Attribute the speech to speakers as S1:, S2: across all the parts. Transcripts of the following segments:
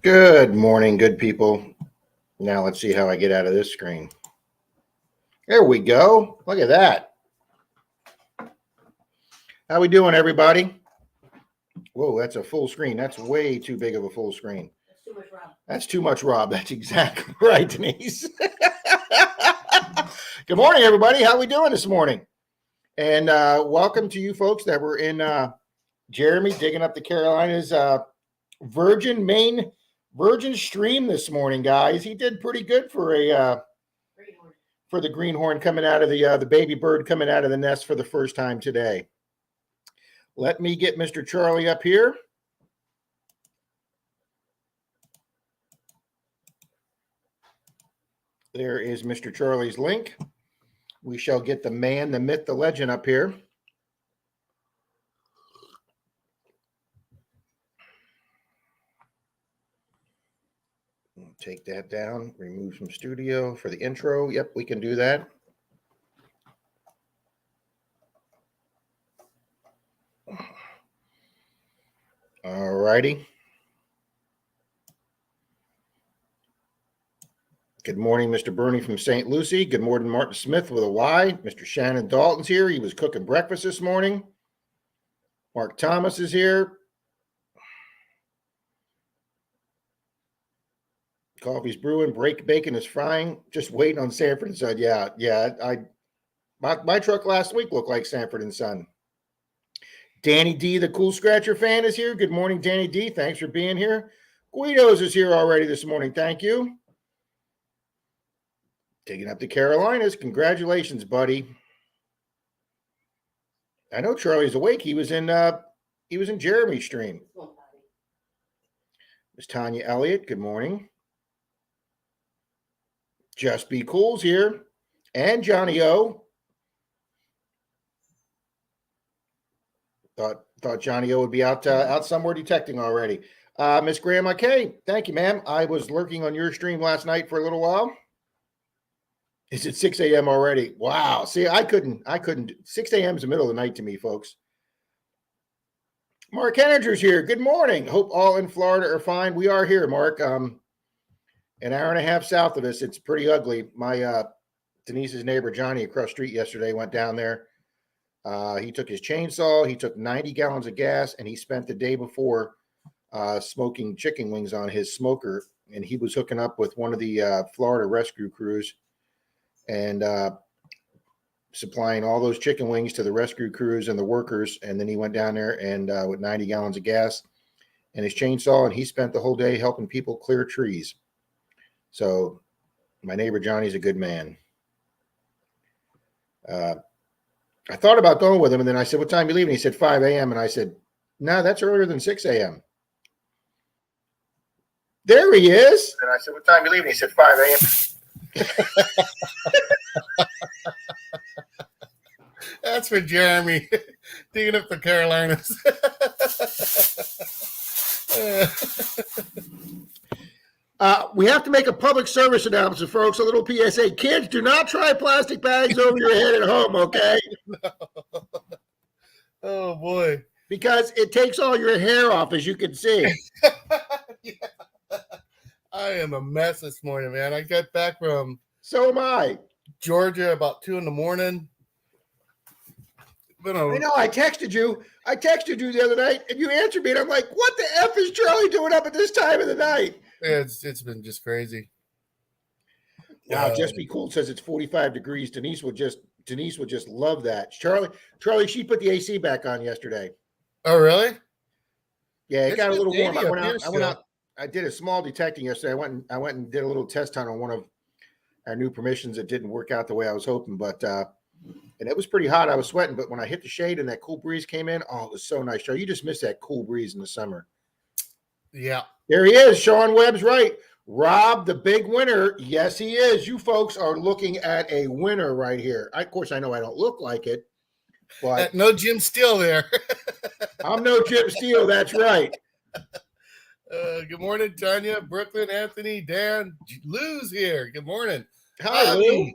S1: Good morning, good people. Now let's see how I get out of this screen. There we go. Look at that. How we doing, everybody? Whoa, that's a full screen. That's way too big of a full screen.
S2: That's too much, Rob.
S1: That's too much, Rob. That's exactly right, Denise. Good morning, everybody. How we doing this morning? And welcome to you folks that were in Jeremy digging up the Carolinas Virgin stream this morning, guys. He did pretty good for a for the greenhorn coming out of the baby bird coming out of the nest for the first time today. Let me get Mr. Charlie up here. There is Mr. Charlie's link. We shall get the man, the myth, the legend up here. Take that down, remove from studio for the intro. Yep, we can do that. All righty. Good morning, Mr. Bernie from St. Lucie. Good morning, Martin Smith with a Y. Mr. Shannon Dalton's here. He was cooking breakfast this morning. Mark Thomas is here. Coffee's brewing. Bacon is frying. Just waiting on Sanford and Son. Yeah. My truck last week looked like Sanford and Son. Danny D, the Cool Scratcher fan, is here. Good morning, Danny D. Thanks for being here. Guido's is here already this morning. Thank you. Taking up the Carolinas. Congratulations, buddy. I know Charlie's awake. He was in Jeremy's stream. Miss Tanya Elliott, good morning. Just Be Cool's here. And Johnny O. Thought Johnny O would be out somewhere detecting already. Miss Grandma K, thank you, ma'am. I was lurking on your stream last night for a little while. Is it 6 a.m. already? Wow. See, I couldn't. 6 a.m. is the middle of the night to me, folks. Mark Henninger's here. Good morning. Hope all in Florida are fine. We are here, Mark. An hour and a half south of us. It's pretty ugly. My Denise's neighbor, Johnny, across the street yesterday went down there. He took his chainsaw. He took 90 gallons of gas, and he spent the day before smoking chicken wings on his smoker. And he was hooking up with one of the Florida rescue crews and supplying all those chicken wings to the rescue crews and the workers. And then he went down there and with 90 gallons of gas and his chainsaw, and he spent the whole day helping people clear trees. So my neighbor Johnny's a good man. I thought about going with him, and then I said, "What time are you leaving?" He said 5 a.m. And I said, "No, that's earlier than 6 a.m. There he is. And I said, "What time are you leaving?" He said 5 a.m.
S3: That's for Jeremy digging up the Carolinas.
S1: We have to make a public service announcement, folks. A little PSA. Kids, do not try plastic bags over your head at home, okay?
S3: No. Oh, boy.
S1: Because it takes all your hair off, as you can see.
S3: Yeah. I am a mess this morning, man. I got back from
S1: So am I.
S3: Georgia about 2 a.m.
S1: I know. I texted you the other night, and you answered me, and I'm like, "What the F is Charlie doing up at this time of the night?"
S3: It's been just crazy.
S1: Wow, Just Be Cool says it's 45 degrees. Denise would just love that. Charlie, she put the AC back on yesterday.
S3: Oh, really?
S1: Yeah, it got a little warm. I went out. I did a small detecting yesterday. I went and did a little test hunt on one of our new permissions. It didn't work out the way I was hoping, but and it was pretty hot. I was sweating, but when I hit the shade and that cool breeze came in, oh, it was so nice. Charlie, you just miss that cool breeze in the summer.
S3: Yeah.
S1: There he is. Sean Webb's right. Rob, the big winner. Yes, he is. You folks are looking at a winner right here. Of course, I know I don't look like it, but
S3: No Jim Steele there.
S1: I'm no Jim Steele. That's right.
S3: Good morning, Tanya, Brooklyn, Anthony, Dan, Lou's here. Good morning.
S1: Hi, Lou.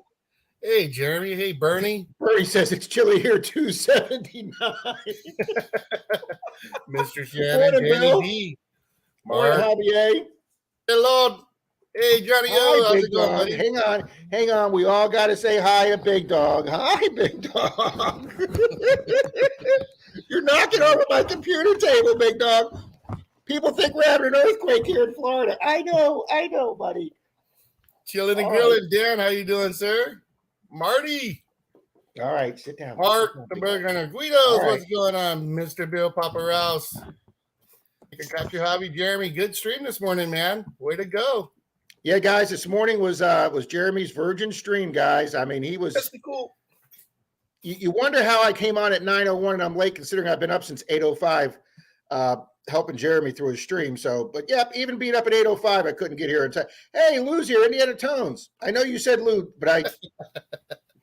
S3: Hey, Jeremy. Hey, Bernie.
S1: Bernie says it's chilly here, 279.
S3: Mr. Shannon,
S1: Morning,
S3: Danny
S1: Bill.
S3: D.
S1: Morning,
S3: Mark,
S1: Javier.
S3: Hello. Hey, Johnny O.
S1: Hi,
S3: How's
S1: big
S3: it going,
S1: dog.
S3: buddy?
S1: Hang on. We all got to say hi, a big dog. Hi, big dog. You're knocking over my computer table, big dog. People think we're having an earthquake here in Florida. I know, buddy.
S3: Chilling and
S1: All
S3: grilling. Dan, how you doing, sir? Marty.
S1: All right, sit down.
S3: Mark,
S1: Sit down,
S3: the
S1: big dog.
S3: Burger Guidos.
S1: All right.
S3: What's going on, Mr. Bill Papa Rouse? You can catch your hobby, Jeremy. Good stream this morning, man. Way to go.
S1: Yeah, guys, this morning was Jeremy's virgin stream, guys. I mean, he was.
S3: That's cool.
S1: You wonder how I came on at 9:01 and I'm late, considering I've been up since 8:05, helping Jeremy through his stream. So, but yeah, even being up at 8:05, I couldn't get here in time. Hey, Lou's here, Indiana Tones. I know you said Lou, but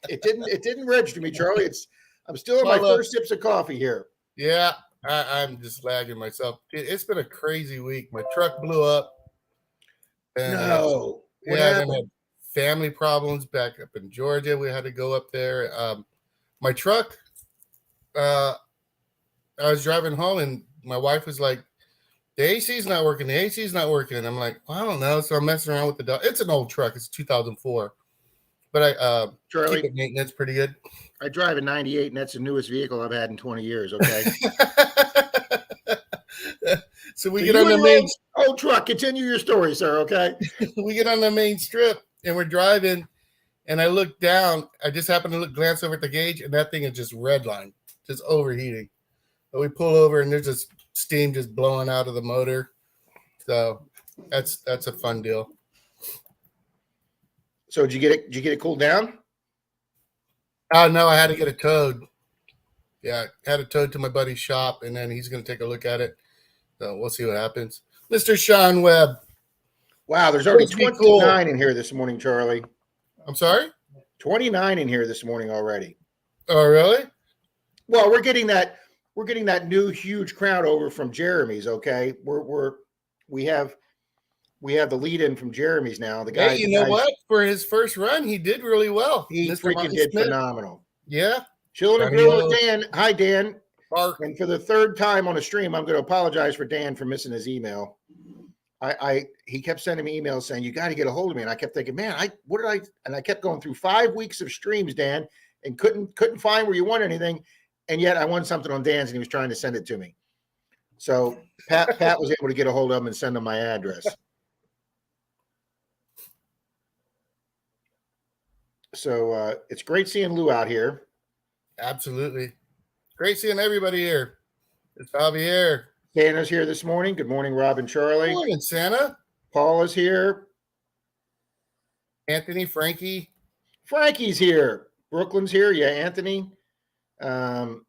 S1: it didn't register me, Charlie. I'm still in my first sips of coffee here.
S3: Yeah, I'm just lagging myself. It's been a crazy week. My truck blew up. And,
S1: No.
S3: What happened? I had family problems back up in Georgia. We had to go up there. My truck, I was driving home and my wife was like, the AC's not working. The AC's not working. And I'm like, well, I don't know. So I'm messing around with the dog. It's an old truck. It's 2004. But I keep it maintenance pretty good.
S1: I drive a 98, and that's the newest vehicle I've had in 20 years, okay?
S3: So we get on the main
S1: old truck. Continue your story, sir, okay?
S3: We get on the main strip, and we're driving, and I look down. I just happen to glance over at the gauge, and that thing is just redline, just overheating. But we pull over, and there's just steam just blowing out of the motor. So that's a fun deal.
S1: So did you get it cooled down?
S3: Oh no, I had to get it towed. Yeah, had it towed to my buddy's shop, and then he's going to take a look at it. So we'll see what happens. Mr. Sean Webb.
S1: Wow, there's already 29 in here this morning, Charlie.
S3: I'm sorry? 29
S1: in here this morning already.
S3: Oh, really?
S1: Well, we're getting that new huge crowd over from Jeremy's, okay? We have the lead in from Jeremy's now. The guy,
S3: hey, you know what? For his first run, he did really well.
S1: He freaking did phenomenal.
S3: Yeah.
S1: Chilling and grilling with Dan. Hi, Dan.
S3: Mark.
S1: And for the third time on a stream, I'm going to apologize for Dan for missing his email. He kept sending me emails saying, you got to get a hold of me. And I kept thinking, man, and I kept going through 5 weeks of streams, Dan, and couldn't find where you won anything. And yet I won something on Dan's and he was trying to send it to me. So Pat was able to get a hold of him and send him my address. So it's great seeing Lou out here.
S3: Absolutely. Great seeing everybody here. It's Javier.
S1: Santa's here this morning. Good morning, Rob and Charlie.
S3: Good morning, Santa.
S1: Paul is here.
S3: Anthony, Frankie's
S1: here. Brooklyn's here. Yeah, Anthony. Man,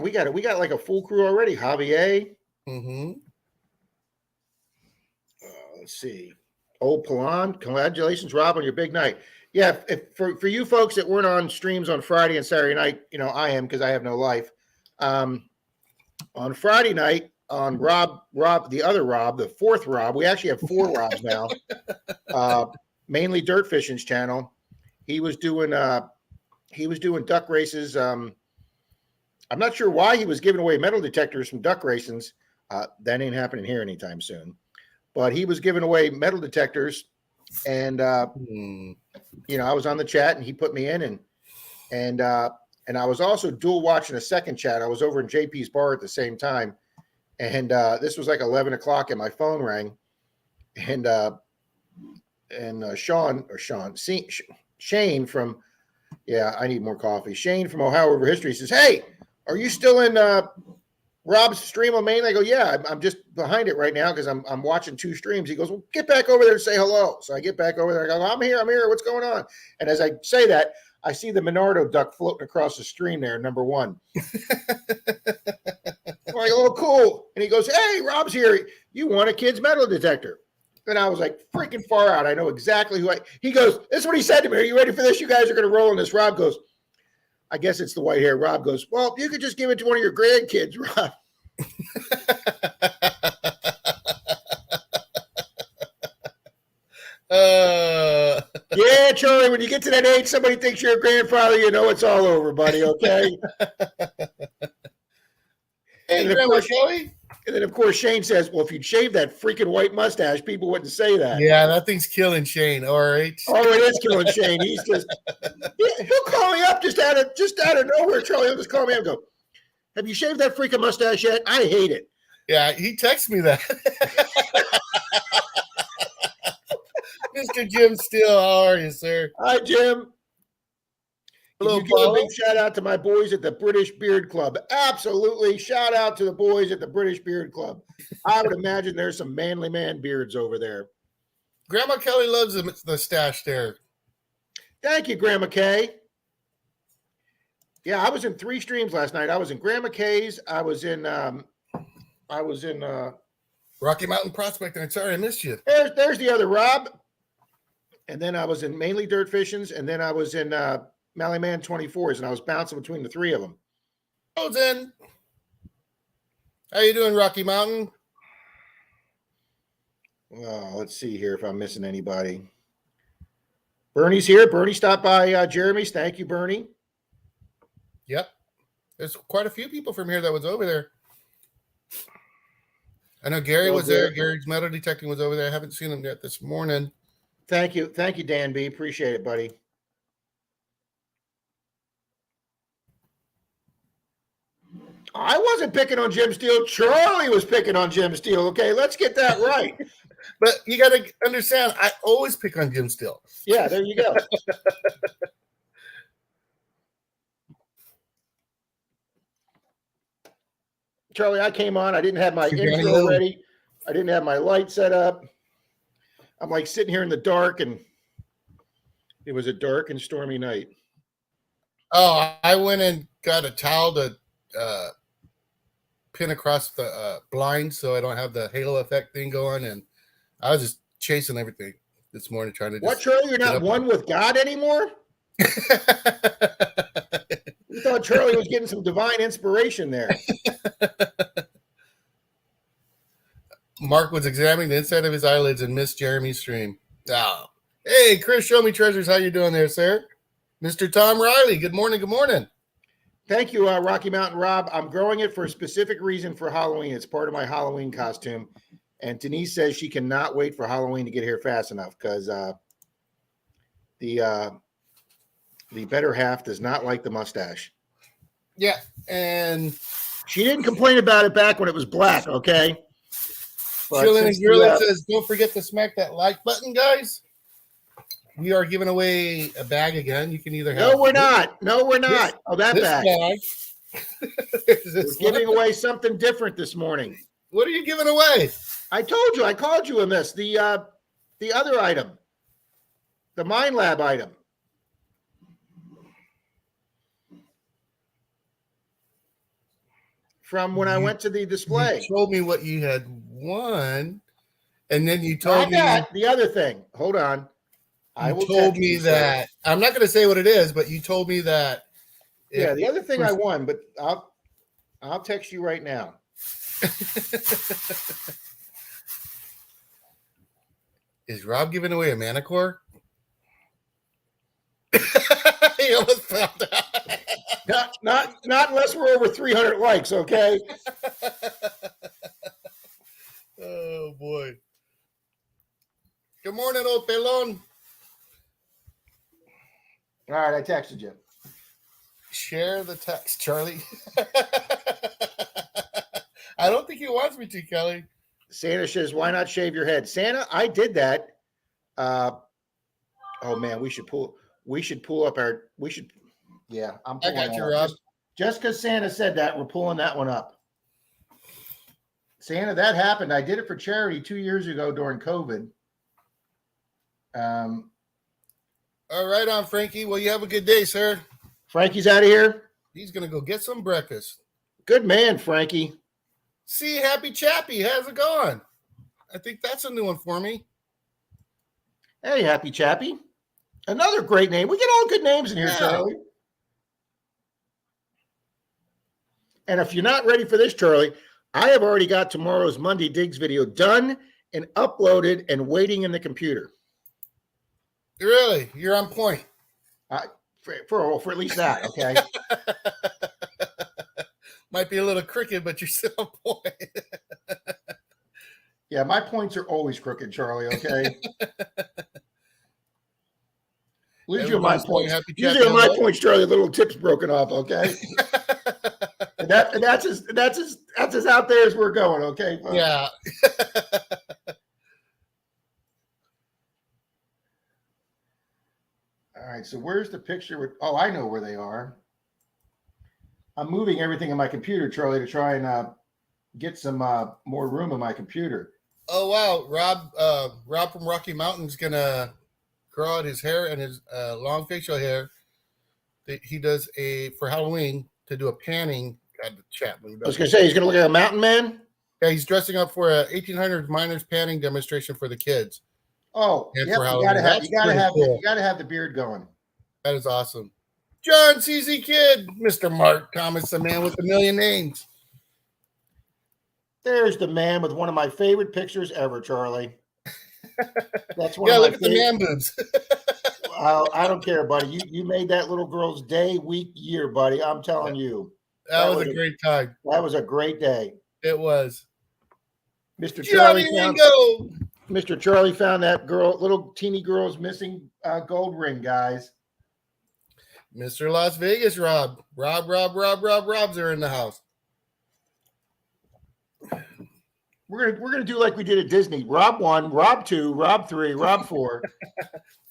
S1: we got like a full crew already. Javier.
S3: Mm-hmm.
S1: Let's see. Old Palan. Congratulations, Rob, on your big night. Yeah, for you folks that weren't on streams on Friday and Saturday night, I am because I have no life. On Friday night, on Rob, the other Rob, the fourth Rob, we actually have 4 Robs now. Mainly Dirt Fishing's channel. He was doing duck races. I'm not sure why he was giving away metal detectors from duck racings. That ain't happening here anytime soon. But he was giving away metal detectors, and I was on the chat, and he put me in, and I was also dual watching a second chat. I was over in JP's bar at the same time, and this was like 11 o'clock, and my phone rang, and Shane from, I need more coffee. Shane from Ohio River History says, "Hey, are you still in Rob's stream on main?" I go, "Yeah, I'm just behind it right now because I'm watching 2 streams." He goes, "Well, get back over there and say hello." So I get back over there. I go, I'm here. What's going on?" And as I say that, I see the Menardo duck floating across the stream there, number 1. I'm like, "Oh, cool." And he goes, "Hey, Rob's here. You want a kid's metal detector?" And I was like, freaking far out. I know exactly he goes, "This is what he said to me. Are you ready for this? You guys are going to roll in this." Rob goes, I guess it's the white hair. Rob goes, "Well, you could just give it to one of your grandkids, Rob." Yeah, Charlie, when you get to that age, somebody thinks you're a grandfather, it's all over, buddy, okay?
S3: Hey, Grandma Kelly.
S1: And then, of course, Shane says, well, if you'd shave that freaking white mustache, people wouldn't say that.
S3: Yeah, that thing's killing Shane. All right.
S1: Oh, it is killing Shane. He's just, he'll call me up just out of nowhere, Charlie. He'll just call me up and go, have you shaved that freaking mustache yet? I hate it.
S3: Yeah, he texted me that. Mr. Jim Steele, how are you, sir?
S1: Hi, Jim.
S3: Hello,
S1: Can you give a big shout out to my boys at the British Beard Club? Absolutely. Shout out to the boys at the British Beard Club. I would imagine there's some manly man beards over there.
S3: Grandma Kelly loves the stash there.
S1: Thank you, Grandma Kay. Yeah, I was in 3 streams last night. I was in Grandma Kay's. I was in
S3: Rocky Mountain Prospecting. I'm sorry I missed you.
S1: There's the other Rob. And then I was in Mainly Dirt Fishins, and then I was in Mallyman 24s, and I was bouncing between the 3 of them.
S3: Oh, then. How you doing, Rocky Mountain?
S1: Well, let's see here if I'm missing anybody. Bernie's here. Bernie stopped by Jeremy's. Thank you, Bernie.
S3: Yep. There's quite a few people from here that was over there. I know Gary was there. Gary's metal detecting was over there. I haven't seen him yet this morning.
S1: Thank you. Thank you, Dan B. Appreciate it, buddy. I wasn't picking on Jim Steele. Charlie was picking on Jim Steele. Okay, let's get that right.
S3: But you got to understand, I always pick on Jim Steele.
S1: Yeah, there you go. Charlie, I came on. I didn't have my intro ready. I didn't have my light set up. I'm like sitting here in the dark, and it was a dark and stormy night.
S3: Oh, I went and got a towel to pin across the blind so I don't have the halo effect thing going, and I was just chasing everything this morning trying to.
S1: What, Charlie? You're not one with God anymore? We thought Charlie was getting some divine inspiration there.
S3: Mark was examining the inside of his eyelids and missed Jeremy's stream. Oh. Hey, Chris, show me treasures. How you doing there, sir? Mr. Tom Riley, good morning, good morning.
S1: Thank you, Rocky Mountain Rob. I'm growing it for a specific reason for Halloween. It's part of my Halloween costume. And Denise says she cannot wait for Halloween to get here fast enough because the better half does not like the mustache.
S3: Yeah, and
S1: she didn't complain about it back when it was black, okay?
S3: Chillin' and Grilling says, don't forget to smack that like button, guys. We are giving away a bag again. You can either have.
S1: No, we're not. No, we're not. That bag. We're giving away something different this morning.
S3: What are you giving away?
S1: I told you. I called you on this. The other item. The Mind Lab item. From when I went to the display.
S3: You told me what you had won, and then you told me
S1: the other thing. Hold on.
S3: You told me that I'm not going to say what it is, but you told me that.
S1: Yeah, the other thing I won, but I'll text you right now.
S3: Is Rob giving away a manicure? He almost found out.
S1: Not unless we're over 300 likes, okay?
S3: Oh boy. Good morning, old pelon.
S1: All right, I texted you.
S3: Share the text, Charlie. I don't think he wants me to, Kelly.
S1: Santa says, "Why not shave your head?" Santa, I did that. Oh man, we should pull up our. We should. Yeah, I'm pulling.
S3: I got you, Rob.
S1: Just because Santa said that, we're pulling that one up. Santa, that happened. I did it for charity 2 years ago during COVID.
S3: All right, on Frankie. Well, you have a good day, sir.
S1: Frankie's out of here.
S3: He's gonna go get some breakfast.
S1: Good man, Frankie.
S3: See, Happy Chappy, how's it going? I think that's a new one for me.
S1: Hey, Happy Chappy. Another great name. We get all good names in here, Charlie. And if you're not ready for this, Charlie, I have already got tomorrow's Monday Digs video done and uploaded and waiting in the computer.
S3: Really? You're on point.
S1: For at least that, okay?
S3: Might be a little crooked, but you're still on point.
S1: Yeah, my points are always crooked, Charlie. Okay. Usually on my
S3: Everybody's saying
S1: points.
S3: happy
S1: Usually on my
S3: champion
S1: points, Charlie, a little tip's broken off. Okay.
S3: love.
S1: That's as out there as we're going. Okay, folks?
S3: Yeah.
S1: All right. So where's the picture with? Oh, I know where they are. I'm moving everything in my computer, Charlie, to try and get some more room in my computer.
S3: Oh wow, Rob from Rocky Mountain's gonna grow out his hair and his long facial hair. He does for Halloween to do a panning. God, the chat moved
S1: I was
S3: up.
S1: going to say he's going to look like a mountain man.
S3: Yeah, he's dressing up for a 1800s miners panning demonstration for the kids.
S1: Oh,
S3: And
S1: yep.
S3: for
S1: You
S3: Halloween, that's pretty cool.
S1: you gotta have the beard going.
S3: That is awesome. John CZ Kid, Mr. Mark Thomas, the man with a million names.
S1: There's the man with one of my favorite pictures ever, Charlie. That's one
S3: Yeah,
S1: of my
S3: look at the man boobs.
S1: I don't care, buddy. You made that little girl's day, week, year, buddy. I'm telling you.
S3: That was a great time.
S1: That was a great day.
S3: It was.
S1: Mr.
S3: Johnny Ringo.
S1: Mr. Charlie found that little teeny girl's missing gold ring, guys.
S3: Mr. Las Vegas Robs are in the house.
S1: We're gonna do like we did at Disney. Rob 1, Rob 2, Rob 3, Rob 4.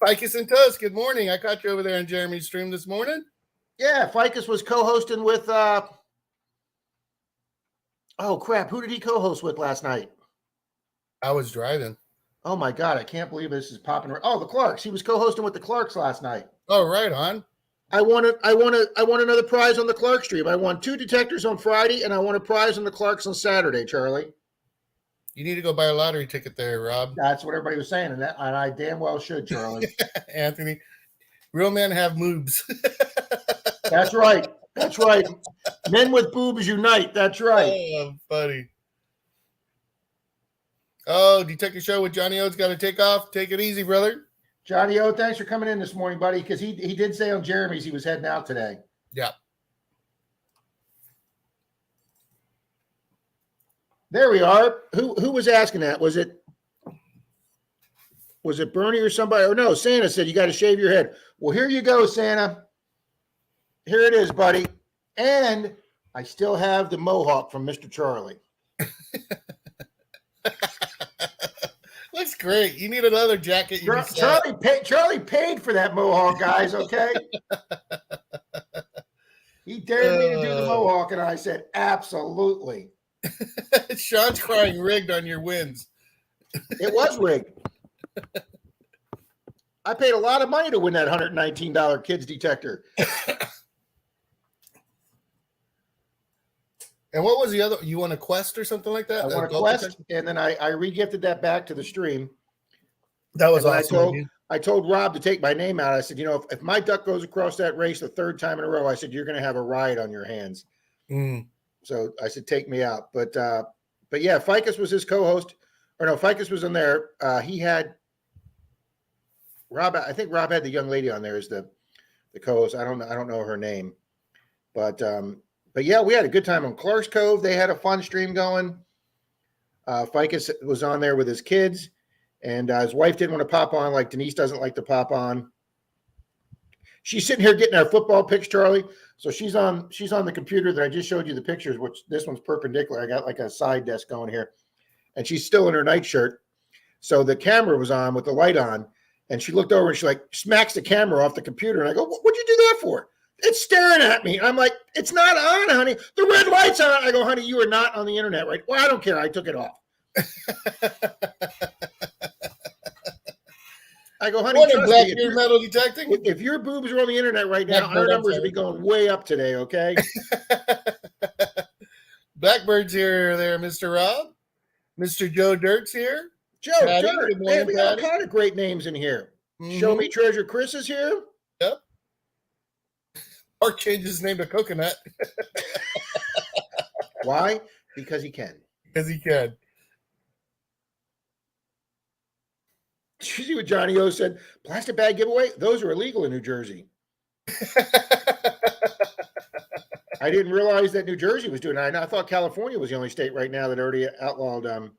S3: Ficus and Tusk, good morning. I caught you over there on Jeremy's stream this morning.
S1: Yeah, Ficus was co-hosting with oh crap, who did he co-host with last night?
S3: I was driving.
S1: Oh my god, I can't believe this is popping. Oh, the Clarks. He was co-hosting with the Clarks last night.
S3: Oh, right on.
S1: I won another prize on the Clark stream. I won 2 detectors on Friday, and I won a prize on the Clarks on Saturday, Charlie.
S3: You need to go buy a lottery ticket there, Rob.
S1: That's what everybody was saying, and I damn well should, Charlie.
S3: Anthony, real men have moobs.
S1: That's right. That's right. Men with boobs unite. That's right.
S3: Oh, buddy. Oh, Detective Show with Johnny O's got to take off. Take it easy, brother.
S1: Johnny O, thanks for coming in this morning, buddy, because he did say on Jeremy's he was heading out today.
S3: Yeah.
S1: There we are. Who was asking that? Was it Bernie or somebody? Or no, Santa said you got to shave your head. Well, here you go, Santa. Here it is, buddy. And I still have the mohawk from Mr. Charlie.
S3: Looks great. You need another jacket.
S1: Charlie paid for that mohawk, guys, okay? He dared me to do the mohawk, and I said, absolutely.
S3: Sean's crying rigged on your wins.
S1: It was rigged. I paid a lot of money to win that $119 kids detector.
S3: And what was the other? You won a Quest or something like that?
S1: I won a Quest, and then I re-gifted that back to the stream.
S3: That was awesome.
S1: I told Rob to take my name out. I said, if my duck goes across that race the 3rd time in a row, I said, you're going to have a riot on your hands. So I said, take me out. But yeah, Ficus was his co-host. Or no, Ficus was in there. He had Rob. I think Rob had the young lady on there as the co-host. I don't know her name, but yeah, we had a good time on Clark's Cove. They had a fun stream going. Ficus was on there with his kids, and his wife didn't want to pop on. Like Denise doesn't like to pop on. She's sitting here getting our football picks, Charlie. So she's on the computer that I just showed you the pictures, which this one's perpendicular. I got like a side desk going here, and she's still in her nightshirt. So the camera was on with the light on, and she looked over and she like smacks the camera off the computer. And I go, what'd you do that for? It's staring at me. And I'm like, it's not on, honey. The red light's on. I go, honey, you are not on the internet, right? Well, I don't care. I took it off. I go, honey,
S3: Black Beard Metal Detecting.
S1: If your boobs are on the internet right now, our numbers will be going way up today, okay?
S3: Blackbird's here there, Mr. Rob. Mr. Joe Dirk's here.
S1: Joe Dirt. Man, we got all kind of great names in here. Show Me Treasure Chris is here.
S3: Yep. Mark changed his name to Coconut.
S1: Why? Because he can.
S3: Because he can.
S1: Did you see what Johnny O said? Plastic bag giveaway? Those are illegal in New Jersey. I didn't realize that New Jersey was doing it. I thought California was the only state right now that already outlawed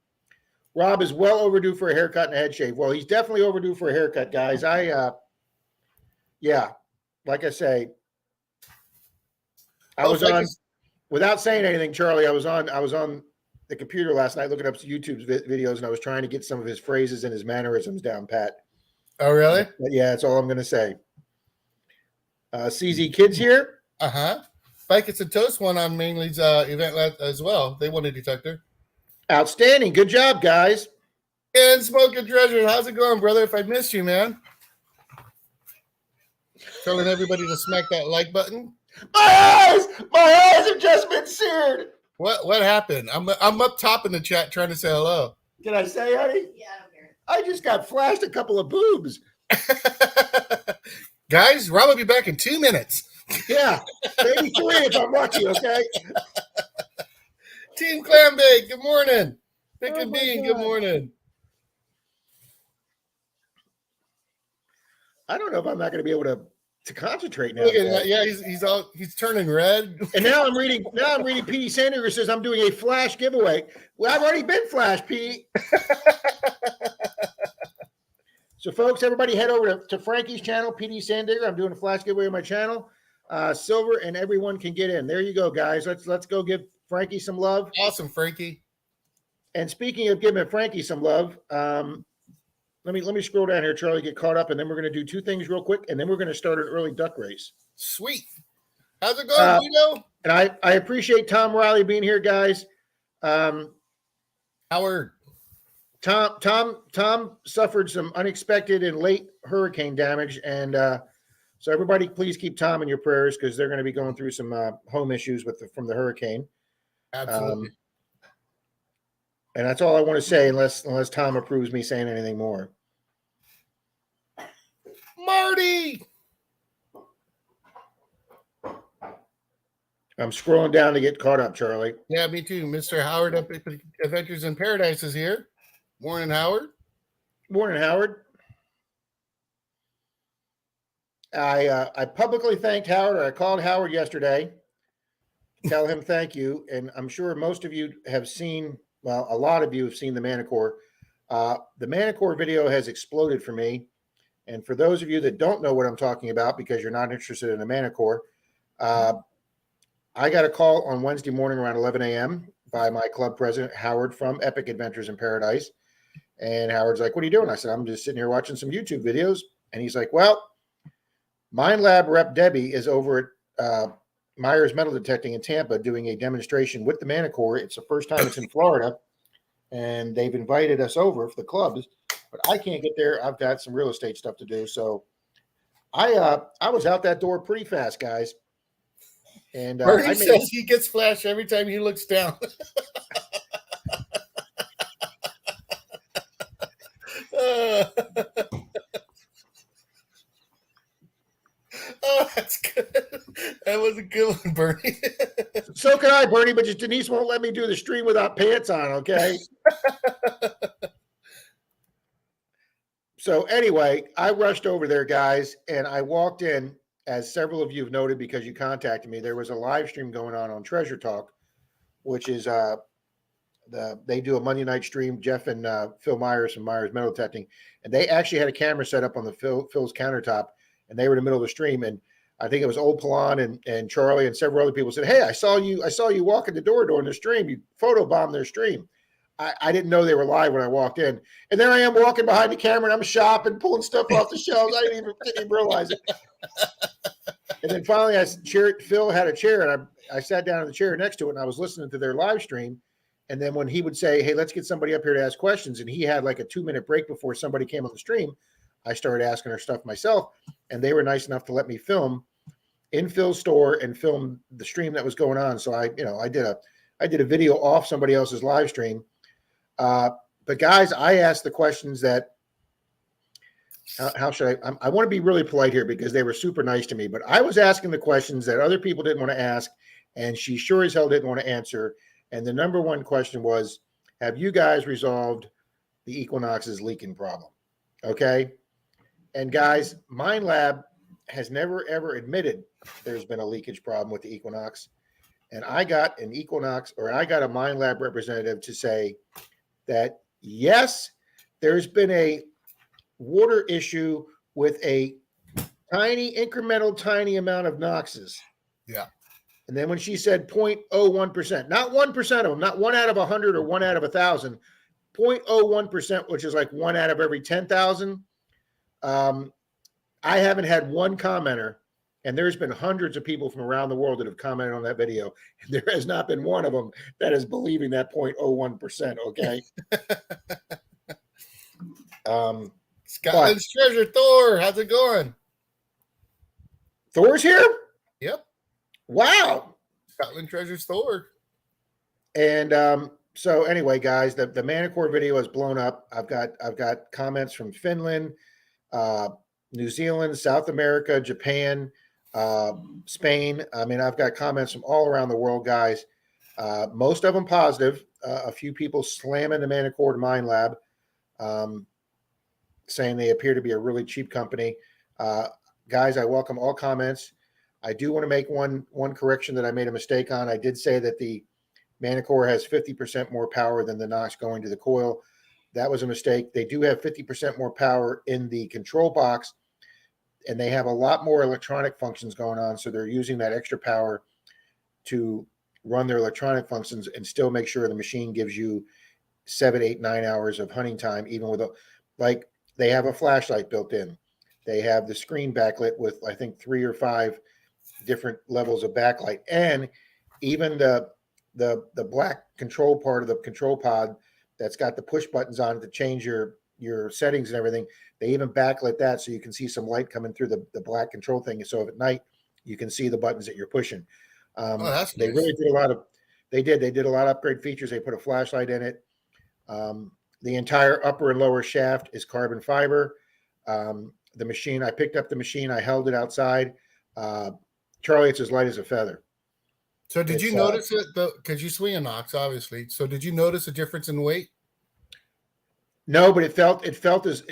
S1: Rob is well overdue for a haircut and a head shave. Well, he's definitely overdue for a haircut, guys. Yeah, like I say, I was on without saying anything, Charlie. I was on the computer last night looking up some YouTube videos, and I was trying to get some of his phrases and his mannerisms down pat.
S3: Oh, really?
S1: But yeah, that's all I'm going to say. CZ Kids here.
S3: Bikes and Toast won on Mainly's event as well. They won a detector.
S1: Outstanding. Good job, guys.
S3: And Smoking Treasure, how's it going, brother? If I missed you, man. Telling everybody to smack that like button.
S1: My eyes have just been seared.
S3: What happened? I'm up top in the chat trying to say hello.
S1: Can I say, honey?
S2: Yeah, I don't care.
S1: I just got flashed a couple of boobs.
S3: Guys, Rob will be back in 2 minutes.
S1: Yeah, maybe 3 if I'm lucky, okay?
S3: Team Clambake, good morning. Pick
S1: Oh
S3: and
S1: my
S3: Bean,
S1: God.
S3: good morning.
S1: I don't know if I'm not going to be able to concentrate now.
S3: Look at that. Yeah, he's turning red.
S1: And now I'm reading P.D. Sanders says I'm doing a flash giveaway. Well, I've already been flash, P. So, folks, everybody head over to Frankie's channel, PD Sandigger. I'm doing a flash giveaway on my channel. Silver, and everyone can get in. There you go, guys. Let's go give Frankie some love.
S3: Awesome, Frankie.
S1: And speaking of giving Frankie some love, let me scroll down here, Charlie, get caught up, and then we're going to do 2 things real quick, and then we're going to start an early duck race.
S3: Sweet. How's it going, Guido?
S1: And I appreciate Tom Riley being here, guys.
S3: Howard.
S1: Tom suffered some unexpected and late hurricane damage, and so everybody, please keep Tom in your prayers because they're going to be going through some home issues from the hurricane.
S3: Absolutely.
S1: And that's all I want to say, unless Tom approves me saying anything more.
S3: Marty.
S1: I'm scrolling down to get caught up, Charlie.
S3: Yeah, me too. Mr. Howard up at Adventures in Paradise is here. Morning, Howard.
S1: Morning, Howard. I publicly thanked Howard, or I called Howard yesterday to tell him thank you. And I'm sure most of you have seen, well, a lot of you have seen the Manicore. The Manicore video has exploded for me. And for those of you that don't know what I'm talking about because you're not interested in a Manicore, I got a call on Wednesday morning around 11 a.m. by my club president, Howard, from Epic Adventures in Paradise. And Howard's like, "What are you doing?" I said, "I'm just sitting here watching some YouTube videos." And he's like, "Well, Mind Lab rep Debbie is over at Myers Metal Detecting in Tampa doing a demonstration with the Manicore. It's the first time it's in Florida, and they've invited us over for the clubs, but I can't get there. I've got some real estate stuff to do." So I was out that door pretty fast, guys. And
S3: Bernie says he gets flashed every time he looks down. Oh, that's good. That was a good one, Bernie.
S1: So can I, Bernie, but just Denise won't let me do the stream without pants on, okay? So anyway, I rushed over there, guys, and I walked in, as several of you have noted because you contacted me. There was a live stream going on Treasure Talk, which is they do a Monday night stream, Jeff and Phil Myers from Myers Metal Detecting, and they actually had a camera set up on the Phil's countertop, and they were in the middle of the stream, and I think it was Old Palon and Charlie and several other people said, "Hey, I saw you walk in the door during the stream. You photobombed their stream." I didn't know they were live when I walked in, and there I am walking behind the camera, and I'm shopping, pulling stuff off the shelves. I didn't even realize it. And then finally, Phil had a chair, and I sat down in the chair next to it, and I was listening to their live stream. And then when he would say, "Hey, let's get somebody up here to ask questions," and he had like a 2-minute break before somebody came on the stream, I started asking her stuff myself, and they were nice enough to let me film in Phil's store and film the stream that was going on. So I did a video off somebody else's live stream. But guys, I asked the questions that, how should I want to be really polite here because they were super nice to me, but I was asking the questions that other people didn't want to ask, and she sure as hell didn't want to answer. And the number one question was, have you guys resolved the Equinox's leaking problem? Okay. And guys, Mind Lab has never, ever admitted there's been a leakage problem with the Equinox. And I got a Mind Lab representative to say that Yes, there's been a water issue with a tiny amount of Noxes.
S3: Yeah.
S1: And then when she said 0.01%, not 1% of them, not 1 out of 100 or 1 out of 1,000, 0.01%, which is like 1 out of every 10,000. I haven't had one commenter, and there's been hundreds of people from around the world that have commented on that video. And there has not been one of them that is believing that 0.01%. Okay.
S3: Scotland's treasure, Thor. How's it going?
S1: Thor's here?
S3: Yep.
S1: Wow.
S3: Scotland treasures Thor.
S1: And so anyway, guys, the Manicore video has blown up. I've got comments from Finland, New Zealand, South America, Japan, Spain. I mean, I've got comments from all around the world, guys. Most of them positive. A few people slamming the Manicore Mind Lab, saying they appear to be a really cheap company. Guys, I welcome all comments. I do want to make one correction that I made a mistake on. I did say that the Manicore has 50% more power than the Nox going to the coil. That was a mistake. They do have 50% more power in the control box, and they have a lot more electronic functions going on. So they're using that extra power to run their electronic functions and still make sure the machine gives you 7, 8, 9 hours of hunting time, even with like they have a flashlight built in. They have the screen backlit with, I think, 3 or 5 different levels of backlight, and even the black control part of the control pod that's got the push buttons on it to change your settings and everything. They even backlit that so you can see some light coming through the black control thing. So if at night you can see the buttons that you're pushing.
S3: That's
S1: they
S3: nice.
S1: really did a lot of. They did a lot of upgrade features. They put a flashlight in it. The entire upper and lower shaft is carbon fiber. The machine, I picked up the machine. I held it outside. Charlie, it's as light as a feather.
S3: So did you notice it though? Because you swing a Nox, obviously. So did you notice a difference in weight?
S1: No, but it felt as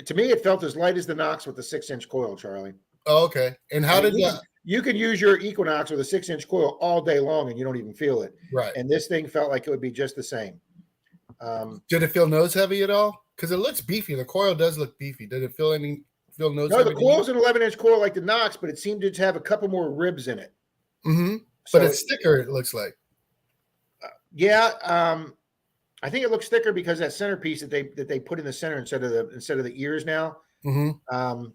S1: light as the Nox with the 6-inch coil, Charlie.
S3: Oh, okay. And how did that?
S1: You can use your Equinox with a 6-inch coil all day long and you don't even feel it.
S3: Right.
S1: And this thing felt like it would be just the same.
S3: Did it feel nose heavy at all? Because it looks beefy. The coil does look beefy. Did it feel nose heavy?
S1: No, the coil's an 11-inch coil like the Nox, but it seemed to have a couple more ribs in it.
S3: Mm-hmm. So but it's thicker, it looks like.
S1: I think it looks thicker because that centerpiece that they put in the center instead of the ears now.
S3: Mm-hmm.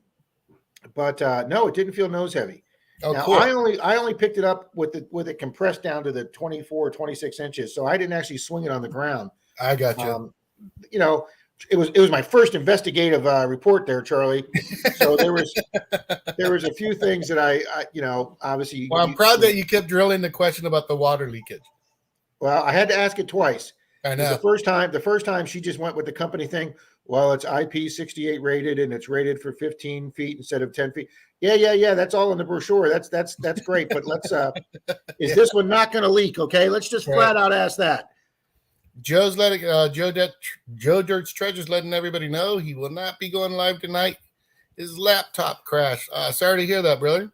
S1: But no, it didn't feel nose heavy.
S3: Oh,
S1: now,
S3: cool.
S1: I only picked it up with it compressed down to the 24, 26 inches, so I didn't actually swing it on the ground.
S3: I got you.
S1: It was my first investigative report there, Charlie. So there was a few things that I obviously.
S3: Well, I'm proud that you kept drilling the question about the water leakage.
S1: Well, I had to ask it twice.
S3: I know.
S1: The first time she just went with the company thing. Well, it's IP68 rated and it's rated for 15 feet instead of 10 feet. Yeah. That's all in the brochure. That's great. But let's is this one not going to leak? Okay, let's just flat out ask that.
S3: Joe's letting Joe Dirt's Treasure's letting everybody know he will not be going live tonight. His laptop crashed. Sorry to hear that, brother.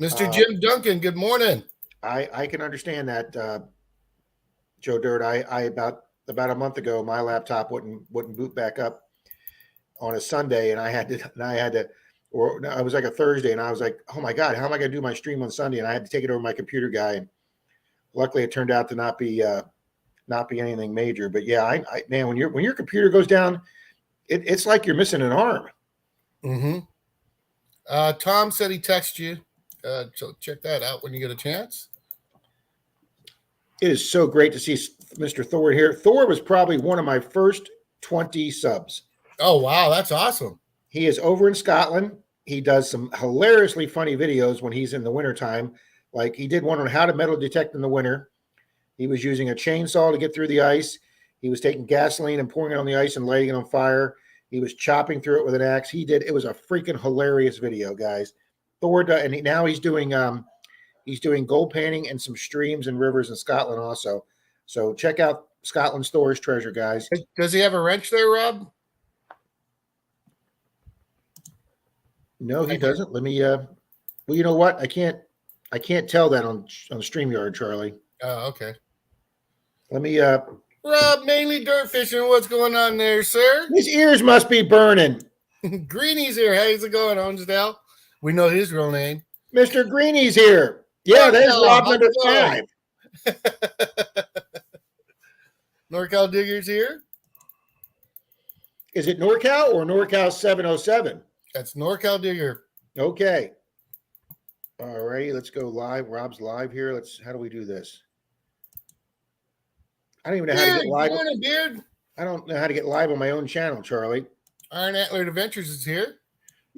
S3: Mr. Jim Duncan, good morning.
S1: I can understand that, Joe Dirt. I about a month ago, my laptop wouldn't boot back up on a Sunday, and I had to, or it was like a Thursday, and I was like, oh my God, how am I going to do my stream on Sunday? And I had to take it over to my computer guy, and luckily it turned out to not be anything major. But yeah, man, when your computer goes down, it's like you're missing an arm.
S3: Mm-hmm. Tom said he texted you. So check that out when you get a chance.
S1: It is so great to see Mr. Thor here. Thor was probably one of my first 20 subs.
S3: Oh, wow. That's awesome.
S1: He is over in Scotland. He does some hilariously funny videos when he's in the wintertime. Like he did one on how to metal detect in the winter. He was using a chainsaw to get through the ice. He was taking gasoline and pouring it on the ice and lighting it on fire. He was chopping through it with an axe. It was a freaking hilarious video, guys. Thor, and now he's doing gold panning and some streams and rivers in Scotland also. So check out Scotland's Thor's Treasure, guys.
S3: Does he have a wrench there, Rob?
S1: No, he doesn't. Let me. Well, you know what? I can't tell that on StreamYard, Charlie.
S3: Oh, okay.
S1: Let me
S3: Rob, mainly dirt fishing. What's going on there, sir?
S1: His ears must be burning.
S3: Greeny's here. How's it going, Honesdale? We know his real name.
S1: Mr. Greeny's here. Yeah, there's
S3: NorCal,
S1: Rob
S3: how's
S1: number
S3: it going?
S1: 5.
S3: NorCal Digger's here.
S1: Is it NorCal or NorCal 707?
S3: That's NorCal Digger.
S1: Okay. All righty, let's go live. Rob's live here. How do we do this? I don't even know how to get live.
S3: Good morning, Beard.
S1: I don't know how to get live on my own channel, Charlie.
S3: Iron Antler Adventures is here.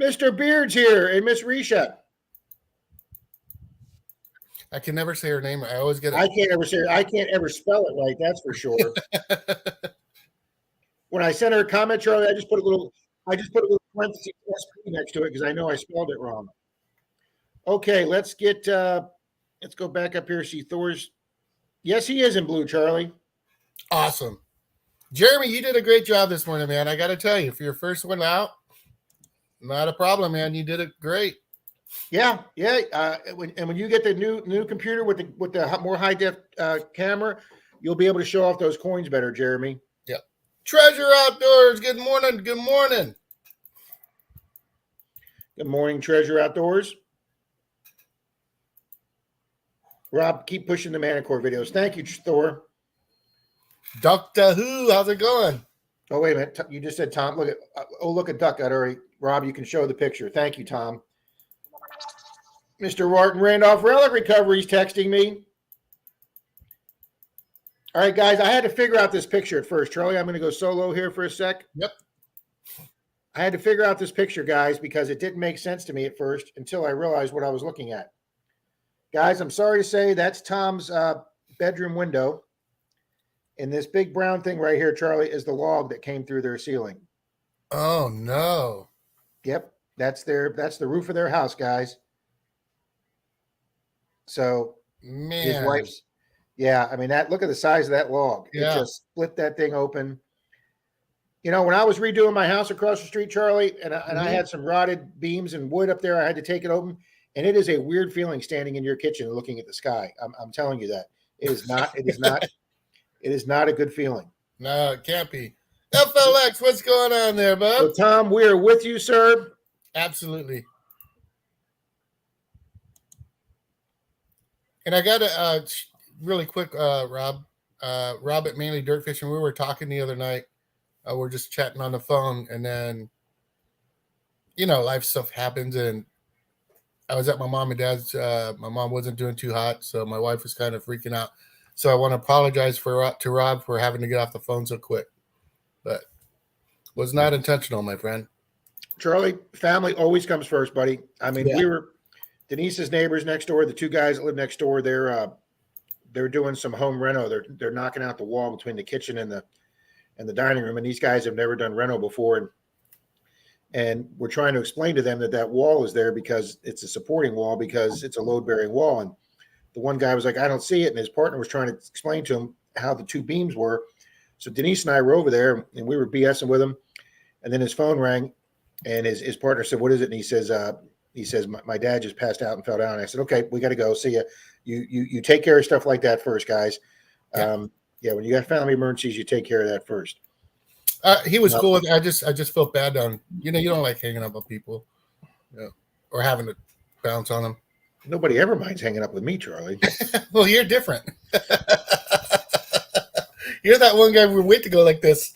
S1: Mr. Beard's here and Miss Risha.
S3: I can never say her name. I always get it.
S1: I can't ever spell it right, that's for sure. When I sent her a comment, Charlie, I just put a little parentheses SP next to it because I know I spelled it wrong. Okay, let's go back up here, see Thor's. Yes, he is in blue, Charlie.
S3: Awesome. Jeremy, you did a great job this morning, man. I got to tell you, for your first one out, not a problem, man. You did it great.
S1: Yeah. When you get the new computer with the more high def camera, you'll be able to show off those coins better, Jeremy.
S3: Yep. Treasure Outdoors. Good morning. Good morning.
S1: Good morning, Treasure Outdoors. Rob, keep pushing the Manicore videos. Thank you, Thor.
S3: Doctor Who, how's it going?
S1: Oh, wait a minute. You just said Tom. Look at Duck. I'd already. Rob, you can show the picture. Thank you, Tom. Mr. Martin Randolph Relic Recovery's texting me. All right, guys, I had to figure out this picture at first. Charlie, I'm going to go solo here for a sec.
S3: Yep.
S1: I had to figure out this picture, guys, because it didn't make sense to me at first until I realized what I was looking at. Guys, I'm sorry to say that's Tom's bedroom window. And this big brown thing right here, Charlie, is the log that came through their ceiling.
S3: Oh, no.
S1: Yep, that's the roof of their house, guys. So
S3: man,
S1: his wife's, yeah, I mean, look at the size of that log. Yeah. It just split that thing open. You know, when I was redoing my house across the street, Charlie, and I had some rotted beams and wood up there, I had to take it open. And it is a weird feeling standing in your kitchen and looking at the sky. I'm telling you that. It is not a good feeling.
S3: No, it can't be. FLX, what's going on there, bub?
S1: So, Tom, we are with you, sir.
S3: Absolutely. And I got to really quick, Rob at Mainly Dirt Fishing. We were talking the other night. We're just chatting on the phone, and then, you know, life stuff happens, and I was at my mom and dad's. My mom wasn't doing too hot, so my wife was kind of freaking out. So I want to apologize to Rob for having to get off the phone so quick, but was not intentional, my friend.
S1: Charlie, family always comes first, buddy. I mean, we were Denise's neighbors next door. The two guys that live next door, they're doing some home reno. They're knocking out the wall between the kitchen and the dining room, and these guys have never done reno before, and we're trying to explain to them that wall is there because it's a supporting wall because it's a load-bearing wall. And the one guy was like, I don't see it. And his partner was trying to explain to him how the two beams were. So Denise and I were over there and we were BSing with him. And then his phone rang and his partner said, what is it? And he says, my dad just passed out and fell down. And I said, okay, we got to go. See ya. You take care of stuff like that first, guys. When you got family emergencies, you take care of that first.
S3: He was cool with it. I just felt bad on, you don't like hanging up on people, or having to bounce on them.
S1: Nobody ever minds hanging up with me, Charlie.
S3: Well, you're different. You're that one guy we wait to go like this.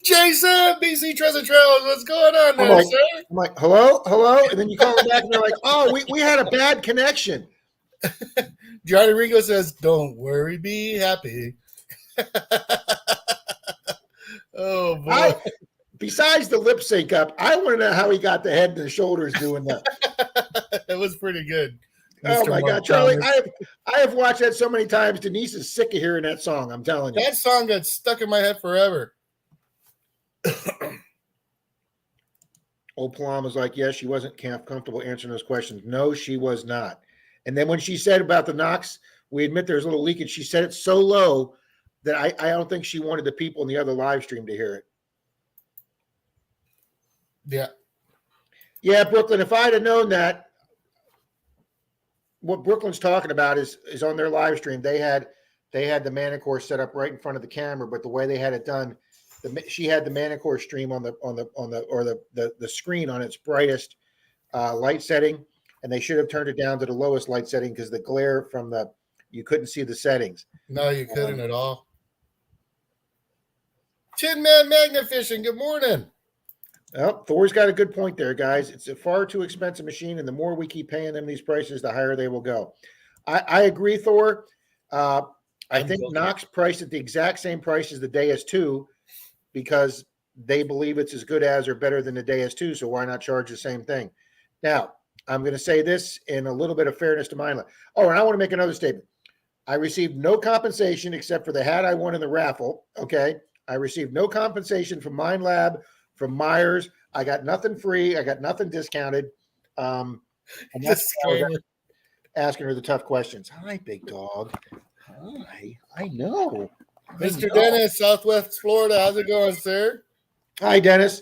S3: Jason, BC Treasure Trails, what's going on there, sir?
S1: I'm like, hello? And then you call them back and they're like, oh, we had a bad connection.
S3: Johnny Ringo says, don't worry, be happy. Oh, boy.
S1: Besides the lip sync up, I want to know how he got the head and the shoulders doing that.
S3: It was pretty good.
S1: Oh, my God, Charlie, I have watched that so many times. Denise is sick of hearing that song, I'm telling you.
S3: That song got stuck in my head forever.
S1: Old Palom was like, yes, she wasn't comfortable answering those questions. No, she was not. And then when she said about the knocks, we admit there's a little leakage. She said it so low that I don't think she wanted the people in the other live stream to hear it.
S3: Yeah.
S1: Yeah, Brooklyn, if I'd have known that, what Brooklyn's talking about is on their live stream. They had they had the Manicore set up right in front of the camera, but the way they had it done, she had the Manicore stream on the screen on its brightest light setting, and they should have turned it down to the lowest light setting because the glare from you couldn't see the settings.
S3: No, you couldn't at all. Tin Man Magnafishing, good morning.
S1: Well, Thor's got a good point there, guys. It's a far too expensive machine, and the more we keep paying them these prices, the higher they will go. I agree, Thor. I think Knox priced at the exact same price as the Deus 2 because they believe it's as good as or better than the Deus 2, so why not charge the same thing? Now, I'm going to say this in a little bit of fairness to mine. Oh, and I want to make another statement. I received no compensation except for the hat I won in the raffle, okay? I received no compensation from Mine Lab, from Myers. I got nothing free. I got nothing discounted. And that's asking her the tough questions. Hi, big dog. Hi. I know.
S3: Mr. Dennis, Southwest Florida. How's it going, sir?
S1: Hi, Dennis.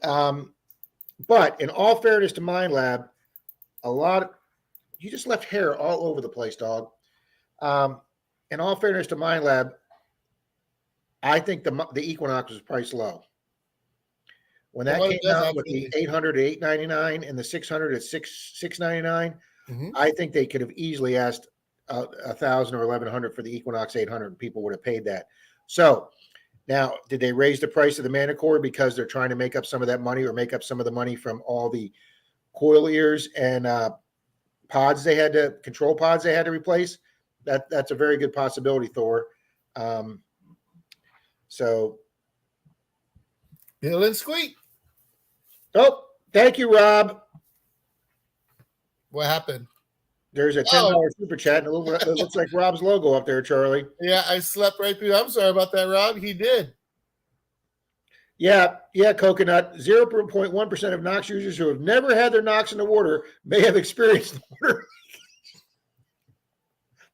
S1: But in all fairness to Mine Lab, you just left hair all over the place, dog. In all fairness to Mine Lab, I think the Equinox was priced low. When that came out with the 800 at $899 and the 600 at $699, I think they could have easily asked $1,000 or $1,100 for the Equinox 800, and people would have paid that. So now, did they raise the price of the Manicore because they're trying to make up some of that money or make up some of the money from all the coil ears and control pods they had to replace? That's a very good possibility, Thor. So
S3: Bill and Squeak.
S1: Oh, thank you, Rob.
S3: What happened?
S1: There's a $10 super chat, and it looks like Rob's logo up there, Charlie.
S3: Yeah, I slept right through. I'm sorry about that, Rob. He did.
S1: Yeah, Coconut. 0.1% of Knox users who have never had their Knox in the water may have experienced the water.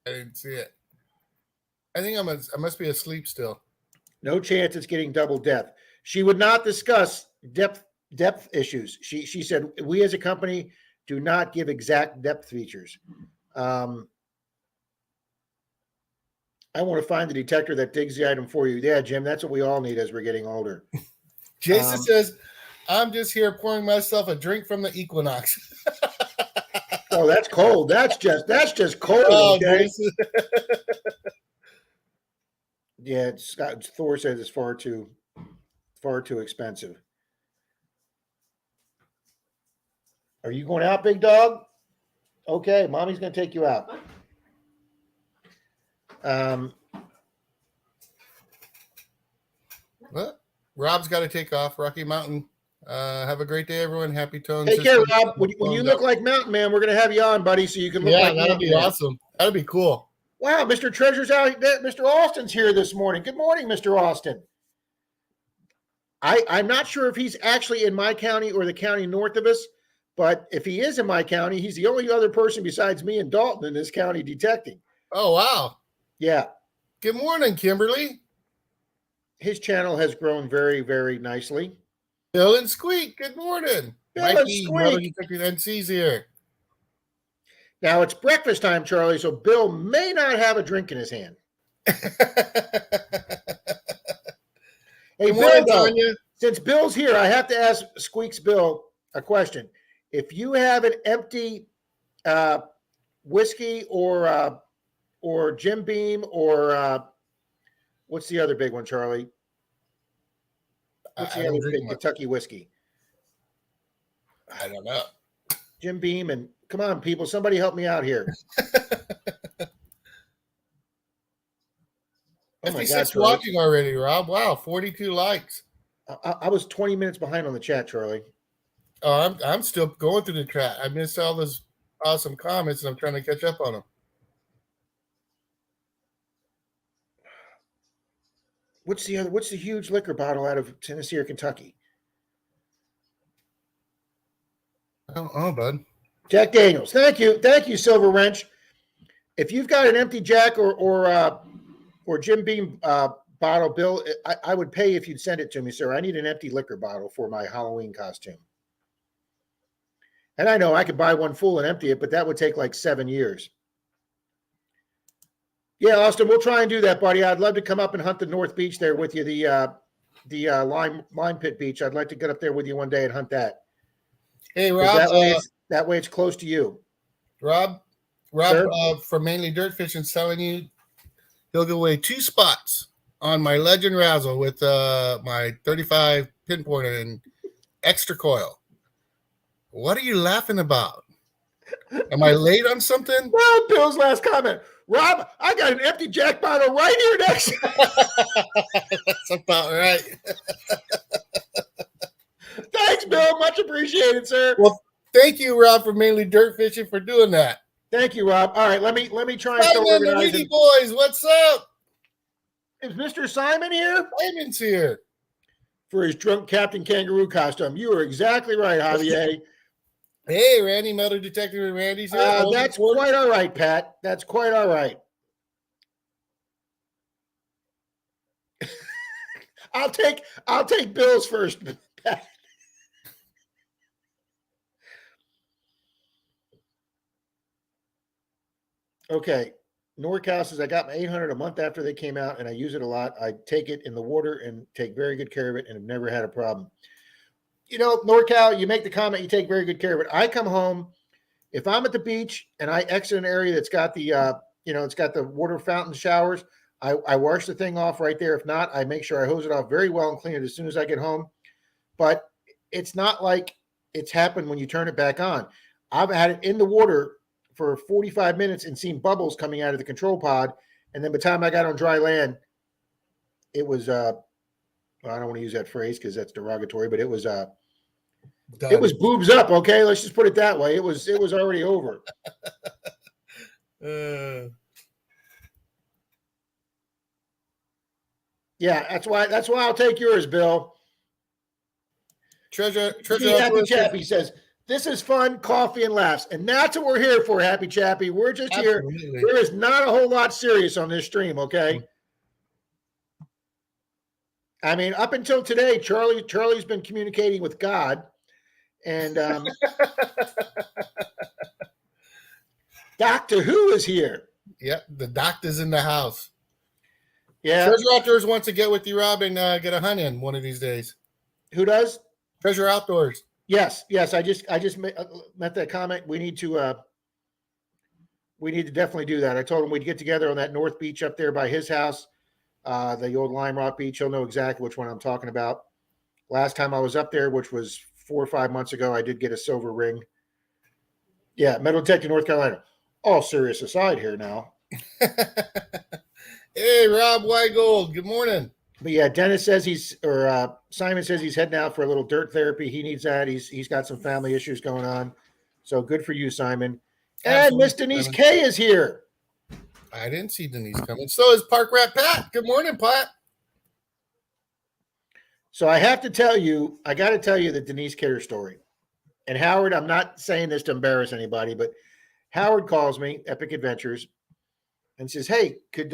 S3: I didn't see it. I think I must be asleep still.
S1: No chance it's getting double depth. She would not discuss depth issues. She said, we as a company do not give exact depth features. I want to find the detector that digs the item for you. Yeah, Jim, that's what we all need as we're getting older.
S3: Jason says, I'm just here pouring myself a drink from the Equinox.
S1: Oh, that's cold. That's just cold.
S3: Oh,
S1: okay?
S3: Jason.
S1: Yeah, Thor says it's far too expensive. Are you going out, big dog? Okay, mommy's going to take you out.
S3: Well, Rob's got to take off. Rocky Mountain. Have a great day, everyone. Happy tones.
S1: Take care, Rob. When you look like Mountain Man, we're going to have you on, buddy, so you can look like
S3: that'd be awesome. That'd be cool.
S1: Wow, Mr. Treasure's out. Mr. Austin's here this morning. Good morning, Mr. Austin. I'm not sure if he's actually in my county or the county north of us, but if he is in my county, he's the only other person besides me and Dalton in this county detecting.
S3: Oh, wow.
S1: Yeah.
S3: Good morning, Kimberly.
S1: His channel has grown very, very nicely.
S3: Bill and Squeak, good morning.
S1: Bill and Squeak.
S3: Detective NC's here.
S1: Now it's breakfast time, Charlie, so Bill may not have a drink in his hand. Hey, Bill, since Bill's here, I have to ask Squeak's Bill a question. If you have an empty whiskey or Jim Beam or what's the other big one, Charlie? What's the other big Kentucky whiskey?
S3: I don't know.
S1: Jim Beam and come on, people, somebody help me out here.
S3: Oh my God, watching already, Rob. Wow, 42 likes.
S1: I was 20 minutes behind on the chat, Charlie.
S3: Oh, I'm still going through the chat. I missed all those awesome comments, and I'm trying to catch up on them.
S1: What's the huge liquor bottle out of Tennessee or Kentucky?
S3: I don't know, bud.
S1: Jack Daniels. Thank you, Silver Wrench. If you've got an empty Jack or Jim Beam bottle, Bill, I would pay if you'd send it to me, sir. I need an empty liquor bottle for my Halloween costume. And I know I could buy one full and empty it, but that would take like 7 years. Yeah, Austin, we'll try and do that, buddy. I'd love to come up and hunt the North Beach there with you, the lime pit beach. I'd like to get up there with you one day and hunt that.
S3: Hey, Rob.
S1: That way it's close to you.
S3: Rob from Mainly Dirt Fishing, telling you he'll give away 2 spots on my Legend Razzle with my 35 pinpointer and extra coil. What are you laughing about? Am I late on something?
S1: Well, Bill's last comment. Rob, I got an empty jack bottle right here next.
S3: That's about right.
S1: Thanks, Bill. Much appreciated, sir.
S3: Well, thank you, Rob, for Mainly Dirt Fishing for doing that.
S1: Thank you, Rob. All right, let me try and
S3: Simon, the Weedy Boys, what's up?
S1: Is Mr. Simon here?
S3: Simon's here.
S1: For his drunk Captain Kangaroo costume. You are exactly right, Javier.
S3: Hey, Randy, Metal Detective and Randy's here.
S1: That's quite all right, Pat. That's quite all right. I'll take Bill's first, Pat. Okay. NorCal says, I got my 800 a month after they came out, and I use it a lot. I take it in the water and take very good care of it and have never had a problem. You know, NorCal, you make the comment, you take very good care of it. I come home, if I'm at the beach and I exit an area that's got the, it's got the water fountain showers, I wash the thing off right there. If not, I make sure I hose it off very well and clean it as soon as I get home. But it's not like it's happened when you turn it back on. I've had it in the water for 45 minutes and seen bubbles coming out of the control pod. And then by the time I got on dry land, it was, I don't want to use that phrase because that's derogatory, but it was boobs up. Okay. Let's just put it that way. It was already over. Yeah. That's why I'll take yours, Bill.
S3: Treasure
S1: Happy Chappie says, this is fun, coffee, and laughs. And that's what we're here for, Happy Chappie. We're just here. There is not a whole lot serious on this stream, okay? I mean, up until today, Charlie's been communicating with God. And Doctor Who is here.
S3: Yeah, the doctor's in the house.
S1: Yeah.
S3: Treasure Outdoors wants to get with you, Rob, and get a hunt in one of these days.
S1: Who does?
S3: Treasure Outdoors.
S1: Yes. I just met that comment. We need to definitely do that. I told him we'd get together on that North Beach up there by his house, the old Lime Rock Beach. He'll know exactly which one I'm talking about. Last time I was up there, which was 4 or 5 months ago, I did get a silver ring. Yeah, Metal Detective, North Carolina. All serious aside here now.
S3: Hey, Rob Weigold. Good morning.
S1: But yeah, Dennis says Simon says he's heading out for a little dirt therapy. He needs that. He's got some family issues going on. So good for you, Simon. Absolutely. And Miss Denise K is here.
S3: I didn't see Denise coming. So is Park Rat Pat. Good morning, Pat.
S1: So I got to tell you the Denise Kidder story. And Howard, I'm not saying this to embarrass anybody, but Howard calls me, Epic Adventures, and says, hey, could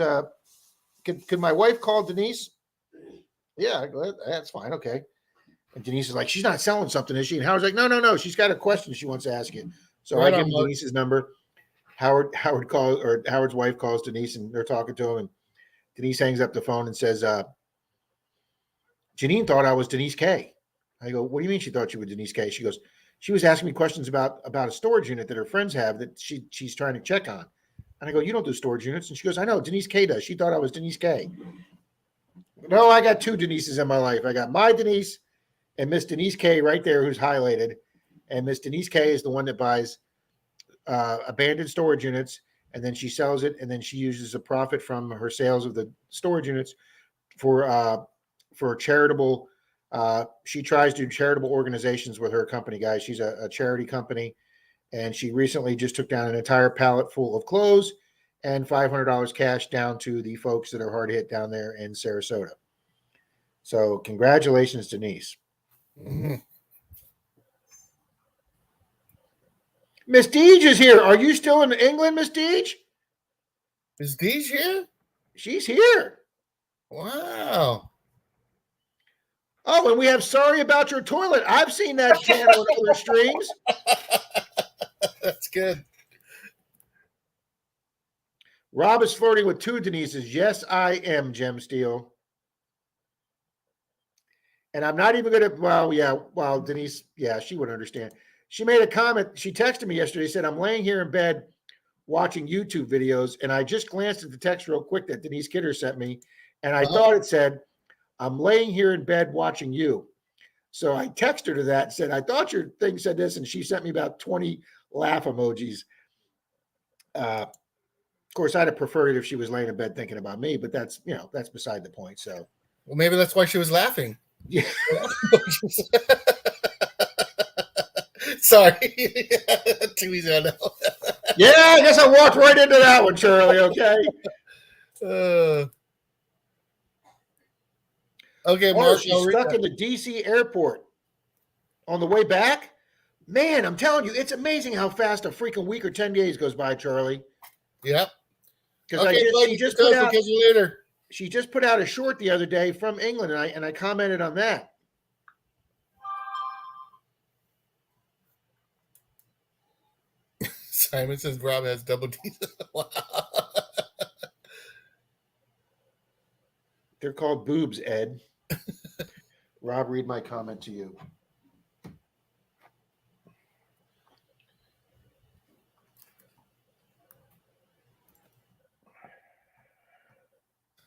S1: my wife call Denise? Yeah, that's fine. Okay. And Denise is like, she's not selling something, is she? And Howard's like, no. She's got a question she wants to ask you. So I give him Denise's number. Howard's wife calls Denise and they're talking to him. And Denise hangs up the phone and says, Janine thought I was Denise K. I go, what do you mean she thought you were Denise K? She goes, she was asking me questions about a storage unit that her friends have that she's trying to check on. And I go, you don't do storage units. And she goes, I know, Denise K does. She thought I was Denise K. No, I got 2 Denises in my life. I got my Denise and Miss Denise K right there, who's highlighted. And Miss Denise K is the one that buys abandoned storage units, and then she sells it, and then she uses a profit from her sales of the storage units for charitable. She tries to do charitable organizations with her company, guys. She's a charity company, and she recently just took down an entire pallet full of clothes and $500 cash down to the folks that are hard hit down there in Sarasota. So congratulations, Denise.
S3: Mm-hmm.
S1: Miss Deej is here. Are you still in England, Miss Deej?
S3: Is Deej here?
S1: She's here.
S3: Wow.
S1: Oh, and we have sorry about your toilet. I've seen that channel in other streams.
S3: That's good.
S1: Rob is flirting with 2 Denises. Yes, I am, Gem Steel. And I'm not even going to, well, Denise, yeah, she would understand. She made a comment. She texted me yesterday, said, I'm laying here in bed watching YouTube videos. And I just glanced at the text real quick that Denise Kidder sent me. And I thought it said, I'm laying here in bed watching you. So I texted her to that and said, I thought your thing said this. And she sent me about 20 laugh emojis. Of course, I'd have preferred it if she was laying in bed thinking about me, but that's, that's beside the point. So,
S3: well, maybe that's why she was laughing.
S1: Yeah.
S3: Sorry. Too easy, I know.
S1: Yeah, I guess I walked right into that one, Charlie. Okay.
S3: Okay, Mark.
S1: She's stuck in the DC airport on the way back. Man, I'm telling you, it's amazing how fast a freaking week or 10 days goes by, Charlie.
S3: Yep.
S1: Because she just put out a short the other day from England, and I commented on that.
S3: Simon says Rob has double D's. Wow.
S1: They're called boobs, Ed. Rob, read my comment to you.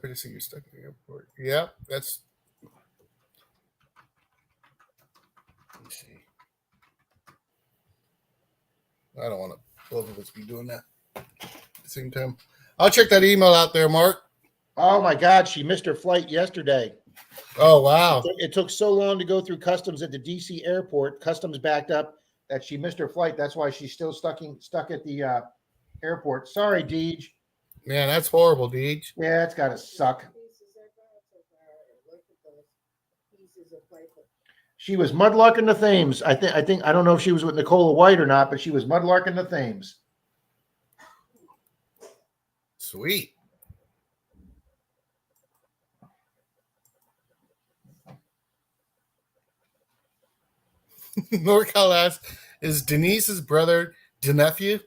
S3: I just see you're stuck in the airport. Yeah, that's. Let me see. I don't want to both of us be doing that at the same time. I'll check that email out there, Mark.
S1: Oh my God, she missed her flight yesterday.
S3: Oh wow!
S1: It took so long to go through customs at the DC airport. Customs backed up that she missed her flight. That's why she's still stuck at the airport. Sorry, Deej.
S3: Man, that's horrible, Deej.
S1: Yeah, it's got to suck. She was mudlarking the Thames. I think I don't know if she was with Nicola White or not, but she was mudlarking the Thames.
S3: Sweet. NorCal asks, is Denise's brother the nephew?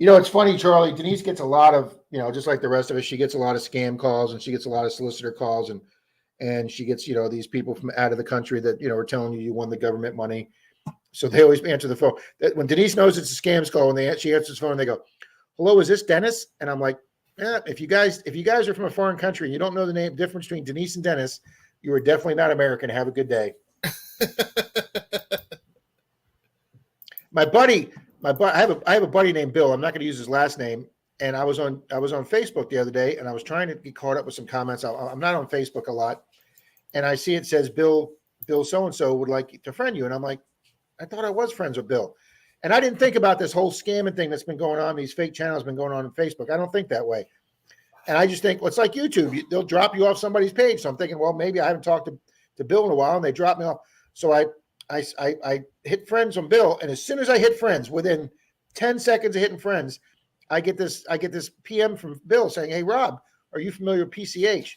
S1: It's funny, Charlie. Denise gets a lot of, just like the rest of us, she gets a lot of scam calls and she gets a lot of solicitor calls and she gets, these people from out of the country that, are telling you won the government money. So they always answer the phone. When Denise knows it's a scams call, she answers the phone and they go, hello, is this Dennis? And I'm like, yeah, if you guys are from a foreign country and you don't know the difference between Denise and Dennis, you are definitely not American. Have a good day. I have a buddy named Bill. I'm not going to use his last name. And I was on Facebook the other day and I was trying to get caught up with some comments. I'm not on Facebook a lot. And I see it says Bill so-and-so would like to friend you. And I'm like, I thought I was friends with Bill. And I didn't think about this whole scamming thing that's been going on. These fake channels been going on Facebook. I don't think that way. And I just think, well, it's like YouTube. They'll drop you off somebody's page. So I'm thinking, well, maybe I haven't talked to Bill in a while and they drop me off. So I hit friends on Bill. And as soon as I hit friends, within 10 seconds of hitting friends, I get this PM from Bill saying, hey, Rob, are you familiar with PCH?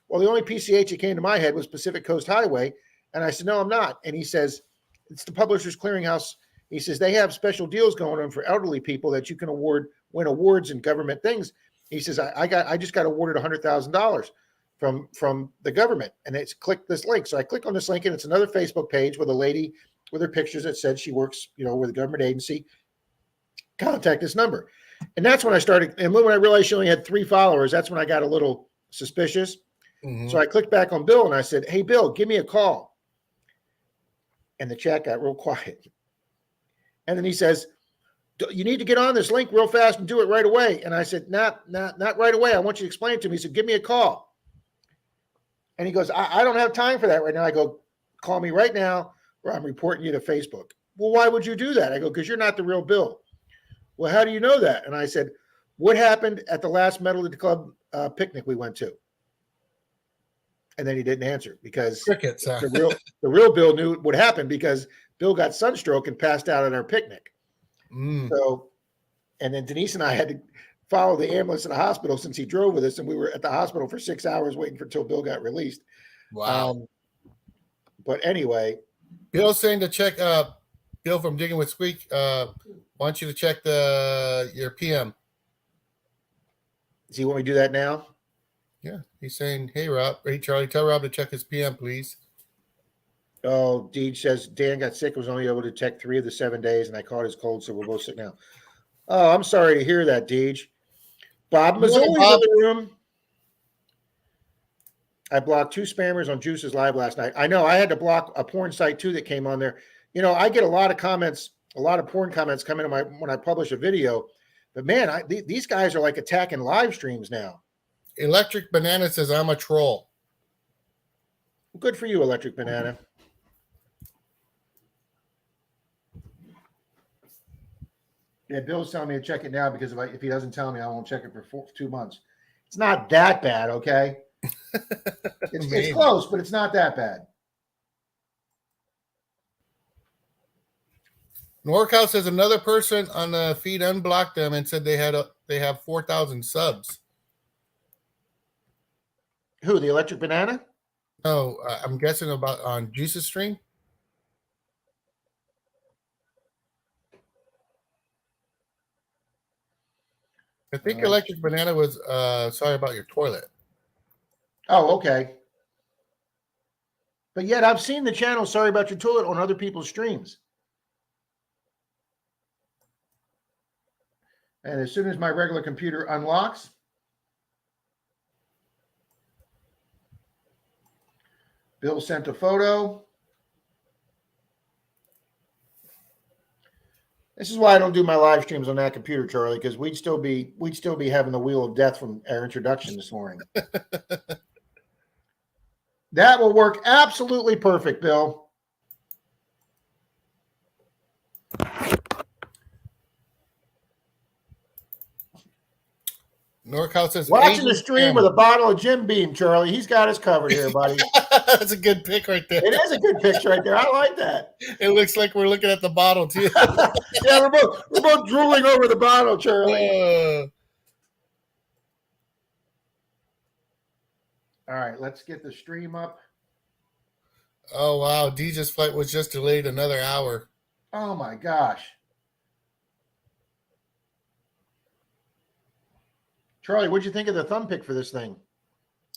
S1: Well, the only PCH that came to my head was Pacific Coast Highway. And I said, no, I'm not. And he says, it's the Publishers Clearinghouse. He says, they have special deals going on for elderly people that you can win awards and government things. He says, I just got awarded $100,000 from the government. And it's click this link. So I click on this link and it's another Facebook page with a lady with her pictures that said she works, with a government agency. Contact this number. And that's when I started. And when I realized she only had 3 followers, that's when I got a little suspicious. Mm-hmm. So I clicked back on Bill and I said, hey, Bill, give me a call. And the chat got real quiet. And then he says, you need to get on this link real fast and do it right away. And I said, not right away. I want you to explain it to me. He said, give me a call. And he goes, I don't have time for that right now. I go, call me right now or I'm reporting you to Facebook. Well, why would you do that? I go, because you're not the real Bill. Well, how do you know that? And I said, what happened at the last Metal of the Club picnic we went to? And then he didn't answer because
S3: crickets,
S1: the real Bill knew what happened because Bill got sunstroke and passed out at our picnic. So, and then Denise and I had to follow the ambulance in the hospital since he drove with us, and we were at the hospital for 6 hours waiting until Bill got released.
S3: Wow.
S1: But anyway,
S3: Bill's saying to check Bill from Digging with Squeak wants you to check your PM.
S1: Does he want me to do that now?
S3: Yeah, he's saying, "Hey Rob, hey Charlie, tell Rob to check his PM, please."
S1: Oh, Deej says Dan got sick, was only able to check 3 of the 7 days, and I caught his cold, so we're both sick now. Oh, I'm sorry to hear that, Deej. Bob
S3: Good morning,
S1: Mazzuli's in
S3: Bob.
S1: the room. I blocked 2 spammers on Juice's live last night. I know I had to block a porn site too that came on there. You know, I get a lot of comments, a lot of porn comments come into when I publish a video. But man, these guys are like attacking live streams now.
S3: Electric Banana says, "I'm a troll."
S1: Good for you, Electric Banana. Yeah, Bill's telling me to check it now because if he doesn't tell me, I won't check it for 2 months. It's not that bad, okay? It's close, but it's not that bad.
S3: NorCal says another person on the feed unblocked them and said they have 4,000 subs.
S1: Who, the Electric Banana?
S3: No, I'm guessing about on Juice's stream. I think Electric Banana was sorry about your toilet.
S1: Oh, okay. But yet I've seen the channel Sorry About Your Toilet on other people's streams. And as soon as my regular computer unlocks, Bill sent a photo. This is why I don't do my live streams on that computer, Charlie, because we'd still be having the wheel of death from our introduction this morning. That will work absolutely perfect, Bill.
S3: NorCal says
S1: watching the stream with a bottle of Jim Beam, Charlie. He's got us covered here, buddy.
S3: That's a good pic right there.
S1: It is a good picture right there. I like that.
S3: It looks like we're looking at the bottle too.
S1: Yeah, we're both drooling over the bottle, Charlie. All right, let's get the stream up.
S3: Oh wow, DJ's flight was just delayed another hour.
S1: Oh my gosh. Charlie, what'd you think of the thumb pick for this thing?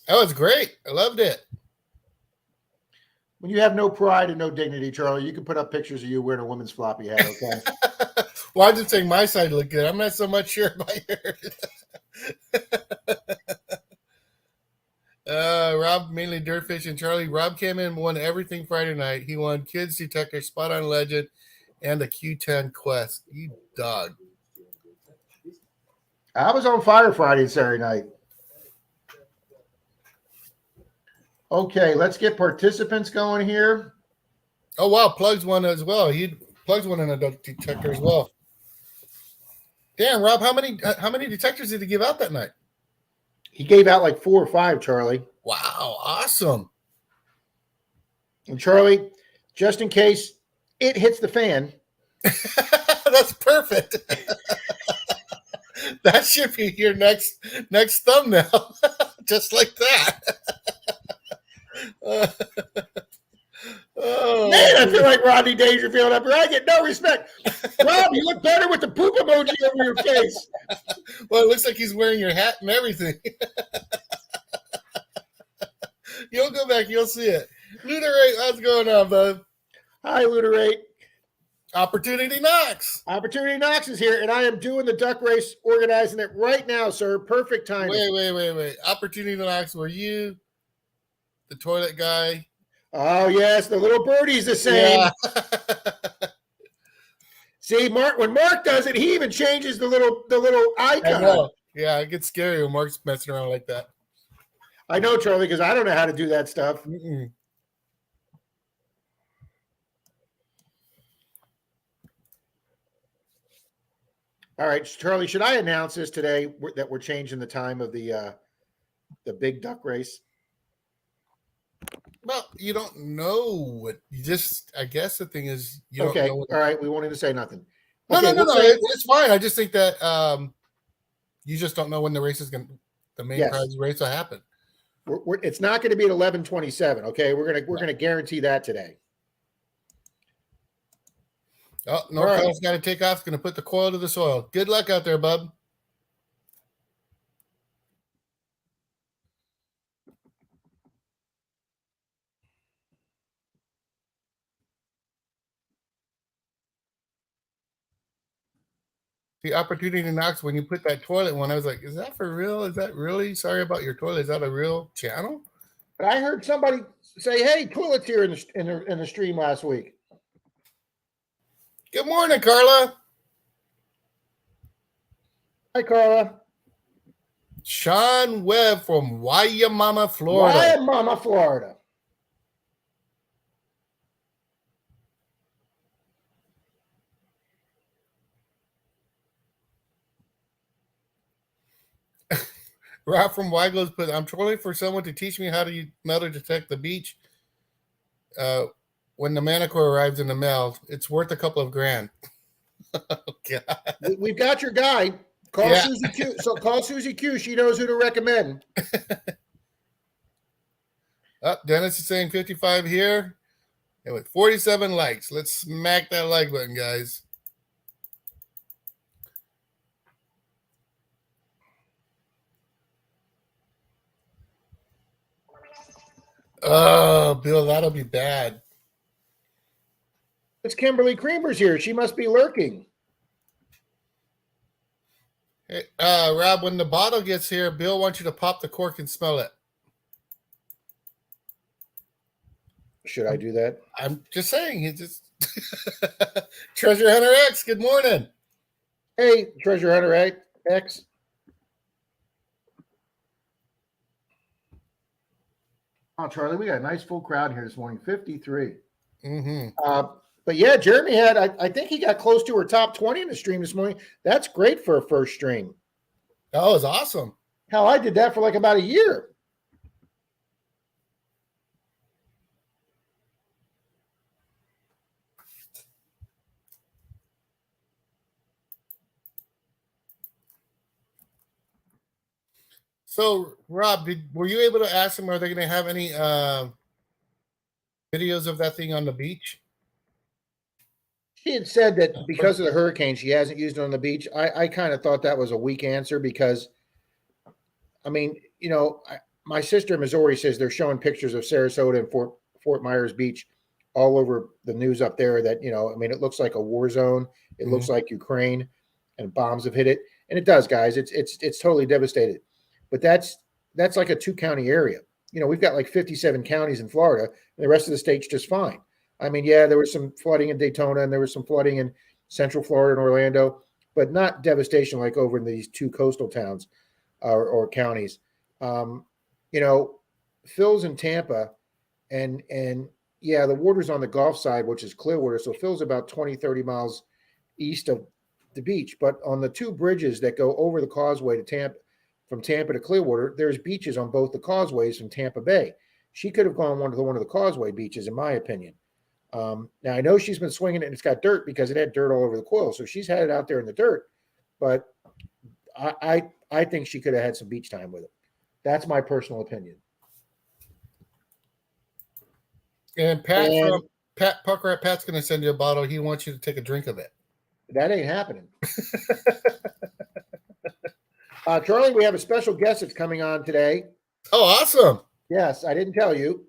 S3: That was great. I loved it.
S1: When you have no pride and no dignity, Charlie, you can put up pictures of you wearing a woman's floppy hat, okay?
S3: Well, I just think my side looked good. I'm not so much sure about yours. Rob, mainly Dirtfish and Charlie. Rob came in and won everything Friday night. He won Kids Detector, Spot on Legend, and the Q10 Quest. You dog.
S1: I was on fire Friday and Saturday night. Okay, let's get participants going here.
S3: Oh, wow. Plugs won as well. Plugs won in a detector as well. Damn, Rob, how many detectors did he give out that night?
S1: He gave out like 4 or 5, Charlie.
S3: Wow, awesome.
S1: And Charlie, just in case it hits the fan.
S3: That's perfect. That should be your next thumbnail. Just like that. Oh,
S1: man, I feel like Rodney Dangerfield up here. I get no respect. Rob, you look better with the poop emoji over your face.
S3: Well, it looks like he's wearing your hat and everything. You'll go back, you'll see it. Luderate, how's it going on, bud?
S1: Hi, Luderate.
S3: Opportunity Knocks.
S1: Opportunity Knocks is here, and I am doing the duck race, organizing it right now, sir. Perfect timing.
S3: Wait. Opportunity Knocks, were you the toilet guy?
S1: Oh, yes, the little birdie's the same. Yeah. See, Mark, when Mark does it, he even changes the little icon.
S3: I know. Yeah, it gets scary when Mark's messing around like that.
S1: I know, Charlie, because I don't know how to do that stuff.
S3: Mm-mm.
S1: All right, Charlie, should I announce this today that we're changing the time of the big duck race?
S3: Well, you don't know what you just. I guess the thing is, you
S1: okay.
S3: Don't know
S1: all right, we won't even say nothing.
S3: No,
S1: okay,
S3: no. It's fine. I just think that you just don't know when the race is going. The main prize race will happen.
S1: It's not going to be at 11:27. Okay, we're gonna guarantee that today.
S3: Oh,
S1: All right.
S3: NorCal's got to take off. It's going to put the coil to the soil. Good luck out there, bub. The opportunity knocks when you put that toilet one. I was like, is that for real? Is that really? Sorry about your toilet. Is that a real channel?
S1: But I heard somebody say, "Hey, toilets here in the stream last week."
S3: Good morning, Carla.
S1: Hi, Carla.
S3: Sean Webb from Wayamama, Florida.
S1: Wayamama, Florida.
S3: Rob from Weigel's put, I'm trolling for someone to teach me how to metal detect the beach. When the Manicore arrives in the mail, it's worth a couple of grand. Oh, God.
S1: We've got your guy. Call Susie Q. So call Susie Q. She knows who to recommend.
S3: Dennis is saying 55 here. And with 47 likes, let's smack that like button, guys. Oh, Bill, that'll be bad.
S1: It's Kimberly Creamer's here. She must be lurking.
S3: Hey, Rob, when the bottle gets here, Bill wants you to pop the cork and smell it.
S1: Should I do that?
S3: I'm just saying. He just Treasure Hunter X. Good morning.
S1: Hey, Treasure Hunter X. Oh, Charlie, we got a nice full crowd here this morning. 53.
S3: Mm-hmm.
S1: But yeah, Jeremy had. I think he got close to her top 20 in the stream this morning. That's great for a first stream.
S3: That was awesome.
S1: Hell, I did that for like about a year.
S3: So, Rob, were you able to ask them? Are they going to have any videos of that thing on the beach?
S1: She had said that because of the hurricane, she hasn't used it on the beach. I kind of thought that was a weak answer because, I mean, you know, my sister in Missouri says they're showing pictures of Sarasota and Fort Myers Beach all over the news up there. That, you know, I mean, it looks like a war zone. It looks like Ukraine, and bombs have hit it, and it does, guys. It's totally devastated. But that's like a 2-county area. You know, we've got like 57 counties in Florida, and the rest of the state's just fine. I mean, yeah, there was some flooding in Daytona, and there was some flooding in Central Florida and Orlando, but not devastation like over in these 2 coastal towns or counties. You know, Phil's in Tampa, and yeah, the water's on the Gulf side, which is Clearwater. So Phil's about 20, 30 miles east of the beach. But on the 2 bridges that go over the causeway to Tampa, from Tampa to Clearwater, there's beaches on both the causeways from Tampa Bay. She could have gone one of the causeway beaches, in my opinion. Now I know she's been swinging it and it's got dirt because it had dirt all over the coil. So she's had it out there in the dirt, but I think she could have had some beach time with it. That's my personal opinion.
S3: And Pat Pucker, Pat's going to send you a bottle. He wants you to take a drink of it.
S1: That ain't happening. Charlie, we have a special guest that's coming on today.
S3: Oh, awesome.
S1: Yes, I didn't tell you.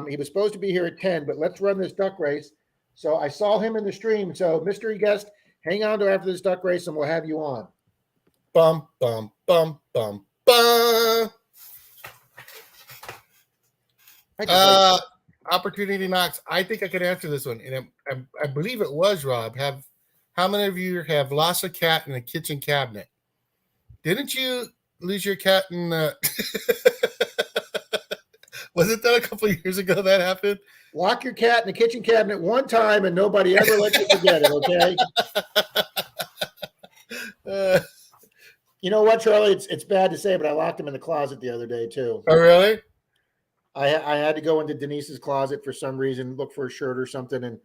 S1: He was supposed to be here at 10, but let's run this duck race. So I saw him in the stream. So mystery guest, hang on to after this duck race and we'll have you on.
S3: Bum, bum, bum, bum, bum. Opportunity knocks. I think I could answer this one. And I believe it was Rob. How many of you have lost a cat in a kitchen cabinet? Didn't you lose your cat in wasn't that a couple of years ago that happened?
S1: Lock your cat in the kitchen cabinet one time and nobody ever lets you forget it, okay? You know what, Charlie? It's bad to say, but I locked him in the closet the other day, too.
S3: Oh, really?
S1: I had to go into Denise's closet for some reason, look for a shirt or something. And,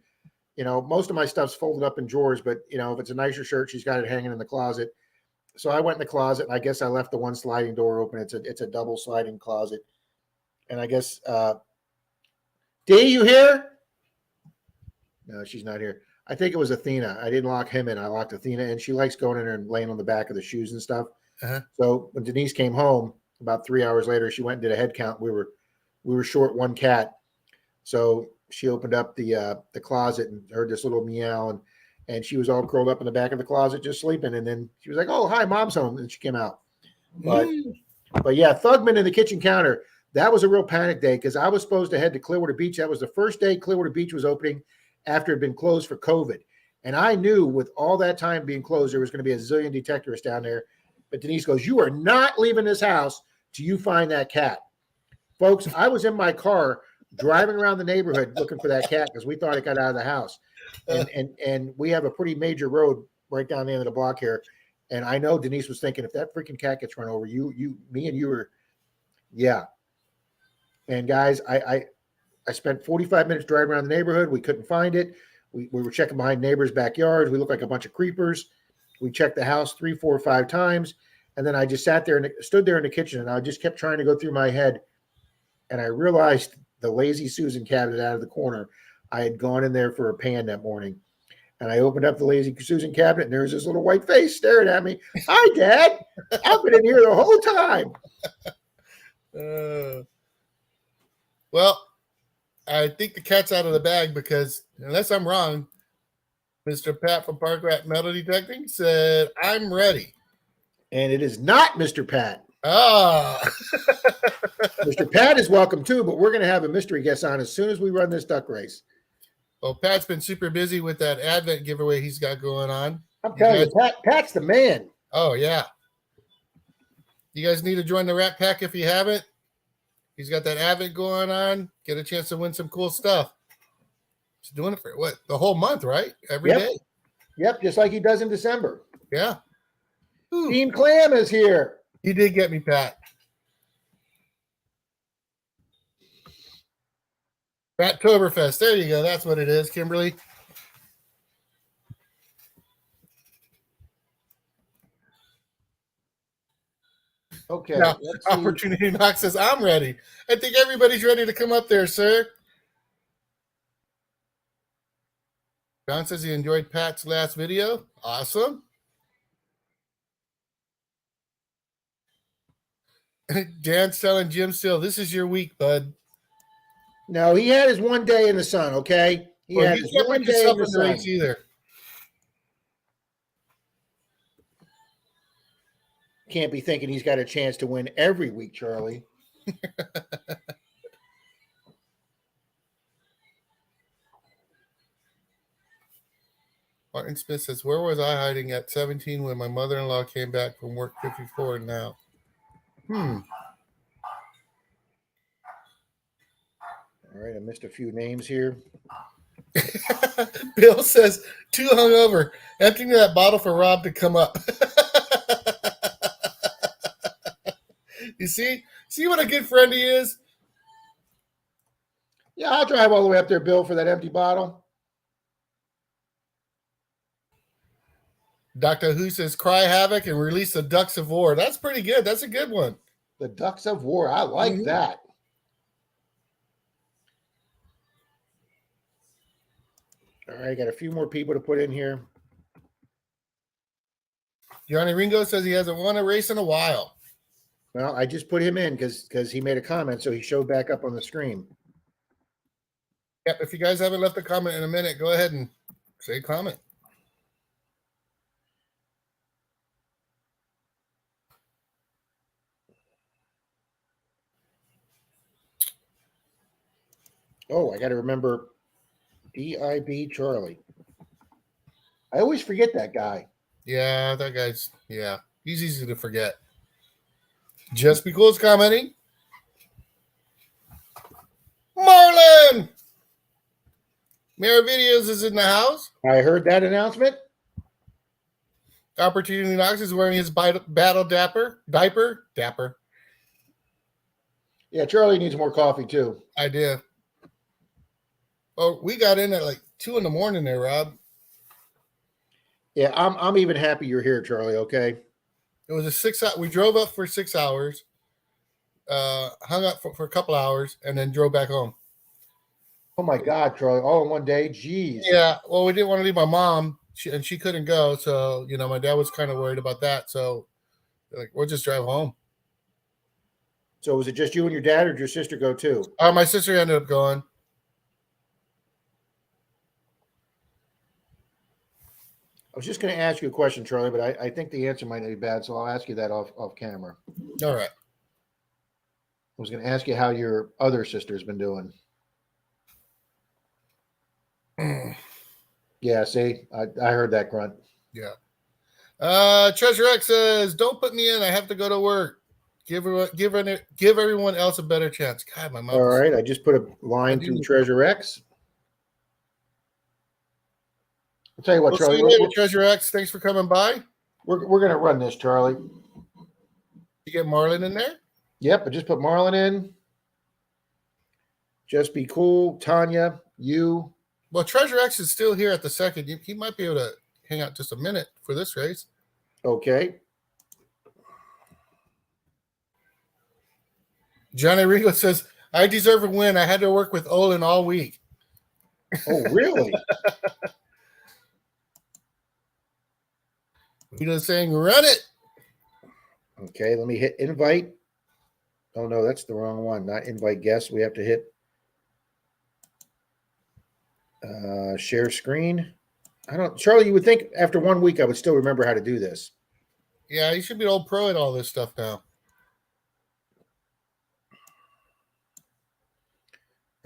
S1: you know, most of my stuff's folded up in drawers, but, you know, if it's a nicer shirt, she's got it hanging in the closet. So I went in the closet, and I guess I left the one sliding door open. It's a double sliding closet. And I guess, Dee, you here? No, she's not here. I think it was Athena. I didn't lock him in. I locked Athena in. She likes going in there and laying on the back of the shoes and stuff.
S3: Uh-huh.
S1: So when Denise came home about 3 hours later, she went and did a head count. We were short one cat. So she opened up the closet and heard this little meow, and she was all curled up in the back of the closet just sleeping. And then she was like, "Oh, hi, mom's home," and she came out. But yeah, Thugman in the kitchen counter. That was a real panic day because I was supposed to head to Clearwater Beach. That was the first day Clearwater Beach was opening after it had been closed for COVID. And I knew with all that time being closed, there was going to be a zillion detectorists down there. But Denise goes, "You are not leaving this house till you find that cat." Folks, I was in my car driving around the neighborhood looking for that cat because we thought it got out of the house. And we have a pretty major road right down the end of the block here. And I know Denise was thinking, if that freaking cat gets run over, me and you were, yeah. And guys, I spent 45 minutes driving around the neighborhood. We couldn't find it. We were checking behind neighbors' backyards. We looked like a bunch of creepers. We checked the house 3, 4, 5 times. And then I just sat there and stood there in the kitchen, and I just kept trying to go through my head. And I realized the Lazy Susan cabinet out of the corner. I had gone in there for a pan that morning. And I opened up the Lazy Susan cabinet, and there was this little white face staring at me. "Hi, Dad. I've been in here the whole time."
S3: Well, I think the cat's out of the bag because, unless I'm wrong, Mr. Pat from Park Rat Metal Detecting said, "I'm ready."
S1: And it is not Mr. Pat.
S3: Ah.
S1: Mr. Pat is welcome too, but we're going to have a mystery guest on as soon as we run this duck race.
S3: Well, Pat's been super busy with that Advent giveaway he's got going on.
S1: I'm telling you, Pat's the man.
S3: Oh, yeah. You guys need to join the Rat Pack if you haven't. He's got that Advent going on. Get a chance to win some cool stuff. He's doing it for what? The whole month, right? Every day.
S1: Yep, just like he does in December.
S3: Yeah.
S1: Team Clam is here.
S3: You did get me, Pat. Fattoberfest. There you go. That's what it is, Kimberly.
S1: Okay.
S3: Now, Opportunity Knock says, "I'm ready." I think everybody's ready to come up there, sir. John says he enjoyed Pat's last video. Awesome. Dan's telling Jim still, "This is your week, bud."
S1: No, he had his one day in the sun, okay? He had his one day in the sun.
S3: Race either.
S1: Can't be thinking he's got a chance to win every week, Charlie.
S3: Martin Smith says, "Where was I hiding at 17 when my mother-in-law came back from work 54 now?"
S1: All right, I missed a few names here.
S3: Bill says, "Too hungover. Emptying that bottle for Rob to come up." You see what a good friend he is?
S1: Yeah, I'll drive all the way up there, Bill, for that empty bottle.
S3: Dr. Who says, "Cry havoc and release the Ducks of War." That's pretty good. That's a good one.
S1: The Ducks of War. I like that. All right, got a few more people to put in here.
S3: Johnny Ringo says he hasn't won a race in a while.
S1: Well, I just put him in because he made a comment, so he showed back up on the screen.
S3: Yep, if you guys haven't left a comment in a minute, go ahead and say a comment.
S1: Oh, I got to remember DIB Charlie. I always forget that guy.
S3: Yeah, that guy's, he's easy to forget. Just because commenting. Marlon! Mirror Videos is in the house.
S1: I heard that announcement.
S3: Opportunity Knox is wearing his battle diaper.
S1: Yeah, Charlie needs more coffee too.
S3: I do. Oh, we got in at like 2 a.m. there, Rob.
S1: Yeah, I'm even happy you're here, Charlie. Okay.
S3: It was a 6 hour. We drove up for 6 hours, hung up for a couple hours, and then drove back home.
S1: Oh my God, Charlie! All in one day. Jeez.
S3: Yeah, well, we didn't want to leave my mom, and she couldn't go, so my dad was kind of worried about that. So, like, we'll just drive home.
S1: So was it just you and your dad, or did your sister go too?
S3: My sister ended up going.
S1: I was just going to ask you a question, Charlie, but I think the answer might not be bad, so I'll ask you that off camera.
S3: All right.
S1: I was going to ask you how your other sister's been doing. Yeah, see, I heard that grunt.
S3: Yeah. Treasure X says, "Don't put me in. I have to go to work. Give everyone else a better chance." God, my mouth.
S1: All right, I just put a line through Treasure X. I'll tell you what,
S3: We'll
S1: Charlie.
S3: see you later, Treasure X. Thanks for coming by.
S1: We're going to run this, Charlie.
S3: You get Marlon in there?
S1: Yep, I just put Marlon in. Just be cool, Tanya. You.
S3: Well, Treasure X is still here at the second. He might be able to hang out just a minute for this race.
S1: Okay.
S3: Johnny Rigo says, "I deserve a win. I had to work with Olin all week."
S1: Oh, really?
S3: He's saying, "Run it."
S1: Okay, let me hit invite. Oh, no, that's the wrong one. Not invite guests. We have to hit share screen. Charlie, you would think after 1 week I would still remember how to do this.
S3: Yeah, you should be an old pro at all this stuff now.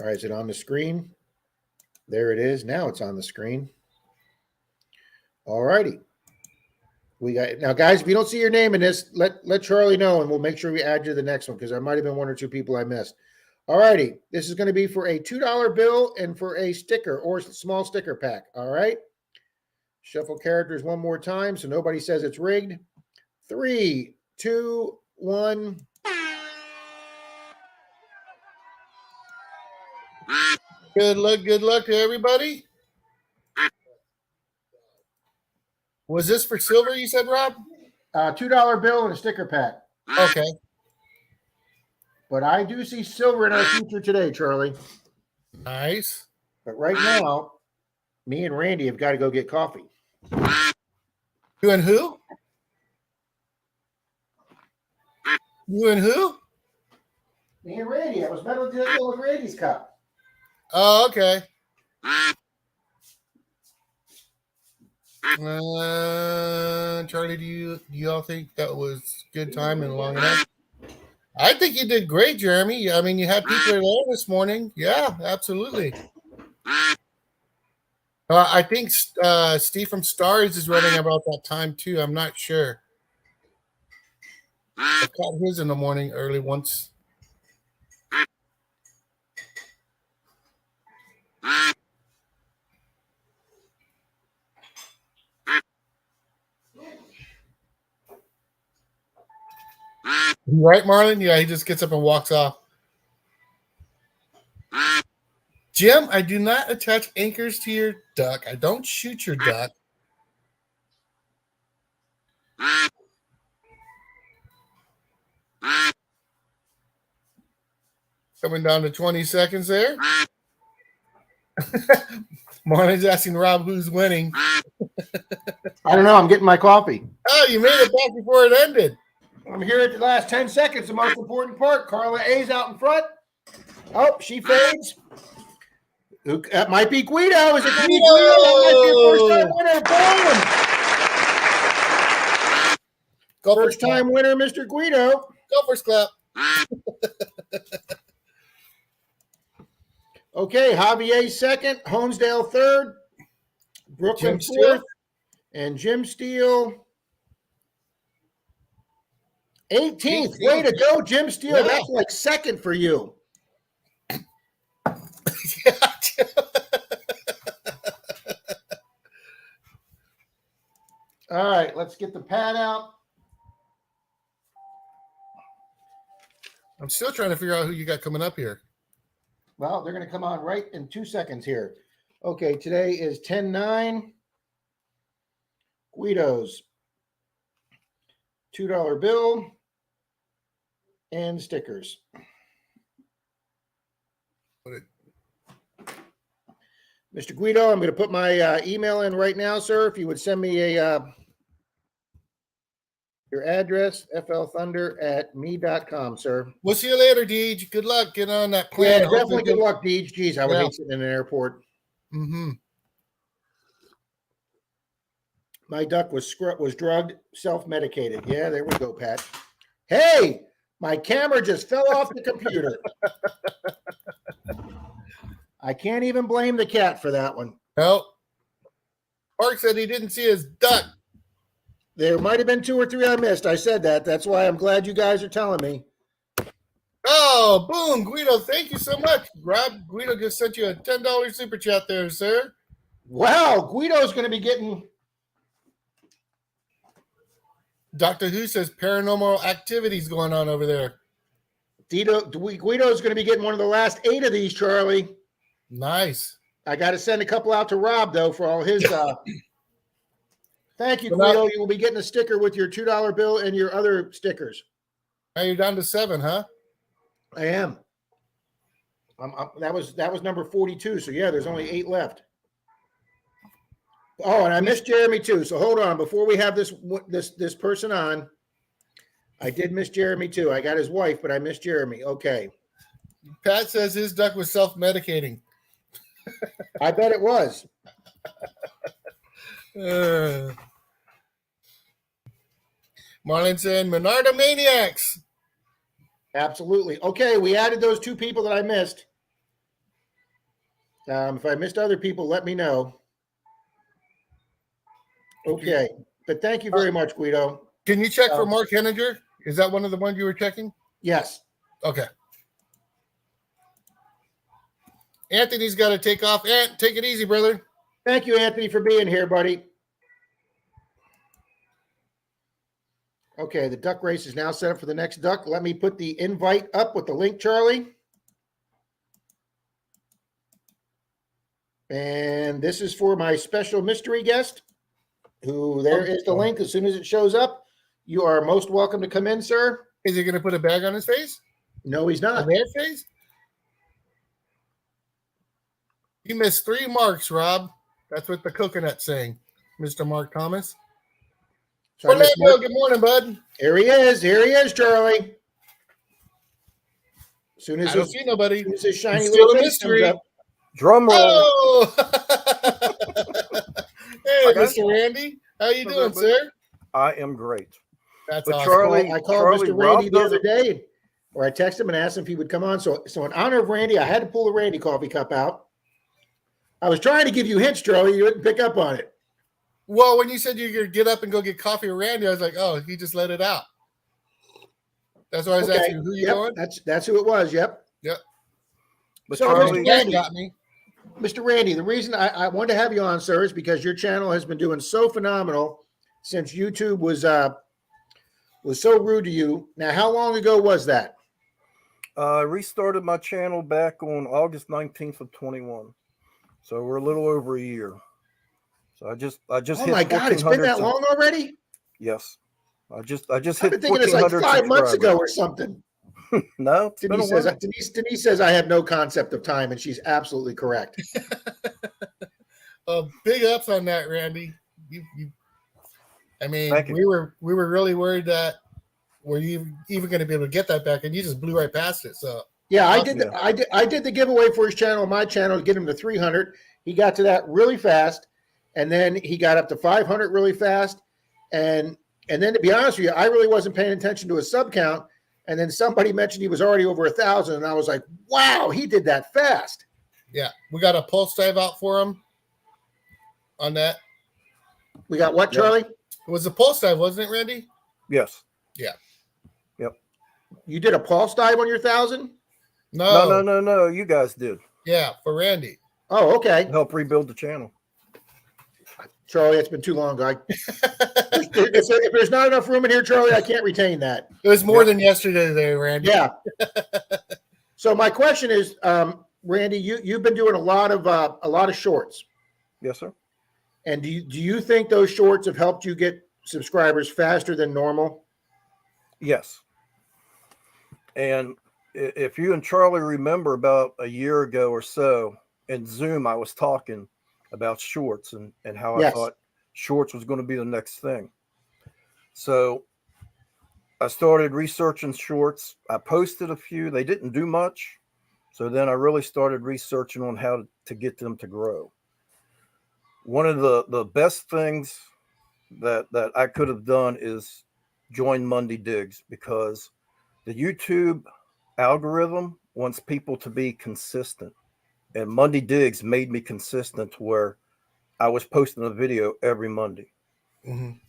S1: All right, is it on the screen? There it is. Now it's on the screen. All righty. We got now, guys. If you don't see your name in this, let Charlie know, and we'll make sure we add you to the next one because there might have been one or two people I missed. All righty. This is going to be for a $2 bill and for a sticker or small sticker pack. All right. Shuffle characters one more time so nobody says it's rigged. 3, 2, 1.
S3: Good luck to everybody. Was this for silver, you said, Rob?
S1: $2 bill and a sticker pack.
S3: Okay.
S1: But I do see silver in our future today, Charlie.
S3: Nice.
S1: But right now, me and Randy have got to go get coffee.
S3: You and who? You and who?
S1: Me and Randy. I was meddling with Randy's cup.
S3: Oh, okay. Charlie, do you all think that was good time and long enough? I think you did great, Jeremy. I mean, you had people there this morning. Yeah, absolutely. I think Steve from Stars is running about that time too. I'm not sure. I caught his in the morning early once. You right, Marlon? Yeah, he just gets up and walks off. Jim, I do not attach anchors to your duck. I don't shoot your duck. Coming down to 20 seconds there. Marlon's asking Rob who's winning.
S1: I don't know. I'm getting my coffee.
S3: Oh, you made it back before it ended.
S1: I'm here at the last 10 seconds, the most important part. Carla A's out in front. Oh, she fades. That might be Guido. Is it going to be Guido? That might be a first-time winner. Boom! First-time winner, Mr. Guido.
S3: Go first clap.
S1: Okay, Javier second, Honesdale third, Brooklyn fourth, and Jim Steele 18th. Way to go, Jim Steele. Yeah. That's like second for you. All right, let's get the pad out.
S3: I'm still trying to figure out who you got coming up here.
S1: Well, they're going to come on right in 2 seconds here. Okay, today is 10-9. Guido's $2 bill and stickers. Mr. Guido, I'm going to put my email in right now, sir. If you would send me your address, flthunder@me.com, sir.
S3: We'll see you later, Deej. Good luck. Get on that
S1: Yeah,
S3: plane.
S1: definitely good luck, Deej. Jeez, I would hate sitting in an airport.
S3: Mm-hmm.
S1: My duck was drugged, self-medicated. Yeah, there we go, Pat. Hey, my camera just fell off the computer. I can't even blame the cat for that one.
S3: Well, Mark said he didn't see his duck.
S1: There might have been 2 or 3 I missed. I said that. That's why I'm glad you guys are telling me.
S3: Oh, boom, Guido. Thank you so much. Rob, Guido just sent you a $10 super chat there, sir.
S1: Wow, Guido's going to be getting...
S3: Doctor Who says paranormal activities going on over there.
S1: Guido's going to be getting one of the last 8 of these, Charlie.
S3: Nice.
S1: I got to send a couple out to Rob, though, for all his... Thank you, Guido. You will be getting a sticker with your $2 bill and your other stickers.
S3: Now you're down to 7, huh?
S1: I am. That was number 42. So, yeah, there's only 8 left. Oh, and I missed Jeremy, too. So, hold on. Before we have this person on, I did miss Jeremy, too. I got his wife, but I missed Jeremy. Okay.
S3: Pat says his duck was self-medicating.
S1: I bet it was.
S3: Marlon saying, Menardo Maniacs.
S1: Absolutely. Okay, we added those 2 people that I missed. If I missed other people, let me know. Okay, but thank you very much, Guido.
S3: Can you check for Mark Henninger? Is that one of the ones you were checking?
S1: Yes.
S3: Okay. Anthony's got to take off. Ant, take it easy, brother.
S1: Thank you, Anthony, for being here, buddy. Okay, the duck race is now set up for the next duck. Let me put the invite up with the link, Charlie. And this is for my special mystery guest, who there is the link. As soon as it shows up, you are most welcome to come in, sir.
S3: Is he going to put a bag on his face?
S1: No, he's not.
S3: A bear face? You missed 3 marks, Rob. That's what the coconut's saying, Mr. Mark Thomas.
S1: So
S3: Orlando, good morning, bud.
S1: Here he is. Here he is, Charlie. As soon as
S3: I don't see nobody.
S1: As soon as his shiny
S3: It's
S1: little
S3: still a
S1: face comes
S3: mystery.
S1: up.
S2: Drum roll.
S3: Oh! Hey, Mr. Randy. How you doing, sir?
S2: I am great.
S3: That's
S2: But
S3: awesome.
S2: Charlie,
S1: I called
S2: Charlie,
S1: Mr. Randy
S2: Rob
S1: the other
S2: doesn't-
S1: day, or I texted him and asked him if he would come on. So in honor of Randy, I had to pull the Randy coffee cup out. I was trying to give you hints, Charlie. You didn't pick up on it.
S3: Well, when you said you could get up and go get coffee with Randy, I was like, oh, he just let it out. That's why I was asking who you going.
S1: That's who it was. Yep.
S2: But
S1: So,
S2: Charlie,
S1: Mr. Randy,
S3: got me.
S1: Mr. Randy, the reason I wanted to have you on, sir, is because your channel has been doing so phenomenal since YouTube was so rude to you. Now, how long ago was that?
S2: I restarted my channel back on August 19th of 21. So we're a little over a year. So I just
S1: Oh
S2: hit
S1: my God, it's been that long already?
S2: Yes. I just
S1: I've
S2: hit
S1: been thinking it's like 5 months ago or something.
S2: No, it's been a while.
S1: Denise says I have no concept of time, and she's absolutely correct.
S3: Big ups on that, Randy. I mean,
S2: Thank you.
S3: we were really worried that were you even going to be able to get that back, and you just blew right past it. So
S1: yeah, I did the giveaway for his channel, my channel, to get him to 300. He got to that really fast, and then he got up to 500 really fast, and then to be honest with you, I really wasn't paying attention to his sub count. And then somebody mentioned he was already over 1,000, and I was like, "Wow, he did that fast."
S3: Yeah, we got a pulse dive out for him on that.
S1: We got what, Charlie?
S3: It was a pulse dive, wasn't it, Randy?
S2: Yes.
S3: Yeah.
S2: Yep.
S1: You did a pulse dive on your 1,000?
S2: No. You guys did.
S3: Yeah, for Randy.
S1: Oh, okay.
S2: Help rebuild the channel.
S1: Charlie, it's been too long, guy. If there's not enough room in here, Charlie, I can't retain that.
S3: It was more than yesterday, there, Randy.
S1: Yeah. So my question is, Randy, you've been doing a lot of shorts,
S2: Yes, sir.
S1: and do you think those shorts have helped you get subscribers faster than normal?
S2: Yes. And if you and Charlie remember, about a year ago or so, in Zoom, I was talking about shorts and how I
S1: Yes.
S2: thought shorts was going to be the next thing. So I started researching shorts. I posted a few. They didn't do much. So then I really started researching on how to get them to grow. One of the best things that I could have done is join Monday Digs, because the YouTube algorithm wants people to be consistent. And Monday Digs made me consistent to where I was posting a video every Monday.
S3: Mhm.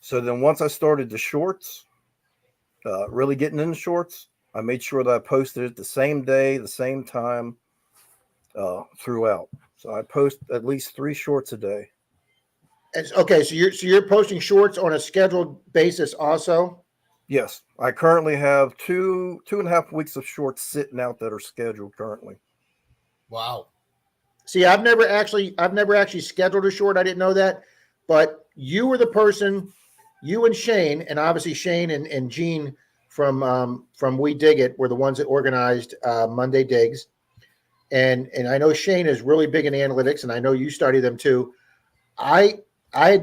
S2: So then once I started the shorts, really getting into shorts, I made sure that I posted it the same day, the same time, throughout. So I post at least 3 shorts a day.
S1: Okay, so you're posting shorts on a scheduled basis also.
S2: Yes, I currently have 2.5 weeks of shorts sitting out that are scheduled currently.
S3: Wow.
S1: See, I've never actually scheduled a short. I didn't know that, but you were the person, you and Shane, and obviously Shane and Gene from We Dig It were the ones that organized Monday Digs, and I know Shane is really big in analytics, and I know you study them too. I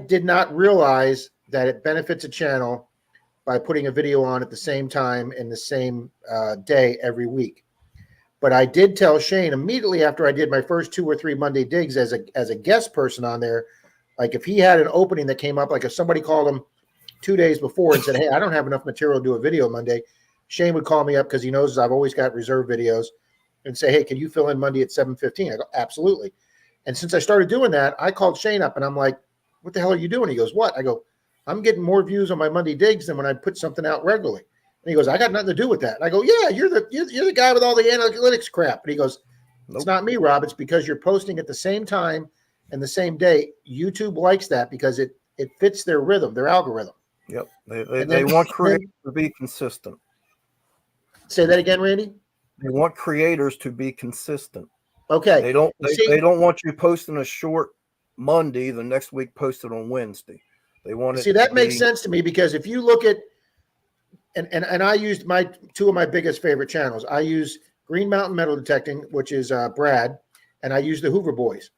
S1: did not realize that it benefits a channel by putting a video on at the same time in the same day every week. But I did tell Shane immediately after I did my first 2 or 3 Monday Digs as a guest person on there, like if he had an opening that came up, like if somebody called him 2 days before and said, "Hey, I don't have enough material to do a video Monday," Shane would call me up because he knows I've always got reserve videos and say, "Hey, can you fill in Monday at 7:15?" I go, "Absolutely." And since I started doing that, I called Shane up and I'm like, "What the hell are you doing?" He goes, "What?" I go, "I'm getting more views on my Monday Digs than when I put something out regularly." And he goes, "I got nothing to do with that." And I go, "Yeah, you're the guy with all the analytics crap." And he goes, "It's
S2: Nope.
S1: not me, Rob. It's because you're posting at the same time and the same day. YouTube likes that because it fits their rhythm, their algorithm."
S2: Yep.
S1: And
S2: They
S1: then,
S2: want creators to be consistent.
S1: say that again, Randy.
S2: They want creators to be consistent.
S1: Okay.
S2: They don't
S1: You see,
S2: they don't want you posting a short Monday, the next week posted on Wednesday. They want it to
S1: that makes
S2: be
S1: sense to me because if you look at and I used my 2 of my biggest favorite channels. I use Green Mountain Metal Detecting, which is Brad, and I use the Hoover Boys.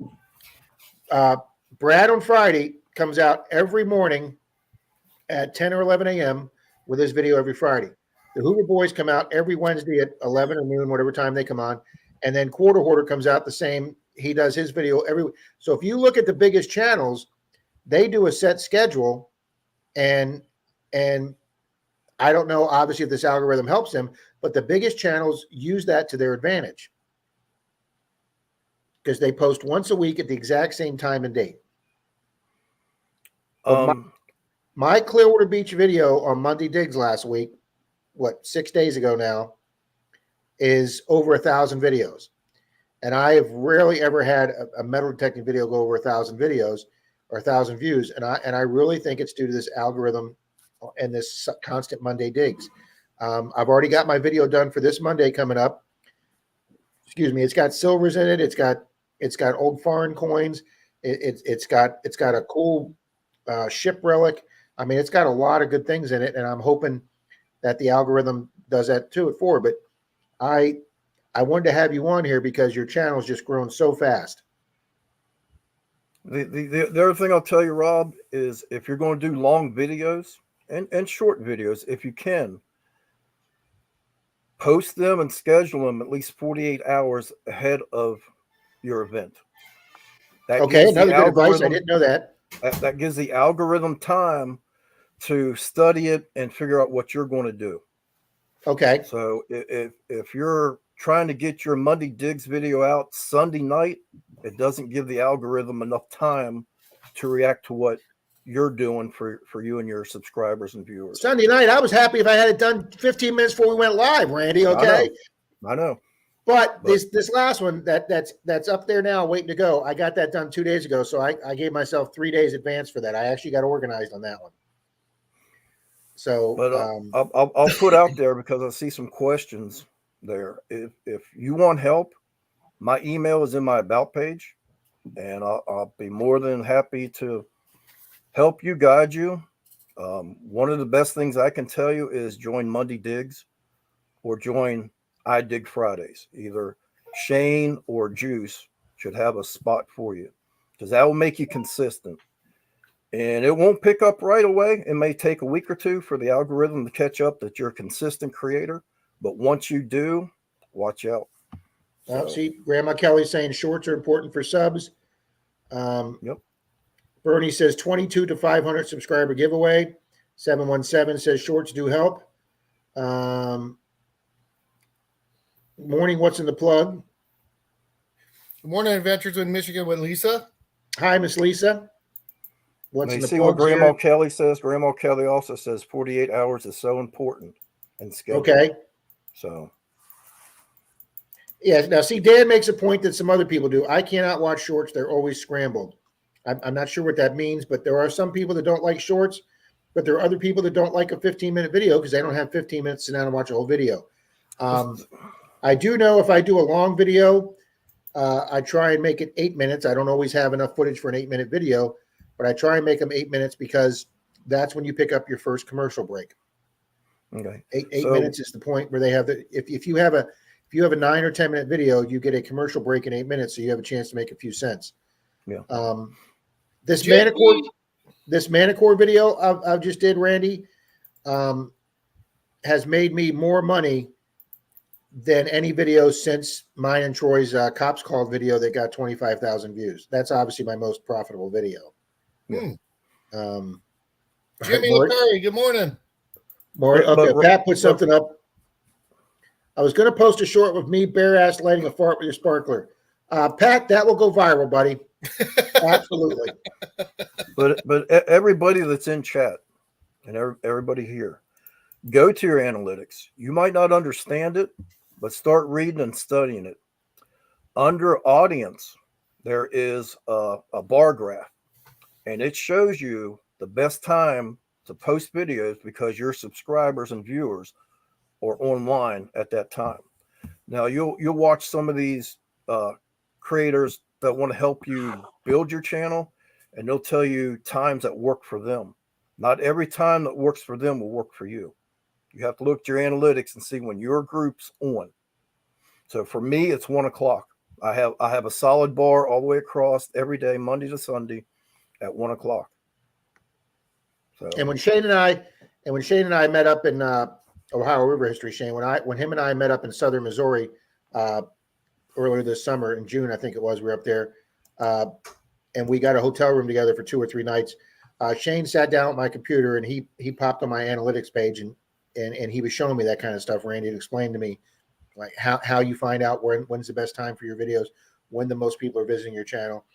S1: Brad on Friday comes out every morning at 10 or 11 a.m. with his video every Friday. The Hoover Boys come out every Wednesday at 11 or noon, whatever time they come on. And then Quarter Hoarder comes out the same. He does his video every week. So if you look at the biggest channels, they do a set schedule. And I don't know, obviously, if this algorithm helps them, but the biggest channels use that to their advantage because they post once a week at the exact same time and date. But my Clearwater Beach video on Monday Digs last week, 6 days ago now, is over 1,000 videos. And I have rarely ever had a metal detecting video go over 1,000 videos or 1,000 views. And I really think it's due to this algorithm and this constant Monday Digs. I've already got my video done for this Monday coming up. Excuse me. It's got silvers in it. It's got old foreign coins. It's got a cool ship relic. I mean, it's got a lot of good things in it, and I'm hoping that the algorithm does that to it for. But I wanted to have you on here because your channel's just grown so fast.
S2: the other thing I'll tell you, Rob, is if you're going to do long videos and short videos, if you can, post them and schedule them at least 48 hours ahead of your event. That
S1: Okay,
S2: gives the
S1: another good advice. I
S2: algorithm
S1: didn't know that.
S2: that gives the algorithm time to study it and figure out what you're going to do.
S1: Okay.
S2: So if you're trying to get your Monday Digs video out Sunday night, it doesn't give the algorithm enough time to react to what you're doing for you and your subscribers and viewers.
S1: Sunday night, I was happy if I had it done 15 minutes before we went live, Randy. Okay.
S2: I know.
S1: But this last one that's up there now waiting to go, I got that done 2 days ago. So I gave myself 3 days advance for that. I actually got organized on that one. So
S2: But I'll put out there, because I see some questions there. If you want help, my email is in my about page, and I'll be more than happy to help you, guide you. One of the best things I can tell you is join Monday Digs or join I Dig Fridays. Either Shane or Juice should have a spot for you, because that will make you consistent. And it won't pick up right away. It may take a week or two for the algorithm to catch up that you're a consistent creator. But once you do, watch out.
S1: Well, see, Grandma Kelly's saying shorts are important for subs.
S2: Yep.
S1: Bernie says 22 to 500 subscriber giveaway. 717 says shorts do help. Morning, what's in the plug?
S3: Good morning, Adventures in Michigan with Lisa.
S1: Hi, Miss Lisa. What's in the
S2: see what
S1: plug?
S2: Grandma Kelly says. Grandma Kelly also says 48 hours is so important and schedule.
S1: Okay.
S2: So.
S1: Yeah. Now, see, Dan makes a point that some other people do. I cannot watch shorts. They're always scrambled. I'm not sure what that means, but there are some people that don't like shorts, but there are other people that don't like a 15-minute video because they don't have 15 minutes to sit down and watch a whole video. I do know if I do a long video, I try and make it 8 minutes. I don't always have enough footage for an 8-minute video, but I try and make them 8 minutes because that's when you pick up your first commercial break.
S2: Okay.
S1: Eight minutes is the point where they have if you have a 9 or 10 minute video, you get a commercial break in 8 minutes, so you have a chance to make a few cents.
S2: Yeah.
S1: This Manicure video I just did, Randy, has made me more money than any video since mine and Troy's Cops Called video that got 25,000 views. That's obviously my most profitable video.
S3: Yeah.
S1: Jimmy
S3: Lecari, good morning.
S1: Okay, Pat put something up. I was going to post a short with me bare ass lighting a fart with your sparkler. Pat, that will go viral, buddy. Absolutely.
S2: But everybody that's in chat and everybody here, go to your analytics. You might not understand it, but start reading and studying it. Under audience, there is a bar graph, and it shows you the best time to post videos because your subscribers and viewers are online at that time. Now you'll watch some of these creators that want to help you build your channel, and they'll tell you times that work for them. Not every time that works for them will work for you. You have to look at your analytics and see when your group's on. So for me, it's 1 o'clock. I have a solid bar all the way across every day, Monday to Sunday, at 1 o'clock. So.
S1: And when Shane and I met up in Ohio River history, Shane, when him and I met up in Southern Missouri earlier this summer in June, I think it was, we were up there, and we got a hotel room together for 2 or 3 nights. Shane sat down at my computer and he popped on my analytics page and he was showing me that kind of stuff. Randy had explained to me like how you find out when's the best time for your videos, when the most people are visiting your channel,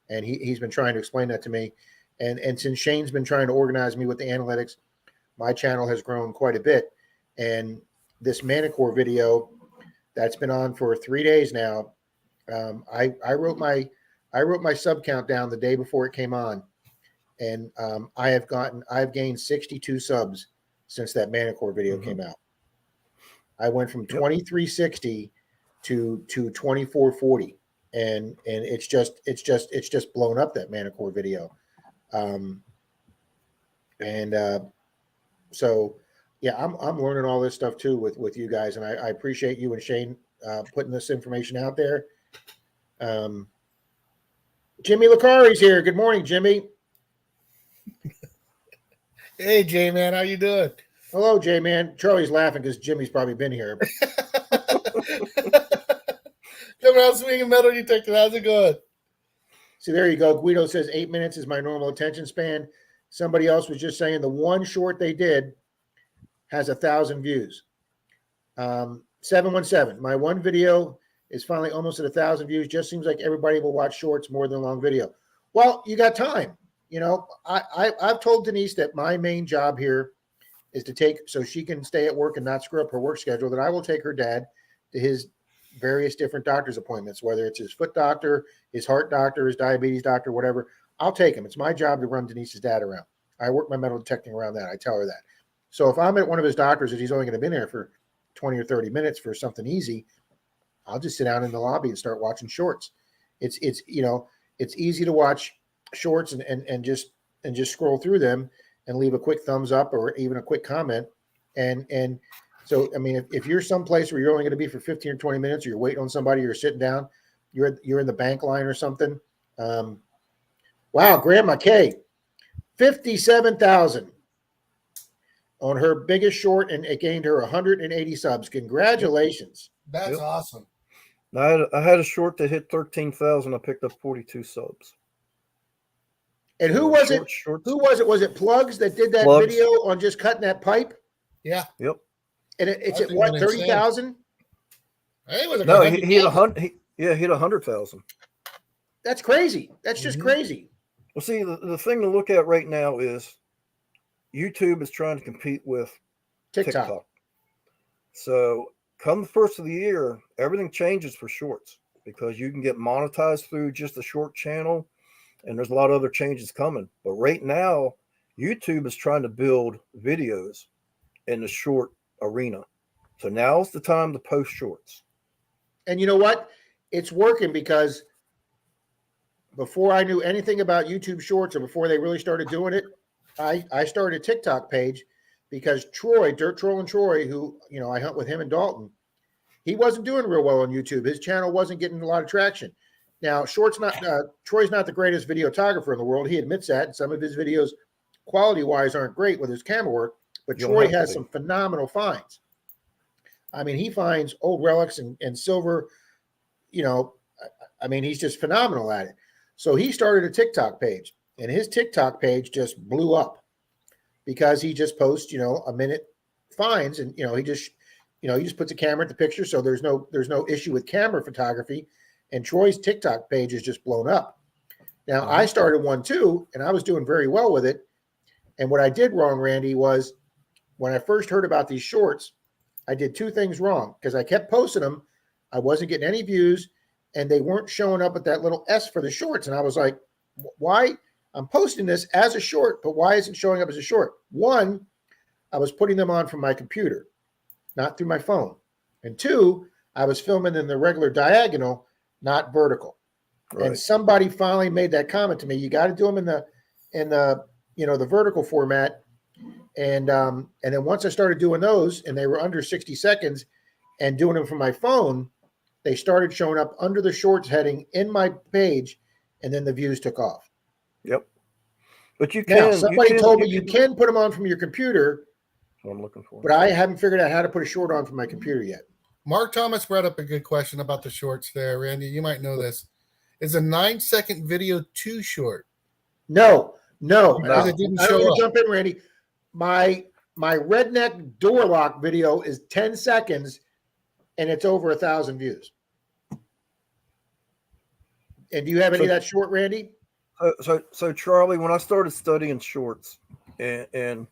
S1: and he's been trying to explain that to me. And since Shane's been trying to organize me with the analytics, my channel has grown quite a bit. And this Manicure video that's been on for 3 days now, I wrote my sub count down the day before it came on, and I've gained 62 subs since that Manicure video came out. I went from 2360 to 2440, and it's just blown up, that Manicure video. So yeah, I'm learning all this stuff too with you guys, and I appreciate you and Shane putting this information out there. Jimmy Lecari's here. Good morning, Jimmy.
S3: Hey, Jay, man, how you doing?
S1: Hello, Jay, man. Charlie's laughing because Jimmy's probably been here.
S3: Coming out swinging metal detector. How's it going?
S1: See, there you go. Guido says 8 minutes is my normal attention span. Somebody else was just saying the one short they did has 1,000 views. 717. My one video is finally almost at 1,000 views. Just seems like everybody will watch shorts more than a long video. Well, you got time. You know, I've told Denise that my main job here is to take, so she can stay at work and not screw up her work schedule, that I will take her dad to his various different doctor's appointments, whether it's his foot doctor, his heart doctor, his diabetes doctor, whatever. I'll take him. It's my job to run Denise's dad around. I work my metal detecting around that. I tell her that. So if I'm at one of his doctors that he's only going to be there for 20 or 30 minutes for something easy, I'll just sit down in the lobby and start watching shorts. It's easy to watch shorts and just scroll through them and leave a quick thumbs up or even a quick comment. And so, I mean, if you're someplace where you're only going to be for 15 or 20 minutes, or you're waiting on somebody, or you're sitting down, you're in the bank line or something. Wow, Grandma K, 57,000 on her biggest short, and it gained her 180 subs. Congratulations.
S3: That's
S2: Yep.
S3: awesome.
S2: I had a short that hit 13,000. I picked up 42 subs.
S1: And
S2: So
S1: who was it?
S2: shorts.
S1: Who was it? Was it Plugs that did that
S2: Plugs.
S1: video on just cutting that pipe?
S3: Yeah.
S2: Yep.
S1: And it's
S3: That
S1: at
S3: thing
S1: what,
S3: went insane.
S1: 30,000?
S3: Hey, it was like
S2: No,
S3: 100,000.
S2: he hit 100. He hit 100,000.
S1: That's crazy. That's just crazy.
S2: Well, see, the thing to look at right now is YouTube is trying to compete with TikTok. So come the first of the year, everything changes for shorts because you can get monetized through just a short channel, and there's a lot of other changes coming. But right now, YouTube is trying to build videos in the short arena. So now's the time to post shorts.
S1: And you know what? It's working because before I knew anything about YouTube Shorts or before they really started doing it, I started a TikTok page because Troy, Dirt Troll and Troy, who, I hunt with him and Dalton, he wasn't doing real well on YouTube. His channel wasn't getting a lot of traction. Now, Troy's not the greatest videographer in the world. He admits that. And some of his videos, quality-wise, aren't great with his camera work, but Troy has some phenomenal finds. I mean, he finds old relics and silver, he's just phenomenal at it. So he started a TikTok page, and his TikTok page just blew up because he just posts, a minute finds, and he just puts a camera at the picture, so there's no issue with camera photography. And Troy's TikTok page is just blown up. Now I started one too, and I was doing very well with it. And what I did wrong, Randy, was when I first heard about these shorts, I did two things wrong because I kept posting them. I wasn't getting any views, and they weren't showing up at that little S for the shorts. And I was like, why? I'm posting this as a short, but why isn't it showing up as a short? One, I was putting them on from my computer, not through my phone. And two, I was filming in the regular diagonal, not vertical. Right. And somebody finally made that comment to me. You got to do them in the vertical format. And then once I started doing those, and they were under 60 seconds, and doing them from my phone, they started showing up under the shorts heading in my page, and then the views took off.
S2: Yep. But you
S1: now,
S2: can.
S1: Somebody told me you can put them on from your computer.
S2: That's what I'm looking for.
S1: But I haven't figured out how to put a short on from my computer yet.
S3: Mark Thomas brought up a good question about the shorts there, Randy. You might know this. Is a 9-second video too short?
S1: No.
S3: Because it didn't show up.
S1: Jump in, Randy. My redneck door lock video is 10 seconds, and it's over 1,000 views. And do you have any of that short, Randy?
S2: So Charlie, when I started studying shorts, and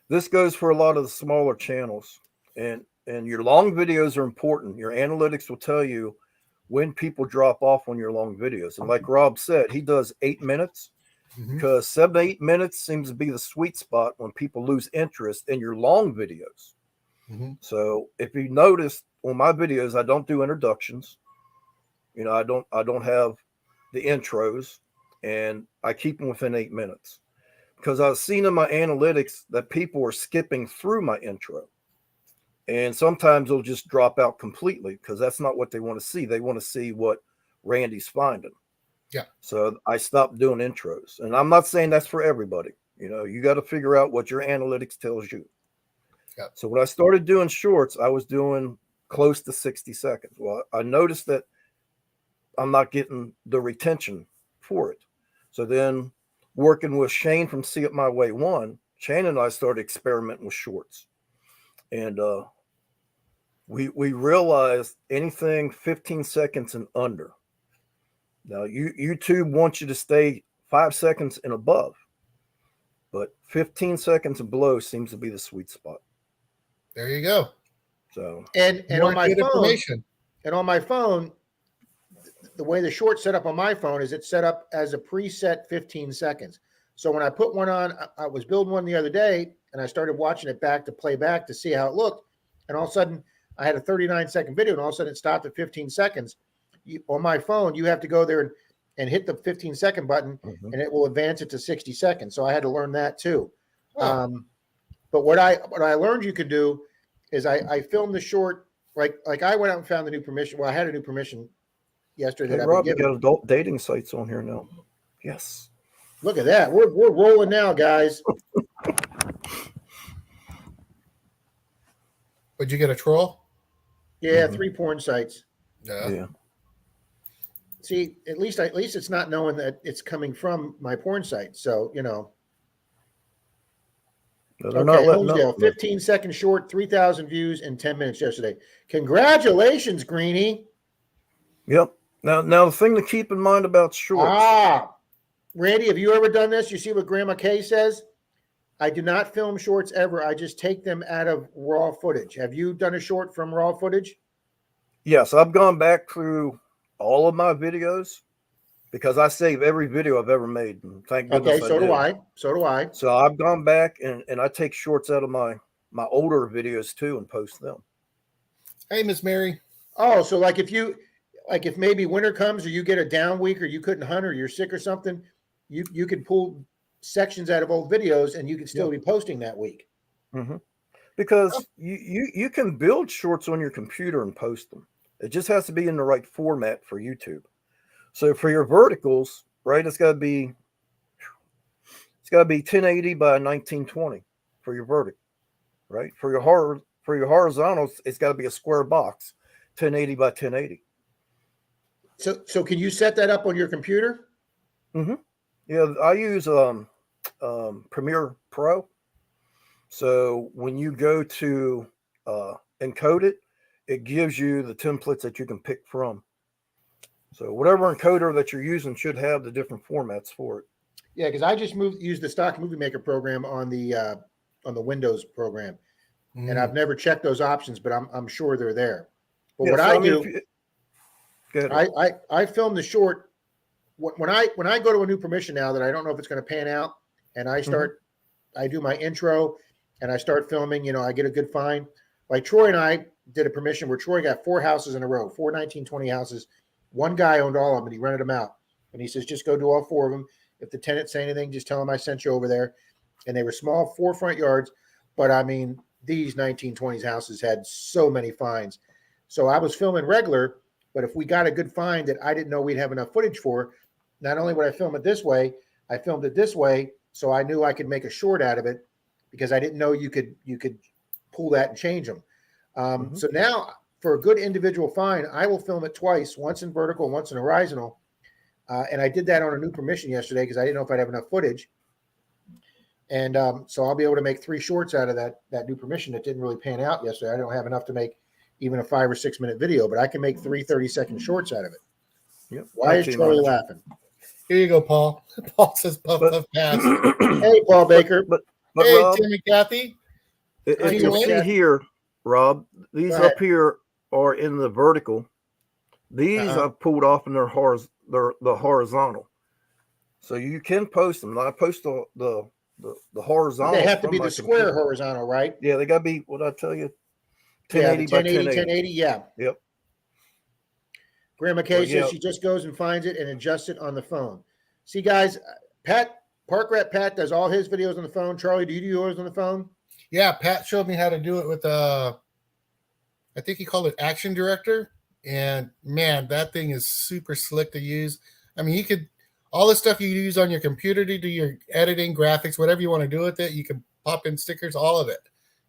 S2: this goes for a lot of the smaller channels, and your long videos are important. Your analytics will tell you when people drop off on your long videos. And like Rob said, he does 8 minutes because 7 to 8 minutes seems to be the sweet spot when people lose interest in your long videos. So if you notice on my videos, I don't do introductions. I don't have the intros, and I keep them within 8 minutes because I've seen in my analytics that people are skipping through my intro. And sometimes they'll just drop out completely because that's not what they want to see. They want to see what Randy's finding.
S3: Yeah.
S2: So I stopped doing intros. And I'm not saying that's for everybody. You got to figure out what your analytics tells you.
S3: Yeah.
S2: So when I started doing shorts, I was doing close to 60 seconds. Well, I noticed that I'm not getting the retention for it. So then working with Shane from See It My Way 1, Shane and I started experimenting with shorts. And we realized anything 15 seconds and under. Now, YouTube wants you to stay 5 seconds and above, but 15 seconds and below seems to be the sweet spot.
S3: There you go.
S2: So
S1: and on my phone, the way the short's set up on my phone is it's set up as a preset 15 seconds. So when I put one on, I was building one the other day, and I started watching it back to play back to see how it looked, and all of a sudden I had a 39-second video, and all of a sudden it stopped at 15 seconds. On my phone, you have to go there and hit the 15-second button, and it will advance it to 60 seconds. So I had to learn that too. But what I learned you could do is I filmed the short, like I went out and found the new permission. Well, I had a new permission yesterday
S2: Hey,
S1: that I've been
S2: Rob, you
S1: given.
S2: got adult dating sites on here now. Yes.
S1: Look at that. We're rolling now, guys.
S3: Would you get a troll?
S1: Yeah,
S2: Mhm.
S1: 3 porn sites.
S2: Yeah.
S1: See, at least it's not knowing that it's coming from my porn site. So,
S2: No, they're
S1: Okay,
S2: not letting
S1: Holmesdale,
S2: up.
S1: 15-second short, 3,000 views in 10 minutes yesterday. Congratulations, Greenie.
S2: Yep. Now the thing to keep in mind about shorts.
S1: Randy, have you ever done this? You see what Grandma Kay says? I do not film shorts ever. I just take them out of raw footage. Have you done a short from raw footage?
S2: Yes, I've gone back through all of my videos because I save every video I've ever made. And thank goodness
S1: Okay,
S2: I
S1: so do
S2: did.
S1: I. So do I.
S2: So I've gone back and I take shorts out of my older videos too and post them.
S3: Hey, Miss Mary.
S1: Oh, so if maybe winter comes or you get a down week or you couldn't hunt or you're sick or something, you could pull sections out of old videos and you could still be posting that week.
S2: Mm-hmm. Because you can build shorts on your computer and post them. It just has to be in the right format for YouTube. So for your verticals, right, it's got to be 1080 by 1920 for your vertical, right? For your horizontals, it's got to be a square box, 1080 by 1080.
S1: So can you set that up on your computer?
S2: Mm-hmm. Yeah, I use Premiere Pro. So when you go to encode it, it gives you the templates that you can pick from. So whatever encoder that you're using should have the different formats for it.
S1: Yeah, because I just used the stock movie maker program on the Windows program, and I've never checked those options, but I'm sure they're there. But
S2: Yeah,
S1: what
S2: so
S1: I
S2: I mean,
S1: do, I film the short when I go to a new permission now that I don't know if it's going to pan out, and I do my intro and I start filming. I get a good find. Like Troy and I did a permission where Troy got 4 houses in a row, 4 1920 houses. One guy owned all of them and he rented them out. And he says, just go do all 4 of them. If the tenants say anything, just tell them I sent you over there. And they were small 4 front yards. But I mean, these 1920s houses had so many finds. So I was filming regular, but if we got a good find that I didn't know we'd have enough footage for, not only would I film it this way, I filmed it this way. So I knew I could make a short out of it because I didn't know you could pull that and change them. So now for a good individual find, I will film it twice, once in vertical, once in horizontal. And I did that on a new permission yesterday because I didn't know if I'd have enough footage. And so I'll be able to make 3 shorts out of that new permission that didn't really pan out yesterday. I don't have enough to make even a 5 or 6 minute video, but I can make 3 30-second shorts out of it.
S2: Yep.
S1: Why is Charlie laughing?
S3: Here you go, Paul. Paul says puff puff pass.
S1: Hey, Paul Baker.
S2: But
S3: Hey,
S2: Rob,
S3: Timmy, Kathy.
S2: if
S1: you
S2: you
S1: doing,
S2: see
S1: Kathy?
S2: here, Rob, these
S1: Go ahead.
S2: up here are in the vertical. These I've pulled off in the horizontal. So you can post them. I post the horizontal.
S1: They have to
S2: from
S1: be
S2: my
S1: the square
S2: computer.
S1: horizontal, right?
S2: Yeah, they got to be, what I tell you,
S1: Yeah,
S2: 1080
S1: the
S2: by
S1: 1080,
S2: 1080.
S1: 1080, yeah.
S2: Yep.
S1: Grandma Kay
S2: Well, yeah.
S1: says she just goes and finds it and adjusts it on the phone. See, guys, Park Rat Pat does all his videos on the phone. Charlie, do you do yours on the phone?
S3: Yeah, Pat showed me how to do it with I think he called it Action Director. And man, that thing is super slick to use. I mean, all the stuff you use on your computer to do your editing, graphics, whatever you want to do with it, you can pop in stickers, all of it.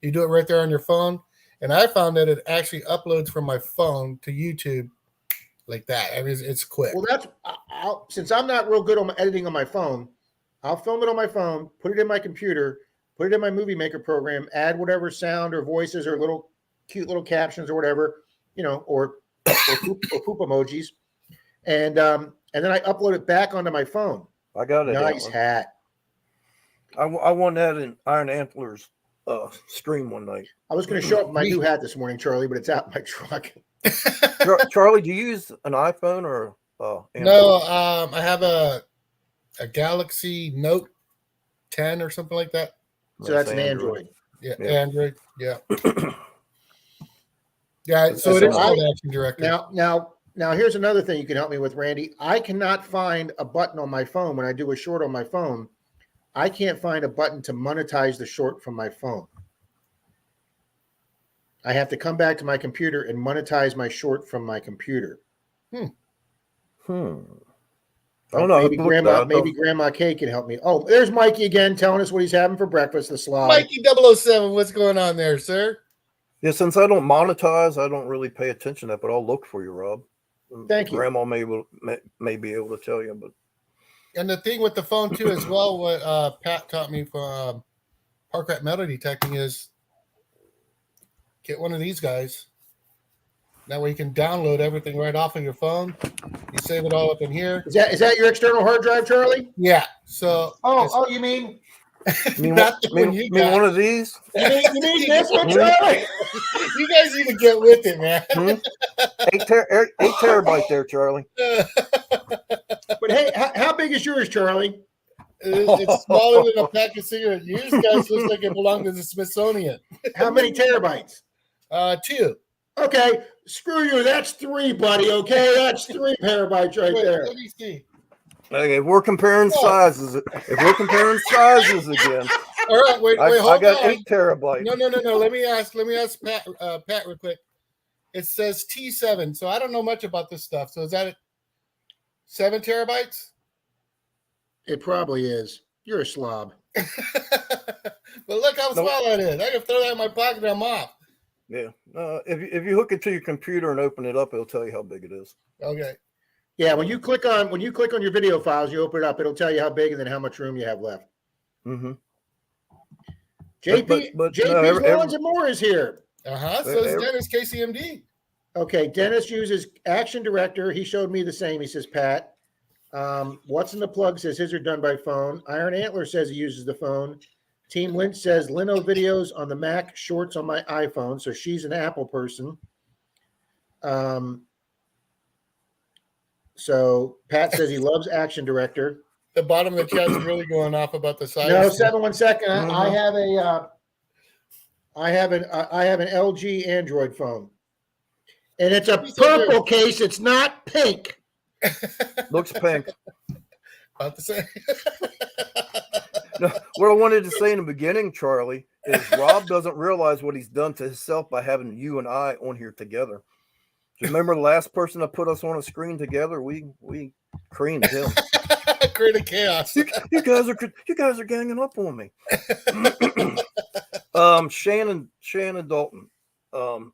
S3: You do it right there on your phone. And I found that it actually uploads from my phone to YouTube like that. I mean, it's quick.
S1: Well, since I'm not real good on editing on my phone, I'll film it on my phone, put it in my computer, put it in my movie maker program, add whatever sound or voices or cute little captions or whatever, or poop emojis, and then I upload it back onto my phone.
S2: I got it.
S1: Nice hat.
S2: I won that in Iron Antlers stream one night.
S1: I was going to show up my new hat this morning, Charlie, but it's out in my truck.
S2: Charlie, do you use an iPhone or Android?
S3: No, I have a Galaxy Note 10 or something like that.
S1: So that's an Android.
S3: Yeah, Android. Yeah. Yeah, so
S1: So
S3: it is called Action Director.
S1: Now here's another thing you can help me with, Randy. I cannot find a button on my phone when I do a short on my phone. I can't find a button to monetize the short from my phone. I have to come back to my computer and monetize my short from my computer.
S2: I don't know.
S1: Maybe Grandma Kay can help me. Oh, there's Mikey again telling us what he's having for breakfast. The slob.
S3: Mikey 007, what's going on there, sir?
S2: Yeah, since I don't monetize, I don't really pay attention to that, but I'll look for you, Rob.
S1: Thank you.
S2: Grandma may be able to tell you, but.
S3: And the thing with the phone too, as well, what Pat taught me from Park Rat metal detecting is get one of these guys. That way you can download everything right off of your phone. You save it all up in here.
S1: Is that your external hard drive, Charlie?
S3: Yeah. So
S1: you mean
S3: not the one you got.
S2: One of these?
S1: you mean this one, Charlie?
S3: You guys need to get with it, man.
S2: 8 terabyte there, Charlie.
S1: But hey, how big is yours, Charlie?
S3: It's smaller than a pack of cigarettes. Yours guys looks like it belonged to the Smithsonian.
S1: How many terabytes?
S3: 2.
S1: Okay, screw you. That's 3, buddy. Okay, that's 3 terabytes right there.
S3: Let me see.
S2: Okay, if we're comparing sizes again.
S3: All right, wait, hold
S2: I got
S3: on.
S2: 8 terabytes.
S3: No. Let me ask Pat real quick. It says T7, so I don't know much about this stuff. So is that 7 terabytes?
S1: It probably is. You're a slob.
S3: But look how small that is. I can throw that in my pocket and I'm off.
S2: Yeah. If you hook it to your computer and open it up, it'll tell you how big it is.
S3: Okay.
S1: Yeah, when you click on your video files, you open it up, it'll tell you how big and then how much room you have left.
S2: Mm-hmm.
S1: JP's Lawns and More is here.
S3: So is Dennis KCMD.
S1: Okay, Dennis uses Action Director. He showed me the same. He says, Pat. What's in the Plug says his are done by phone. Iron Antler says he uses the phone. Team Lynch says Lino videos on the Mac, Shorts on my iPhone. So she's an Apple person. So Pat says he loves Action Director.
S3: The bottom of the chat's really going off about the size.
S1: No, 1 second. I have an LG Android phone, and it's a purple case. It's not pink.
S2: Looks pink.
S3: About to say.
S2: No, what I wanted to say in the beginning, Charlie, is Rob doesn't realize what he's done to himself by having you and I on here together. Remember the last person that put us on a screen together? We creamed him.
S3: Created chaos.
S2: You guys are ganging up on me. Shannon Dalton. The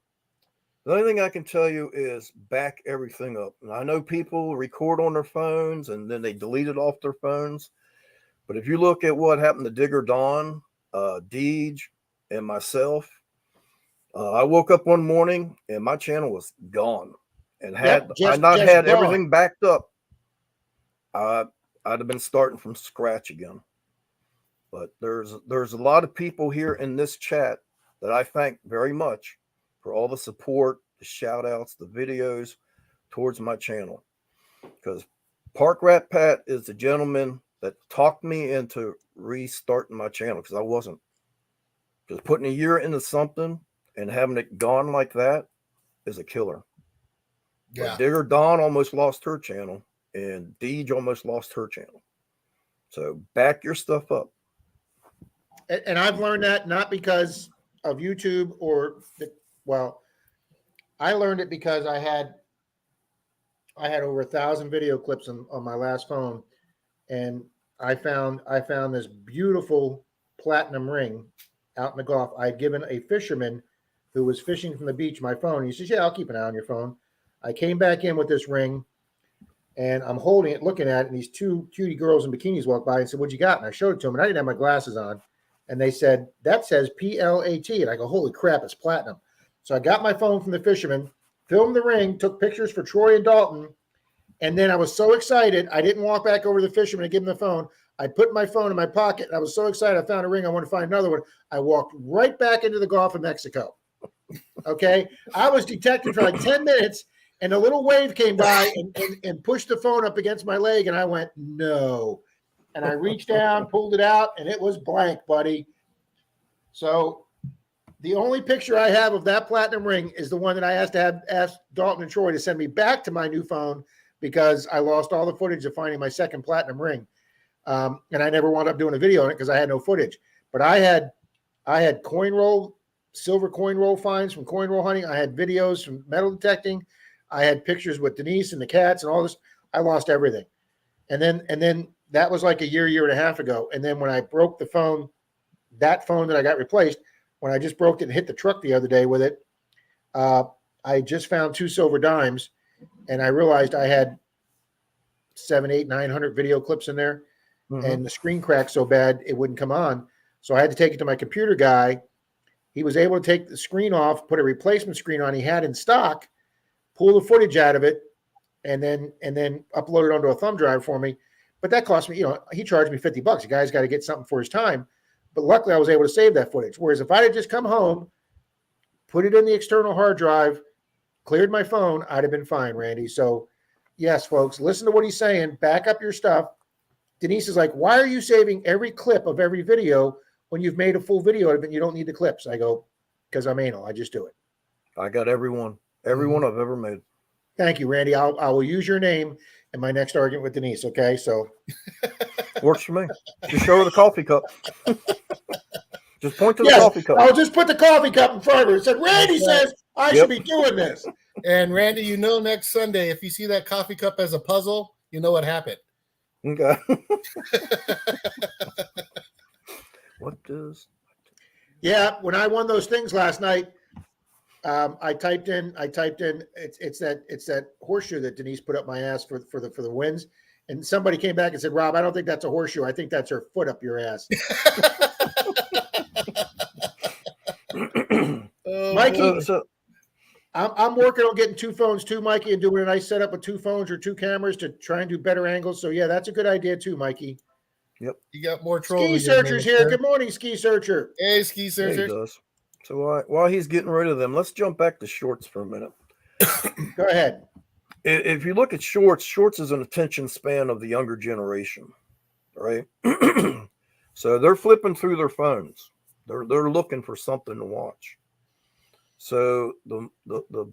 S2: only thing I can tell you is back everything up. And I know people record on their phones and then they delete it off their phones. But if you look at what happened to Digger Dawn, Deej, and myself, I woke up one morning and my channel was gone. And had I not had everything backed up, I'd have been starting from scratch again. But there's a lot of people here in this chat that I thank very much for all the support, the shout outs, the videos towards my channel. Because Park Rat Pat is the gentleman that talked me into restarting my channel because I wasn't. Just putting a year into something and having it gone like that is a killer. Yeah. But Digger Dawn almost lost her channel and Deej almost lost her channel. So back your stuff up.
S1: And I've learned that not because of YouTube I learned it because I had over 1,000 video clips on my last phone, and I found this beautiful platinum ring out in the Gulf. I had given a fisherman who was fishing from the beach my phone. He says, "Yeah, I'll keep an eye on your phone." I came back in with this ring, and I'm holding it, looking at it, and these 2 cutie girls in bikinis walked by and said, "What you got?" And I showed it to them, and I didn't have my glasses on. And they said, "That says PLAT." And I go, "Holy crap, it's platinum." So I got my phone from the fisherman, filmed the ring, took pictures for Troy and Dalton. And then I was so excited, I didn't walk back over to the fisherman and give him the phone. I put my phone in my pocket, and I was so excited I found a ring. I wanted to find another one. I walked right back into the Gulf of Mexico. Okay? I was detected for like 10 minutes, and a little wave came by and pushed the phone up against my leg, and I went, no. And I reached down, pulled it out, and it was blank, buddy. So the only picture I have of that platinum ring is the one that I asked Dalton and Troy to send me back to my new phone because I lost all the footage of finding my second platinum ring. And I never wound up doing a video on it because I had no footage. But I had silver coin roll finds from coin roll hunting. I had videos from metal detecting. I had pictures with Denise and the cats and all this. I lost everything. And then that was like a year and a half ago. And then when I broke the phone, that phone that I got replaced, when I just broke it and hit the truck the other day with it, I just found 2 silver dimes, and I realized I had 7, 8, 900 video clips in there, and the screen cracked so bad it wouldn't come on. So I had to take it to my computer guy. He was able to take the screen off, put a replacement screen on he had in stock, pull the footage out of it, and then upload it onto a thumb drive for me. But that cost me, he charged me $50. The guy's got to get something for his time. But luckily I was able to save that footage. Whereas if I had just come home, put it in the external hard drive, cleared my phone, I'd have been fine, Randy. So yes, folks, listen to what he's saying. Back up your stuff. Denise is like, why are you saving every clip of every video when you've made a full video of it and you don't need the clips? I go, because I'm anal. I just do it.
S2: I got every one I've ever made.
S1: Thank you, Randy. I will use your name in my next argument with Denise. Okay, so
S2: works for me. Just show her the coffee cup. Just point to the coffee cup.
S1: I'll just put the coffee cup in front of her and said, Randy says I should be doing this.
S3: And Randy, next Sunday, if you see that coffee cup as a puzzle, you know what happened.
S2: Okay. What does?
S1: Yeah, when I won those things last night, I typed in it's that horseshoe that Denise put up my ass for the wins, and somebody came back and said, Rob, I don't think that's a horseshoe. I think that's her foot up your ass. Mikey, I'm working on getting 2 phones too, Mikey, and doing a nice setup with 2 phones or 2 cameras to try and do better angles. So yeah, that's a good idea too, Mikey.
S2: Yep.
S3: You got more trolls.
S1: Ski Searcher's here. Good morning, Ski Searcher.
S3: Hey, Ski Searcher.
S2: He does. So while he's getting rid of them, let's jump back to shorts for a minute.
S1: Go ahead.
S2: If you look at shorts is an attention span of the younger generation, right? So they're flipping through their phones. They're looking for something to watch. So the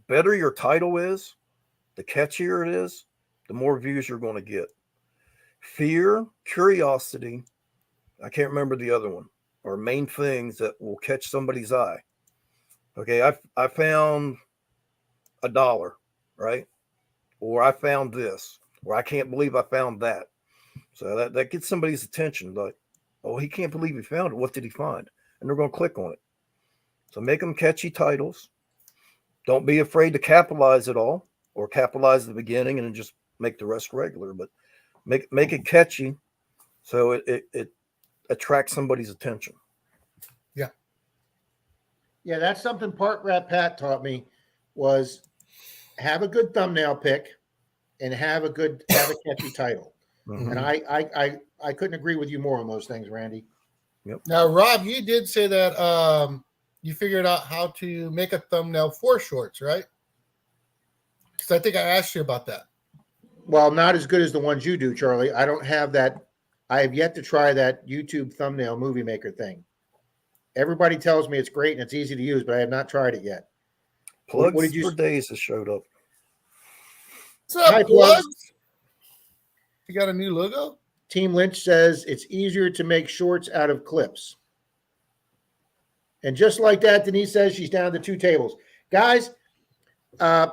S2: better your title is, the catchier it is, the more views you're going to get. Fear, curiosity, I can't remember the other one, are main things that will catch somebody's eye. Okay, I found $1, right? Or I found this, or I can't believe I found that. So that gets somebody's attention. Like, oh, he can't believe he found it. What did he find? And they're going to click on it. So make them catchy titles. Don't be afraid to capitalize it all, or capitalize the beginning and then just make the rest regular. But make it catchy, so it attracts somebody's attention.
S1: Yeah, that's something Park Rat Pat taught me, was have a good thumbnail pick and have a catchy title.
S2: Mm-hmm.
S1: And I couldn't agree with you more on those things, Randy.
S2: Yep.
S3: Now, Rob, you did say that you figured out how to make a thumbnail for shorts, right? Because I think I asked you about that.
S1: Well, not as good as the ones you do, Charlie. I don't have that. I have yet to try that YouTube thumbnail movie maker thing. Everybody tells me it's great and it's easy to use, but I have not tried it yet.
S2: Plugs
S1: what did you
S2: for days has showed up.
S3: What's up,
S1: Hi,
S3: Plugs? You got a new logo?
S1: Team Lynch says it's easier to make shorts out of clips. And just like that, Denise says she's down to 2 tables. Guys, I'm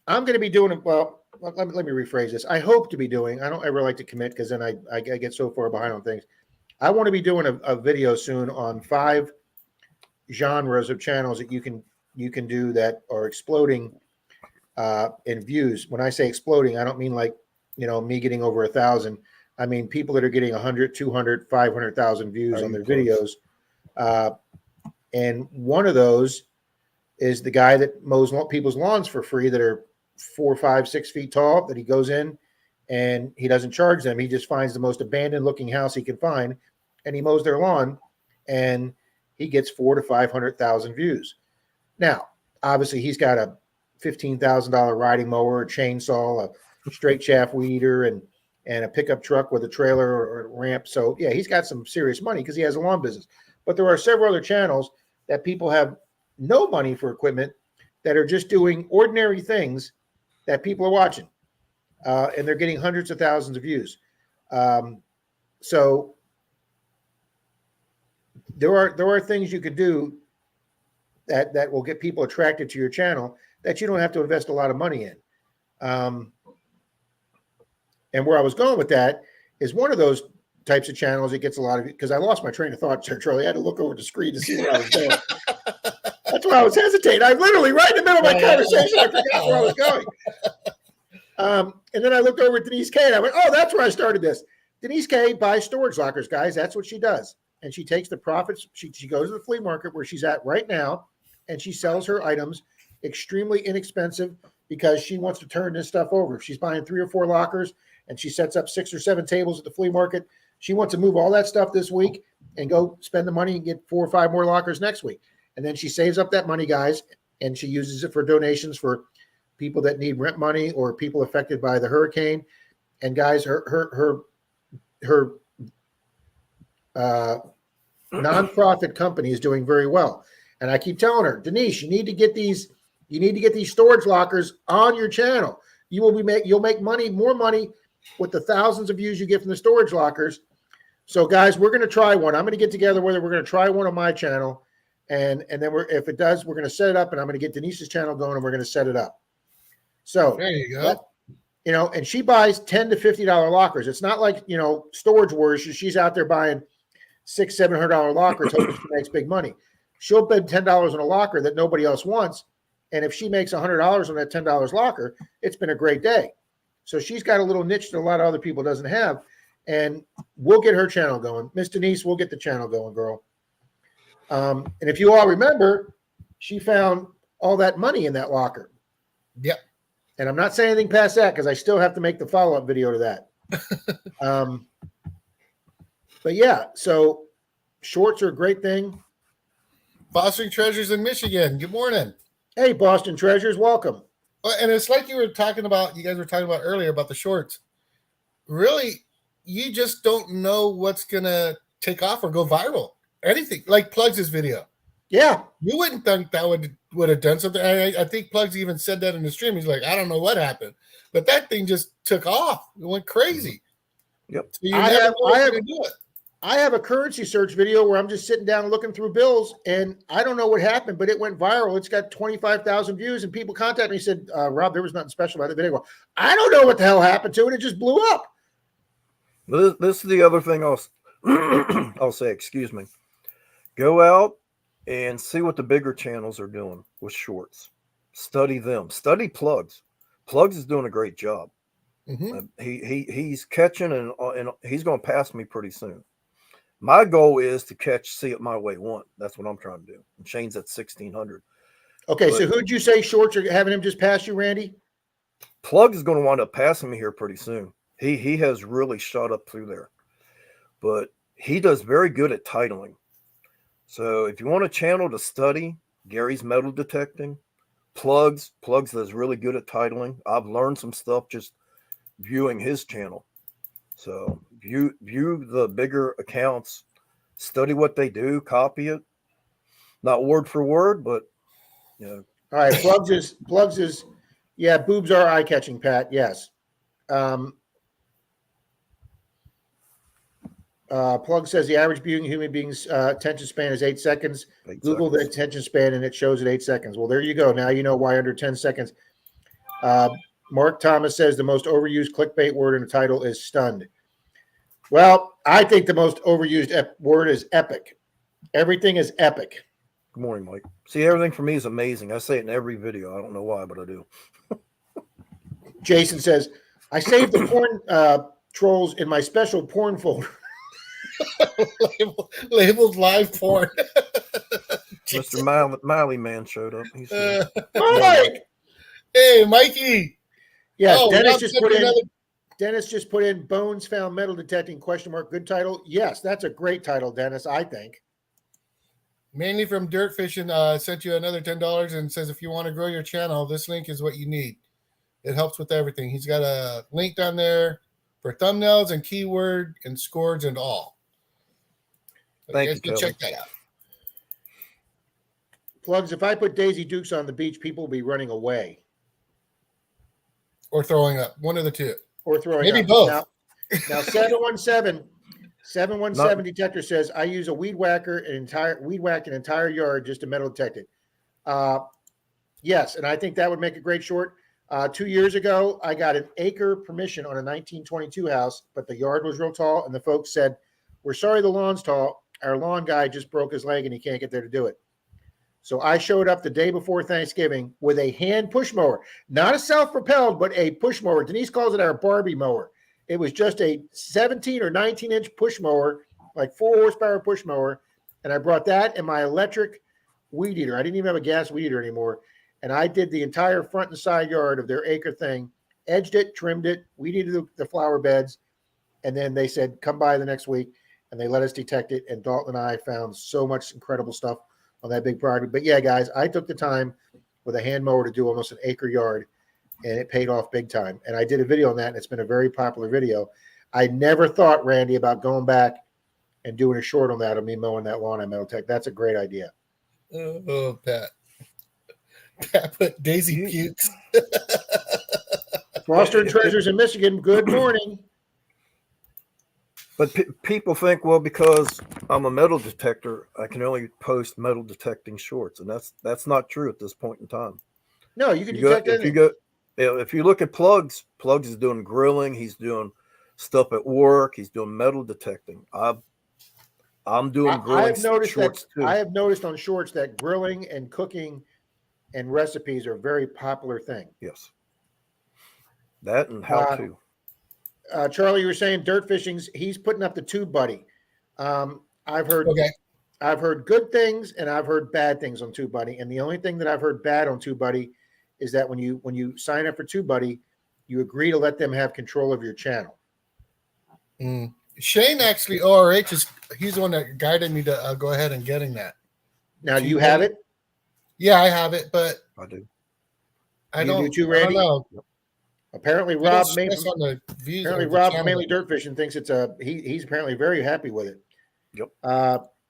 S1: going to be doing it. Well, let me rephrase this. I hope to be doing, I don't ever like to commit because then I get so far behind on things. I want to be doing a video soon on 5 genres of channels that you can do that are exploding in views. When I say exploding, I don't mean like, me getting over 1,000. I mean people that are getting 100, 200, 500,000 views on their videos. And one of those is the guy that mows people's lawns for free that are 4, 5, 6 feet tall, that he goes in and he doesn't charge them. He just finds the most abandoned looking house he can find and he mows their lawn and he gets 400,000 to 500,000 views. Now, obviously he's got a $15,000 riding mower, a chainsaw, a straight shaft weeder, and a pickup truck with a trailer or a ramp. So yeah, he's got some serious money because he has a lawn business. But there are several other channels that people have no money for equipment that are just doing ordinary things that people are watching. And they're getting hundreds of thousands of views. So there are things you could do that will get people attracted to your channel that you don't have to invest a lot of money in. And where I was going with that is one of those types of channels. It gets a lot of, because I lost my train of thought, Charlie. I had to look over the screen to see where I was going. That's why I was hesitating. I literally, right in the middle of my conversation, I forgot where I was going. And then I looked over at Denise K, and I went, oh, that's where I started this. Denise K buys storage lockers, guys. That's what she does. And she takes the profits. She goes to the flea market where she's at right now, and she sells her items extremely inexpensive because she wants to turn this stuff over. If she's buying 3 or 4 lockers and she sets up 6 or 7 tables at the flea market, she wants to move all that stuff this week and go spend the money and get 4 or 5 more lockers next week. And then she saves up that money, guys, and she uses it for donations for people that need rent money or people affected by the hurricane. And guys, her nonprofit company is doing very well. And I keep telling her, Denise, you need to get these storage lockers on your channel. You'll make money, more money with the thousands of views you get from the storage lockers. So guys, we're going to try one. I'm going to get together whether we're going to try one on my channel. And then if it does, we're going to set it up, and I'm going to get Denise's channel going, and we're going to set it up. So
S3: there you go.
S1: And she buys $10 to $50 lockers. It's not like, Storage Wars. She's out there buying $600-700 lockers hoping she makes big money. She'll spend $10 on a locker that nobody else wants. And if she makes $100 on that $10 locker, it's been a great day. So she's got a little niche that a lot of other people doesn't have. And we'll get her channel going. Miss Denise, we'll get the channel going, girl. And if you all remember, she found all that money in that locker.
S3: Yep.
S1: And I'm not saying anything past that because I still have to make the follow-up video to that. But yeah, so shorts are a great thing.
S3: Fostering Treasures in Michigan. Good morning.
S1: Hey, Boston Treasures, welcome.
S3: And it's like you guys were talking about earlier about the shorts. Really, you just don't know what's going to take off or go viral. Anything like Plugs' video.
S1: Yeah.
S3: You wouldn't think that would have done something. I think Plugs even said that in the stream. He's like, I don't know what happened, but that thing just took off. It went crazy.
S2: Yep.
S3: So I
S1: have a currency search video where I'm just sitting down looking through bills, and I don't know what happened, but it went viral. It's got 25,000 views, and people contacted me and said, Rob, there was nothing special about the video. I don't know what the hell happened to it. It just blew up.
S2: This is the other thing I'll say, excuse me. Go out and see what the bigger channels are doing with shorts. Study them. Study Plugs. Plugs is doing a great job.
S3: Mm-hmm.
S2: He's catching and he's going to pass me pretty soon. My goal is to See It My Way 1. That's what I'm trying to do. And Shane's at 1,600.
S1: Okay, so who'd you say shorts are having him just pass you, Randy?
S2: Plugs is going to wind up passing me here pretty soon. He has really shot up through there. But he does very good at titling. So if you want a channel to study, Gary's metal detecting, Plugs does really good at titling. I've learned some stuff just viewing his channel. So view the bigger accounts, study what they do, copy it. Not word for word, but
S1: All right, Plugs is yeah, boobs are eye-catching, Pat. Yes. Plug says the average human being's attention span is 8 seconds. Google the attention span and it shows it 8 seconds. Well, there you go. Now you know why under 10 seconds. Mark Thomas says the most overused clickbait word in the title is stunned. Well, I think the most overused word is epic. Everything is epic.
S2: Good morning, Mike. See, everything for me is amazing. I say it in every video. I don't know why, but I do.
S1: Jason says, I saved the porn trolls in my special porn folder.
S3: labeled live porn.
S2: Mr. Miley Man showed up. He's
S1: Mike!
S3: Hey, Mikey.
S1: Yes, Dennis just put in Bones Found Metal Detecting ? Good title. Yes, that's a great title, Dennis, I think.
S3: Mainly from Dirt Fishing sent you another $10 and says if you want to grow your channel, this link is what you need. It helps with everything. He's got a link down there for thumbnails and keyword and scores and all.
S2: Thank you.
S3: Check that out.
S1: Plugs, if I put Daisy Dukes on the beach, people will be running away.
S3: Or throwing up. One of the two.
S1: Or throwing
S3: Maybe
S1: up.
S3: both.
S1: Now 717 detector says I use a weed whack an entire yard just to metal detect it. Yes, and I think that would make a great short. 2 years ago, I got an acre permission on a 1922 house, but the yard was real tall, and the folks said, "We're sorry the lawn's tall. Our lawn guy just broke his leg and he can't get there to do it." So I showed up the day before Thanksgiving with a hand push mower, not a self-propelled, but a push mower. Denise calls it our Barbie mower. It was just a 17 or 19-inch push mower, like 4 horsepower push mower. And I brought that and my electric weed eater. I didn't even have a gas weed eater anymore. And I did the entire front and side yard of their acre thing, edged it, trimmed it, weed eated the flower beds. And then they said, come by the next week. And they let us detect it. And Dalton and I found so much incredible stuff on that big project. But yeah, guys, I took the time with a hand mower to do almost an acre yard, and it paid off big time. And I did a video on that, and it's been a very popular video. I never thought, Randy, about going back and doing a short on that of me mowing that lawn at Metal Tech. That's a great idea.
S3: Oh, Pat. Pat put Daisy pukes.
S1: Foster and Treasures in Michigan, good morning.
S2: But people think, well, because I'm a metal detector, I can only post metal detecting shorts, and that's not true at this point in time.
S1: No, you can detect anything.
S2: If you look at Plugs is doing grilling, he's doing stuff at work, he's doing metal detecting. I'm doing grilling shorts too.
S1: I have noticed on shorts that grilling and cooking and recipes are a very popular thing.
S2: Yes, that and how to.
S1: Charlie, you were saying dirt fishing's. He's putting up the Tube Buddy. I've heard good things and I've heard bad things on Tube Buddy. And the only thing that I've heard bad on Tube Buddy is that when you sign up for Tube Buddy, you agree to let them have control of your channel.
S3: Shane actually, ORH he's the one that guided me to go ahead and getting that.
S1: Now, do you have it?
S3: Yeah, I have it, but
S2: I do.
S3: I don't know.
S1: Apparently, Rob mainly dirt fishing thinks it's he's apparently very happy with it.
S2: Yep.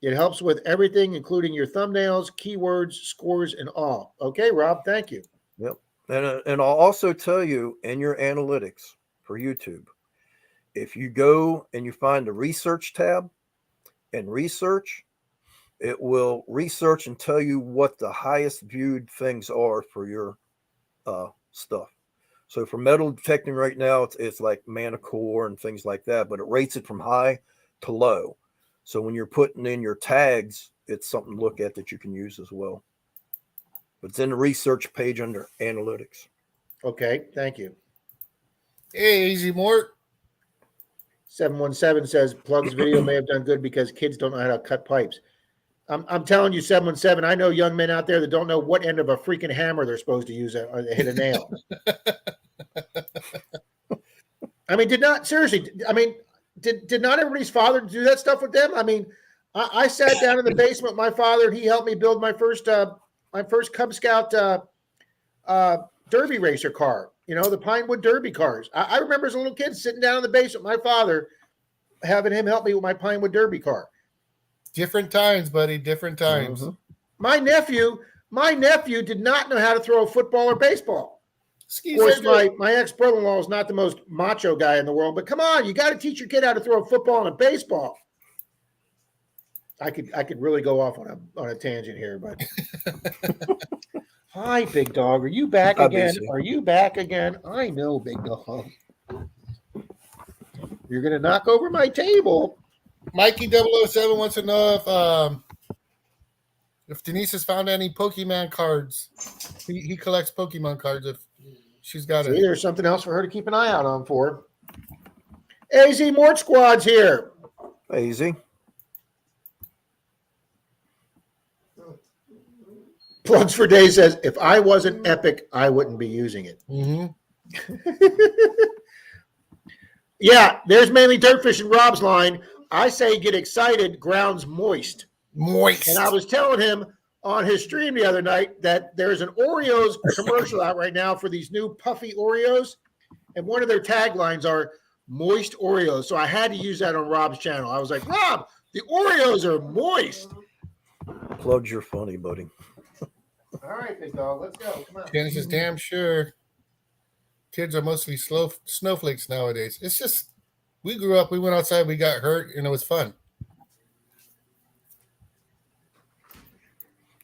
S1: It helps with everything, including your thumbnails, keywords, scores, and all. Okay, Rob, thank you.
S2: Yep. And I'll also tell you in your analytics for YouTube, if you go and you find the research tab and research, it will research and tell you what the highest viewed things are for your stuff. So for metal detecting right now, it's like Manicore and things like that, but it rates it from high to low. So when you're putting in your tags, it's something to look at that you can use as well. But it's in the research page under analytics.
S1: Okay, thank you.
S3: Hey, Easy Mort.
S1: 717 says Plug's video may have done good because kids don't know how to cut pipes. I'm telling you, 717, I know young men out there that don't know what end of a freaking hammer they're supposed to use to hit a nail. I mean, did not everybody's father do that stuff with them? I mean, I sat down in the basement with my father, and he helped me build my first Cub Scout Derby racer car, the Pinewood Derby cars. I remember as a little kid sitting down in the basement with my father, having him help me with my Pinewood Derby car.
S3: Different times, buddy. Different times.
S1: Mm-hmm. My nephew did not know how to throw a football or baseball. Of course, my ex-brother-in-law is not the most macho guy in the world, but come on, you got to teach your kid how to throw a football and a baseball. I could really go off on a tangent here, but hi, big dog. Are you back again? Are you back again? I know, big dog. You're gonna knock over my table.
S3: Mikey 007 wants to know if Denise has found any Pokemon cards. He collects Pokemon cards. If she's got it,
S1: there's something else for her to keep an eye out on for. AZ Mort Squad's here.
S2: AZ.
S1: Plugs for Day says, if I wasn't epic, I wouldn't be using it.
S3: Mm-hmm.
S1: Yeah, there's mainly dirt fishing Rob's line. I say get excited, ground's moist.
S3: Moist.
S1: And I was telling him on his stream the other night that there's an Oreos commercial out right now for these new puffy Oreos. And one of their taglines are moist Oreos. So I had to use that on Rob's channel. I was like, Rob, the Oreos are moist.
S2: Plugs, you're funny, buddy.
S1: All right, big dog, let's go. Come on.
S3: Janice is damn sure kids are mostly snowflakes nowadays. It's just, we grew up, we went outside, we got hurt, and it was fun.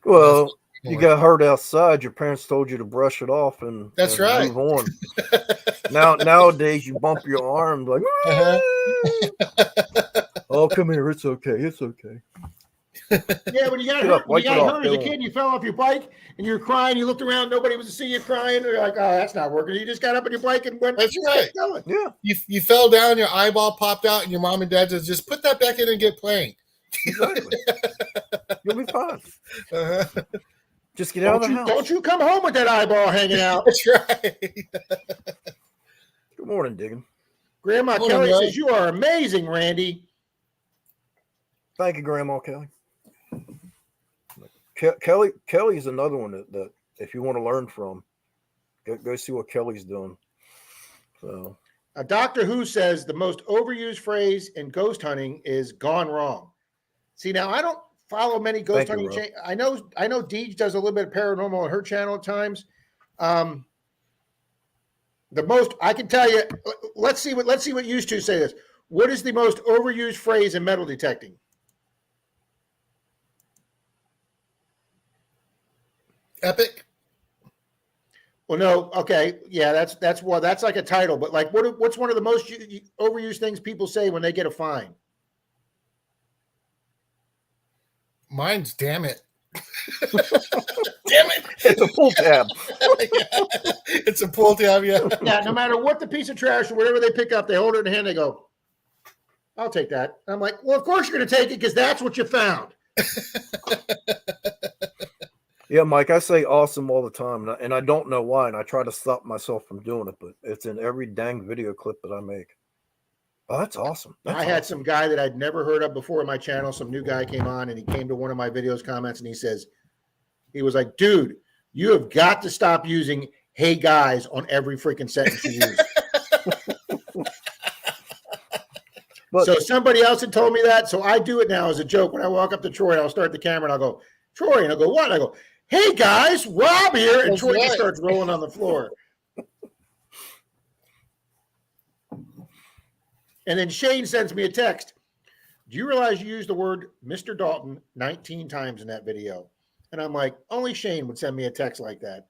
S2: Well, you got hurt outside, your parents told you to brush it off and
S3: That's right.
S2: move on. Nowadays you bump your arm like, oh, come here, it's okay, it's okay.
S1: Yeah, when you got hurt, as a kid, you fell off your bike and you were crying. You looked around, nobody was to see you crying. You're like, oh, that's not working. You just got up on your bike and went.
S3: That's right.
S1: Going.
S2: Yeah,
S3: you fell down, your eyeball popped out, and your mom and dad says, just put that back in and get playing.
S2: Exactly. You'll be fine. Just get out of the house.
S1: Don't you come home with that eyeball hanging out.
S3: That's right.
S2: Good morning, Diggin.
S1: Grandma Kelly says, you are amazing, Randy.
S2: Thank you, Grandma Kelly. Kelly is another one that if you want to learn from, go see what Kelly's doing. So,
S1: Doctor Who says the most overused phrase in ghost hunting is "gone wrong." See, now I don't follow many ghost hunting. I know Deej does a little bit of paranormal on her channel at times. The most I can tell you. Let's see what you two say this. What is the most overused phrase in metal detecting?
S3: Epic.
S1: Well, no. Okay. Yeah, that's like a title, but like what's one of the most overused things people say when they get a fine?
S3: Mine's damn it. Damn it.
S2: It's a pull tab.
S3: It's a pull tab, yeah.
S1: Yeah, no matter what the piece of trash or whatever they pick up, they hold it in the hand, they go, I'll take that. And I'm like, well, of course you're going to take it because that's what you found.
S2: Yeah, Mike, I say awesome all the time, and I don't know why, and I try to stop myself from doing it, but it's in every dang video clip that I make. Oh, that's awesome.
S1: I had some guy that I'd never heard of before on my channel. Some new guy came on, and he came to one of my videos comments, and he was like, dude, you have got to stop using "hey guys" on every freaking sentence you use. So somebody else had told me that, so I do it now as a joke. When I walk up to Troy, I'll start the camera, and I'll go, Troy, and I'll go, what? And I go, hey guys, Rob here, and Troy just starts rolling on the floor. And then Shane sends me a text. Do you realize you used the word Mr. Dalton 19 times in that video? And I'm like, only Shane would send me a text like that.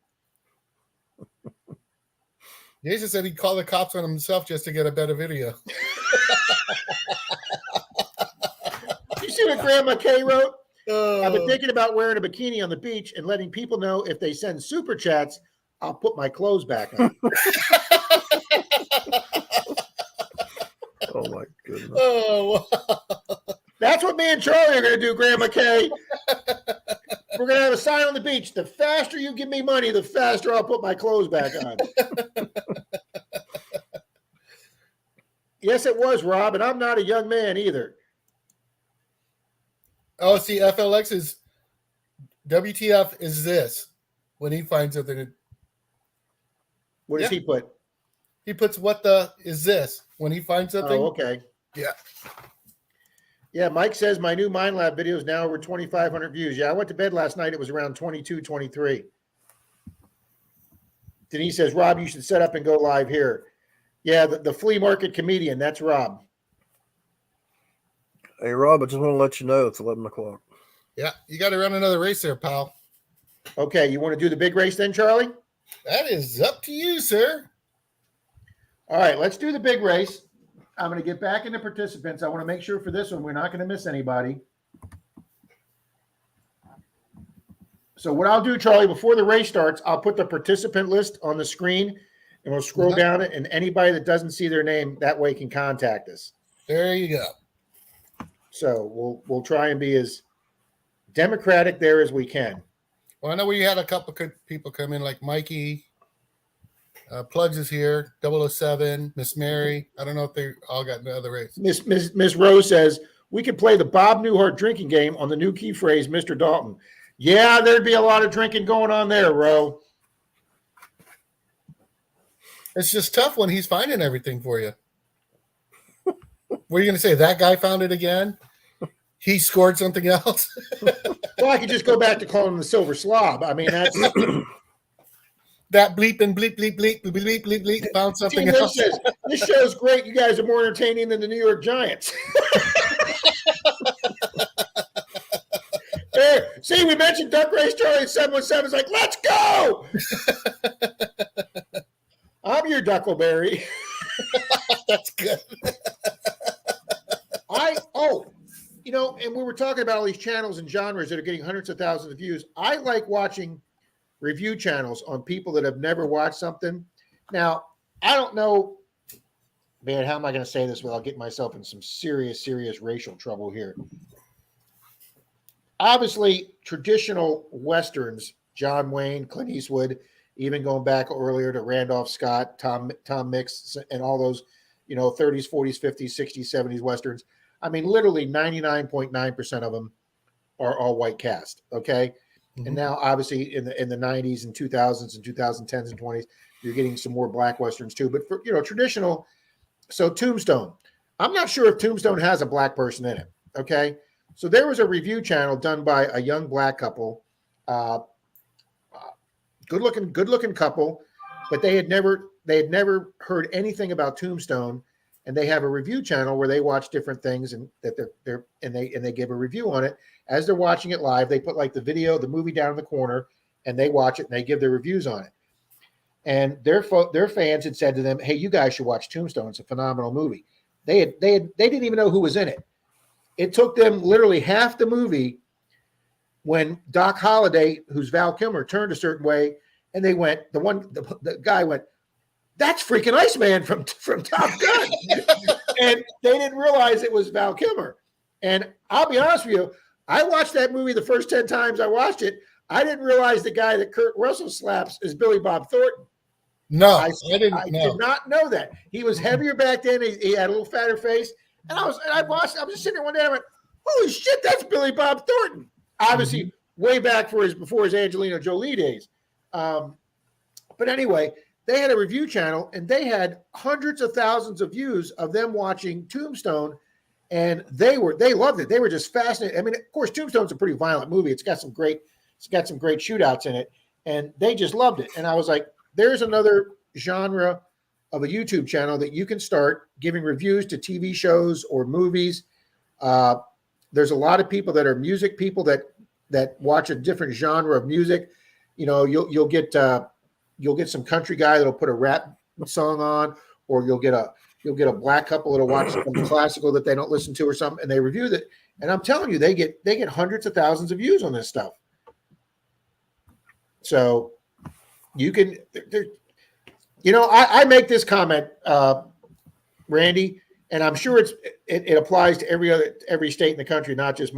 S3: Jason said he'd call the cops on himself just to get a better video.
S1: You see what Grandma Kay wrote? I've been thinking about wearing a bikini on the beach and letting people know if they send super chats, I'll put my clothes back on.
S2: Oh, my goodness.
S3: Oh, wow.
S1: That's what me and Charlie are going to do, Grandma Kay. We're going to have a sign on the beach. The faster you give me money, the faster I'll put my clothes back on. Yes, it was, Rob, and I'm not a young man either.
S3: Oh, see, FLX is WTF is this when he finds something.
S1: What does he put?
S3: He puts what the is this when he finds something.
S1: Oh, okay.
S3: Yeah.
S1: Yeah, Mike says my new Mind Lab video is now over 2,500 views. Yeah, I went to bed last night. It was around 22, 23. Denise says, Rob, you should set up and go live here. Yeah, the flea market comedian. That's Rob.
S2: Hey, Rob, I just want to let you know it's 11 o'clock.
S3: Yeah, you got to run another race there, pal.
S1: Okay, you want to do the big race then, Charlie?
S3: That is up to you, sir.
S1: All right, let's do the big race. I'm going to get back into participants. I want to make sure for this one we're not going to miss anybody. So what I'll do, Charlie, before the race starts, I'll put the participant list on the screen, and we'll scroll down it, and anybody that doesn't see their name that way can contact us.
S3: There you go.
S1: So we'll try and be as democratic there as we can.
S3: Well, I know we had a couple of people come in, like Mikey. Plugs is here, 007, Miss Mary. I don't know if they all got in the other race.
S1: Miss Rose says, we could play the Bob Newhart drinking game on the new key phrase, Mr. Dalton. Yeah, there'd be a lot of drinking going on there, Ro.
S3: It's just tough when he's finding everything for you. What are you going to say? That guy found it again? He scored something else?
S1: Well, I could just go back to calling him the Silver Slob. I mean, that's...
S3: That bleep and bleep, bleep, bleep, bleep, bleep, bleep, bleep, found something else.
S1: Says, this show's great. You guys are more entertaining than the New York Giants. See, we mentioned Duck Race Charlie at 717 is like, let's go. I'm your Duckleberry.
S3: That's good.
S1: And we were talking about all these channels and genres that are getting hundreds of thousands of views. I like watching review channels on people that have never watched something. Now, I don't know, man, how am I going to say this without getting myself in some serious racial trouble here? Obviously, traditional Westerns, John Wayne, Clint Eastwood, even going back earlier to Randolph Scott, Tom Mix, and all those, 30s, 40s, 50s, 60s, 70s Westerns. I mean, literally 99.9% of them are all white cast. Okay. Mm-hmm. And now obviously in the 90s and 2000s and 2010s and 20s, you're getting some more black Westerns too, but for, traditional. So Tombstone, I'm not sure if Tombstone has a black person in it. Okay. So there was a review channel done by a young black couple, good looking couple, but they had never heard anything about Tombstone. And they have a review channel where they watch different things and that they give a review on it as they're watching it live. They put like the movie down in the corner and they watch it and they give their reviews on it. And their fans had said to them, "Hey, you guys should watch Tombstone. It's a phenomenal movie." They didn't even know who was in it. It took them literally half the movie when Doc Holliday, who's Val Kilmer, turned a certain way, and they went. The guy went, "That's freaking Iceman from Top Gun." And they didn't realize it was Val Kilmer. And I'll be honest with you, I watched that movie the first 10 times I watched it. I didn't realize the guy that Kurt Russell slaps is Billy Bob Thornton.
S3: No, I
S1: did not know that. He was heavier back then. He had a little fatter face. And I was just sitting there one day and I went, holy shit, that's Billy Bob Thornton. Obviously, way back before his Angelina Jolie days. But anyway, they had a review channel and they had hundreds of thousands of views of them watching Tombstone, and they loved it. They were just fascinated. I mean, of course, Tombstone's a pretty violent movie. It's got some great shootouts in it, and they just loved it. And I was like, there's another genre of a YouTube channel that you can start giving reviews to TV shows or movies. There's a lot of people that are music people that watch a different genre of music. You'll get some country guy that'll put a rap song on, or you'll get a black couple that'll watch some classical that they don't listen to or something, and they review that. And I'm telling you, they get hundreds of thousands of views on this stuff. So you can, I make this comment, Randy, and I'm sure it applies to every state in the country, not just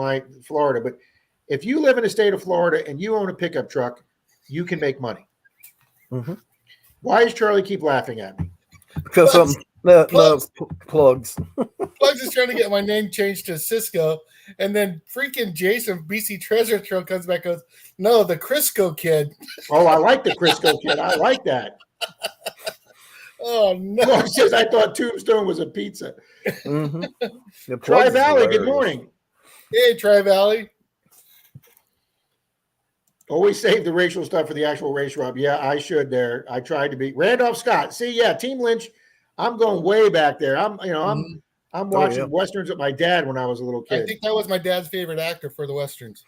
S1: Florida. But if you live in the state of Florida and you own a pickup truck, you can make money. Mm-hmm. Why does Charlie keep laughing at me?
S2: Because plugs.
S3: Plugs is trying to get my name changed to Cisco, and then freaking Jason BC Treasure Trove comes back and goes, "No, the Crisco Kid."
S1: Oh, I like the Crisco Kid. I like that.
S3: Oh no!
S1: Well, says I thought Tombstone was a pizza.
S2: Mm-hmm.
S1: Tri Valley, good morning.
S3: Hey, Tri Valley.
S1: Always save the racial stuff for the actual race rub. Yeah, I should there. I tried to be Randolph Scott. See, yeah, Team Lynch. I'm going way back there. I'm watching Westerns with my dad when I was a little kid.
S3: I think that was my dad's favorite actor for the Westerns.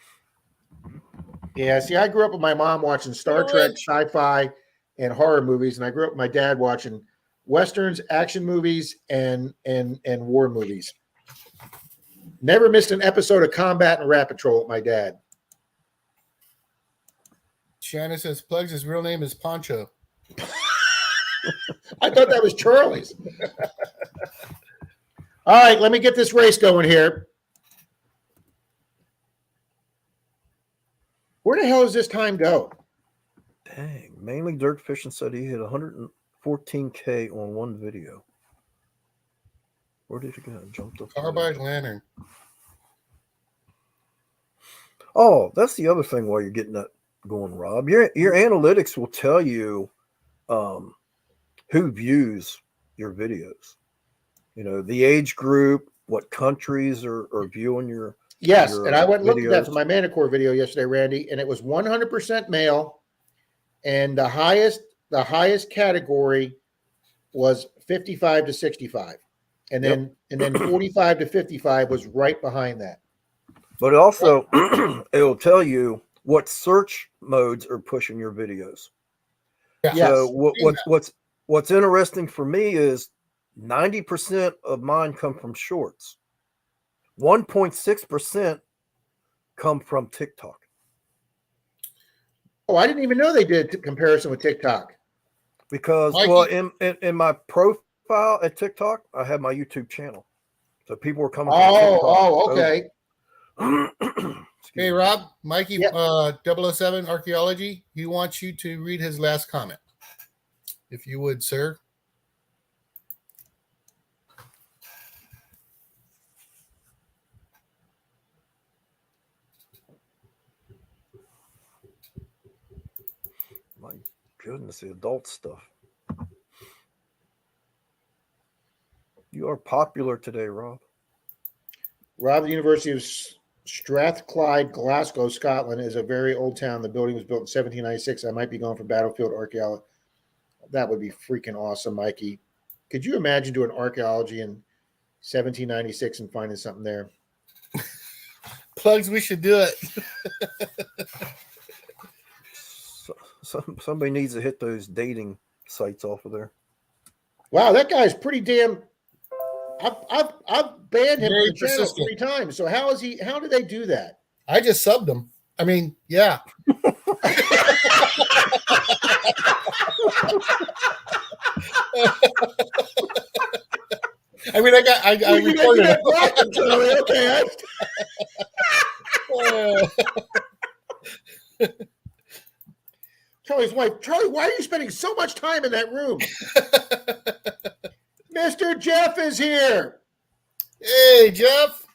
S1: Yeah, see, I grew up with my mom watching Star Trek, sci-fi, and horror movies, and I grew up with my dad watching Westerns, action movies, and war movies. Never missed an episode of Combat and Rat Patrol with my dad.
S3: Shannon says Plugs, his real name is Poncho.
S1: I thought that was Charlie's. All right, let me get this race going here. Where the hell does this time go?
S2: Dang, mainly Dirt Fishing said he hit 114K on one video. Where did it go? It jumped up.
S3: Carbide Lantern.
S2: Oh, that's the other thing while you're getting that going, Rob. Your analytics will tell you who views your videos. The age group, what countries are viewing your
S1: and I went and looked at that for my Manicore video yesterday, Randy, and it was 100% male, and the highest category was 55 to 65, and then 45 to 55 was right behind that.
S2: But it also it'll tell you what search modes are pushing your videos.
S3: Yeah.
S1: Yes.
S2: So what's interesting for me is 90% of mine come from shorts. 1.6% come from TikTok.
S1: Oh, I didn't even know they did a comparison with TikTok.
S2: Because
S3: Mikey?
S2: well, in my profile at TikTok, I have my YouTube channel. So people are coming from TikTok.
S1: Okay.
S2: Excuse
S3: Hey,
S2: me.
S3: Rob, Mikey,
S1: Yep.
S3: 007 Archaeology, he wants you to read his last comment. If you would, sir.
S2: My goodness, the adult stuff. You are popular today, Rob.
S1: Rob, the University of Strathclyde, Glasgow, Scotland is a very old town. The building was built in 1796. I might be going for battlefield archaeology. That would be freaking awesome, Mikey. Could you imagine doing archaeology in 1796 and finding something there?
S3: Plugs, we should do it.
S2: Somebody needs to hit those dating sites off of there.
S1: Wow, that guy's pretty damn. I've banned him
S3: Very
S1: from the channel
S3: persistent.
S1: 3 times. So how is he? How do they do that?
S3: I just subbed him. I mean, yeah. I mean, I
S1: You
S3: reported
S1: got
S3: him.
S1: blocked him, Charlie. Okay. Charlie's wife. Charlie, why are you spending so much time in that room? Mr. Jeff is here.
S3: Hey, Jeff.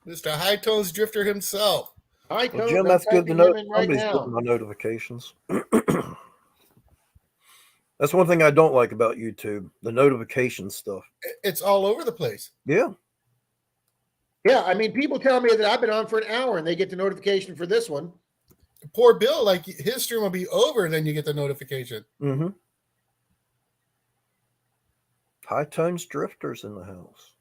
S3: Mr. High Tones Drifter himself.
S1: Hi,
S2: Well,
S1: Tone.
S2: Jim,
S1: I'm
S2: that's good to
S1: typing
S2: know.
S1: him in right
S2: Somebody's
S1: now.
S2: getting my notifications. That's one thing I don't like about YouTube, the notification stuff.
S3: It's all over the place.
S2: Yeah.
S1: Yeah, I mean, people tell me that I've been on for an hour and they get the notification for this one.
S3: Poor Bill, like his stream will be over, and then you get the notification.
S2: Mm-hmm. High tones drifters in the house.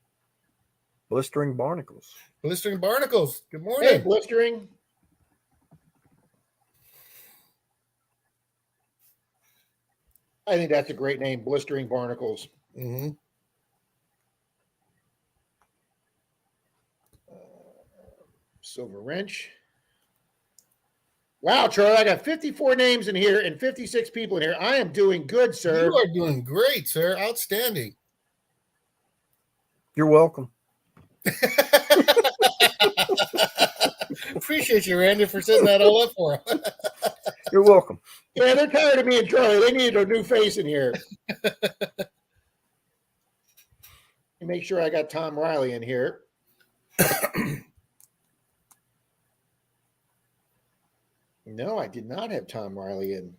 S2: Blistering barnacles.
S3: Blistering Barnacles. Good morning.
S1: Hey, blistering. I think that's a great name, blistering barnacles.
S3: Mm-hmm.
S1: Silver wrench. Wow, Charlie, I got 54 names in here and 56 people in here. I am doing good, sir.
S3: You are doing great, sir. Outstanding.
S2: You're welcome.
S3: Appreciate you, Randy, for setting that all up for him.
S2: You're welcome.
S1: Yeah, they're tired of me and Charlie. They need a new face in here. Make sure I got Tom Riley in here. No, I did not have Tom Riley in.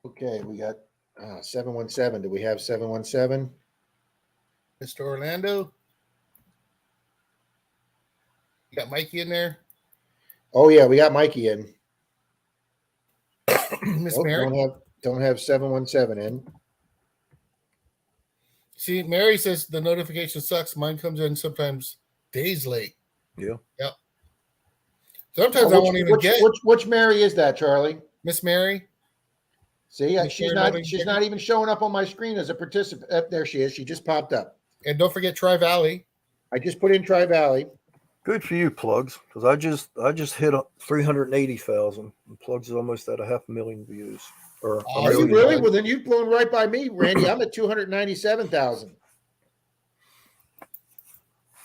S1: Okay, we got 717. Do we have 717?
S3: Mr. Orlando. You got Mikey in there.
S1: Oh yeah, we got Mikey in.
S3: Miss
S1: Nope,
S3: Mary.
S1: don't have 717 in.
S3: See, Mary says the notification sucks. Mine comes in sometimes days late.
S2: Yeah.
S3: Yep. Sometimes I won't even get
S1: which Mary is that, Charlie?
S3: Miss Mary.
S1: See,
S3: Miss
S1: she's
S3: Mary
S1: not even showing up on my screen as a participant. There she is. She just popped up.
S3: And don't forget Tri Valley.
S1: I just put in Tri Valley.
S2: Good for you, Plugs, because I just hit 380,000. Plugs is almost at 500,000 views. Or
S3: Are
S1: Are
S3: you
S1: you
S2: million
S1: really?
S2: views.
S1: Well, then you've blown right by me, Randy. I'm at 297,000.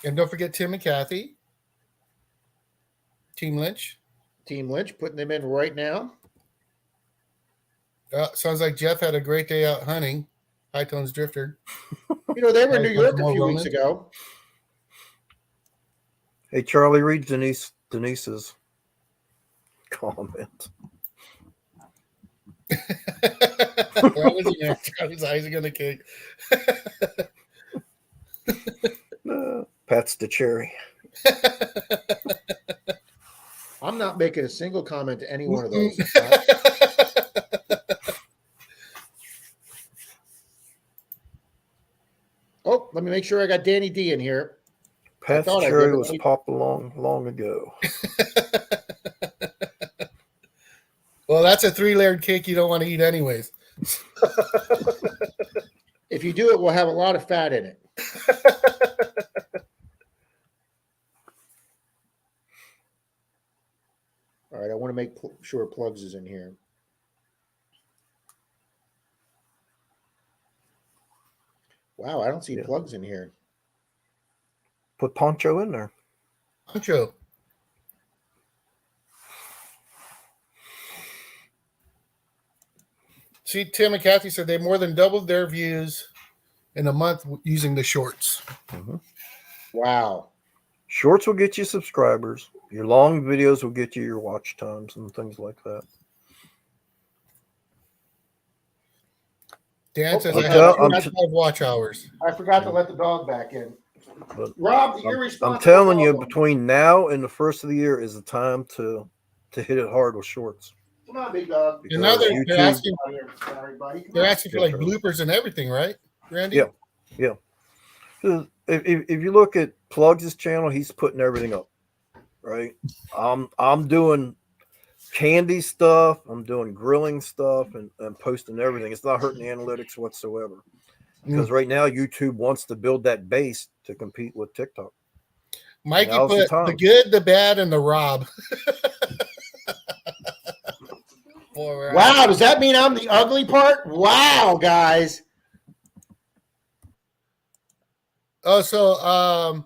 S3: And don't forget Tim and Kathy. Team Lynch.
S1: Team Lynch putting them in right now.
S3: Sounds like Jeff had a great day out hunting. High Tones Drifter.
S1: You know, they were in New
S3: Right,
S1: York a
S3: more
S1: few weeks
S3: Roman.
S1: ago.
S2: Hey, Charlie, read Denise's comment.
S3: That was in there. Charlie's eyes are gonna cake.
S2: Pat's the cherry.
S1: I'm not making a single comment to any one of those. let me make sure I got Danny D in here.
S2: Pat's
S1: thought I did,
S2: cherry
S1: but
S2: was popped long ago.
S3: Well, that's a 3-layered cake you don't want to eat anyways.
S1: If you do it, we'll have a lot of fat in it. All right, I want to make sure Plugs is in here. Wow, I don't see Plugs in here.
S2: Put Poncho in there.
S3: Poncho. See, Tim and Kathy said they more than doubled their views in a month using the shorts.
S2: Mm-hmm.
S1: Wow.
S2: Shorts will get you subscribers. Your long videos will get you your watch times and things like that.
S3: Dan says
S1: I'm
S3: I have 5 watch hours.
S1: I forgot to let the dog back in.
S2: But
S1: Rob, the irresponsible
S2: I'm telling you,
S1: dog owner.
S2: between now and the first of the year is the time to hit it hard with shorts.
S1: Come on, big dog.
S3: And now they're
S2: YouTube-
S3: asking,
S1: Sorry, buddy. Come
S3: they're
S1: on.
S3: asking for like bloopers and everything, right, Randy?
S2: Yeah. Yeah. If you look at Plugs' channel, he's putting everything up, right? I'm doing candy stuff, I'm doing grilling stuff, and posting everything. It's not hurting the analytics whatsoever. Because right now YouTube wants to build that base to compete with TikTok.
S3: Mikey
S2: Now's
S3: put
S2: time.
S3: the good, the bad, and the Rob.
S1: Wow, does that mean I'm the ugly part? Wow, guys.
S3: Oh, so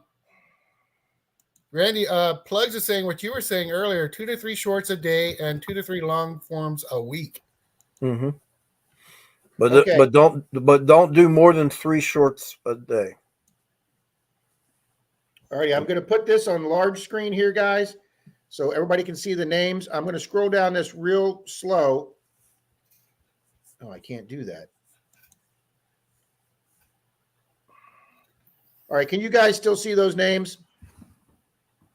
S3: Randy, Plugs is saying what you were saying earlier: 2 to 3 shorts a day and 2 to 3 long forms a week.
S2: Mm-hmm. But
S1: Okay.
S2: but don't do more than 3 shorts a day.
S1: All right, I'm going to put this on large screen here, guys, so everybody can see the names. I'm going to scroll down this real slow. Oh, I can't do that. All right, can you guys still see those names?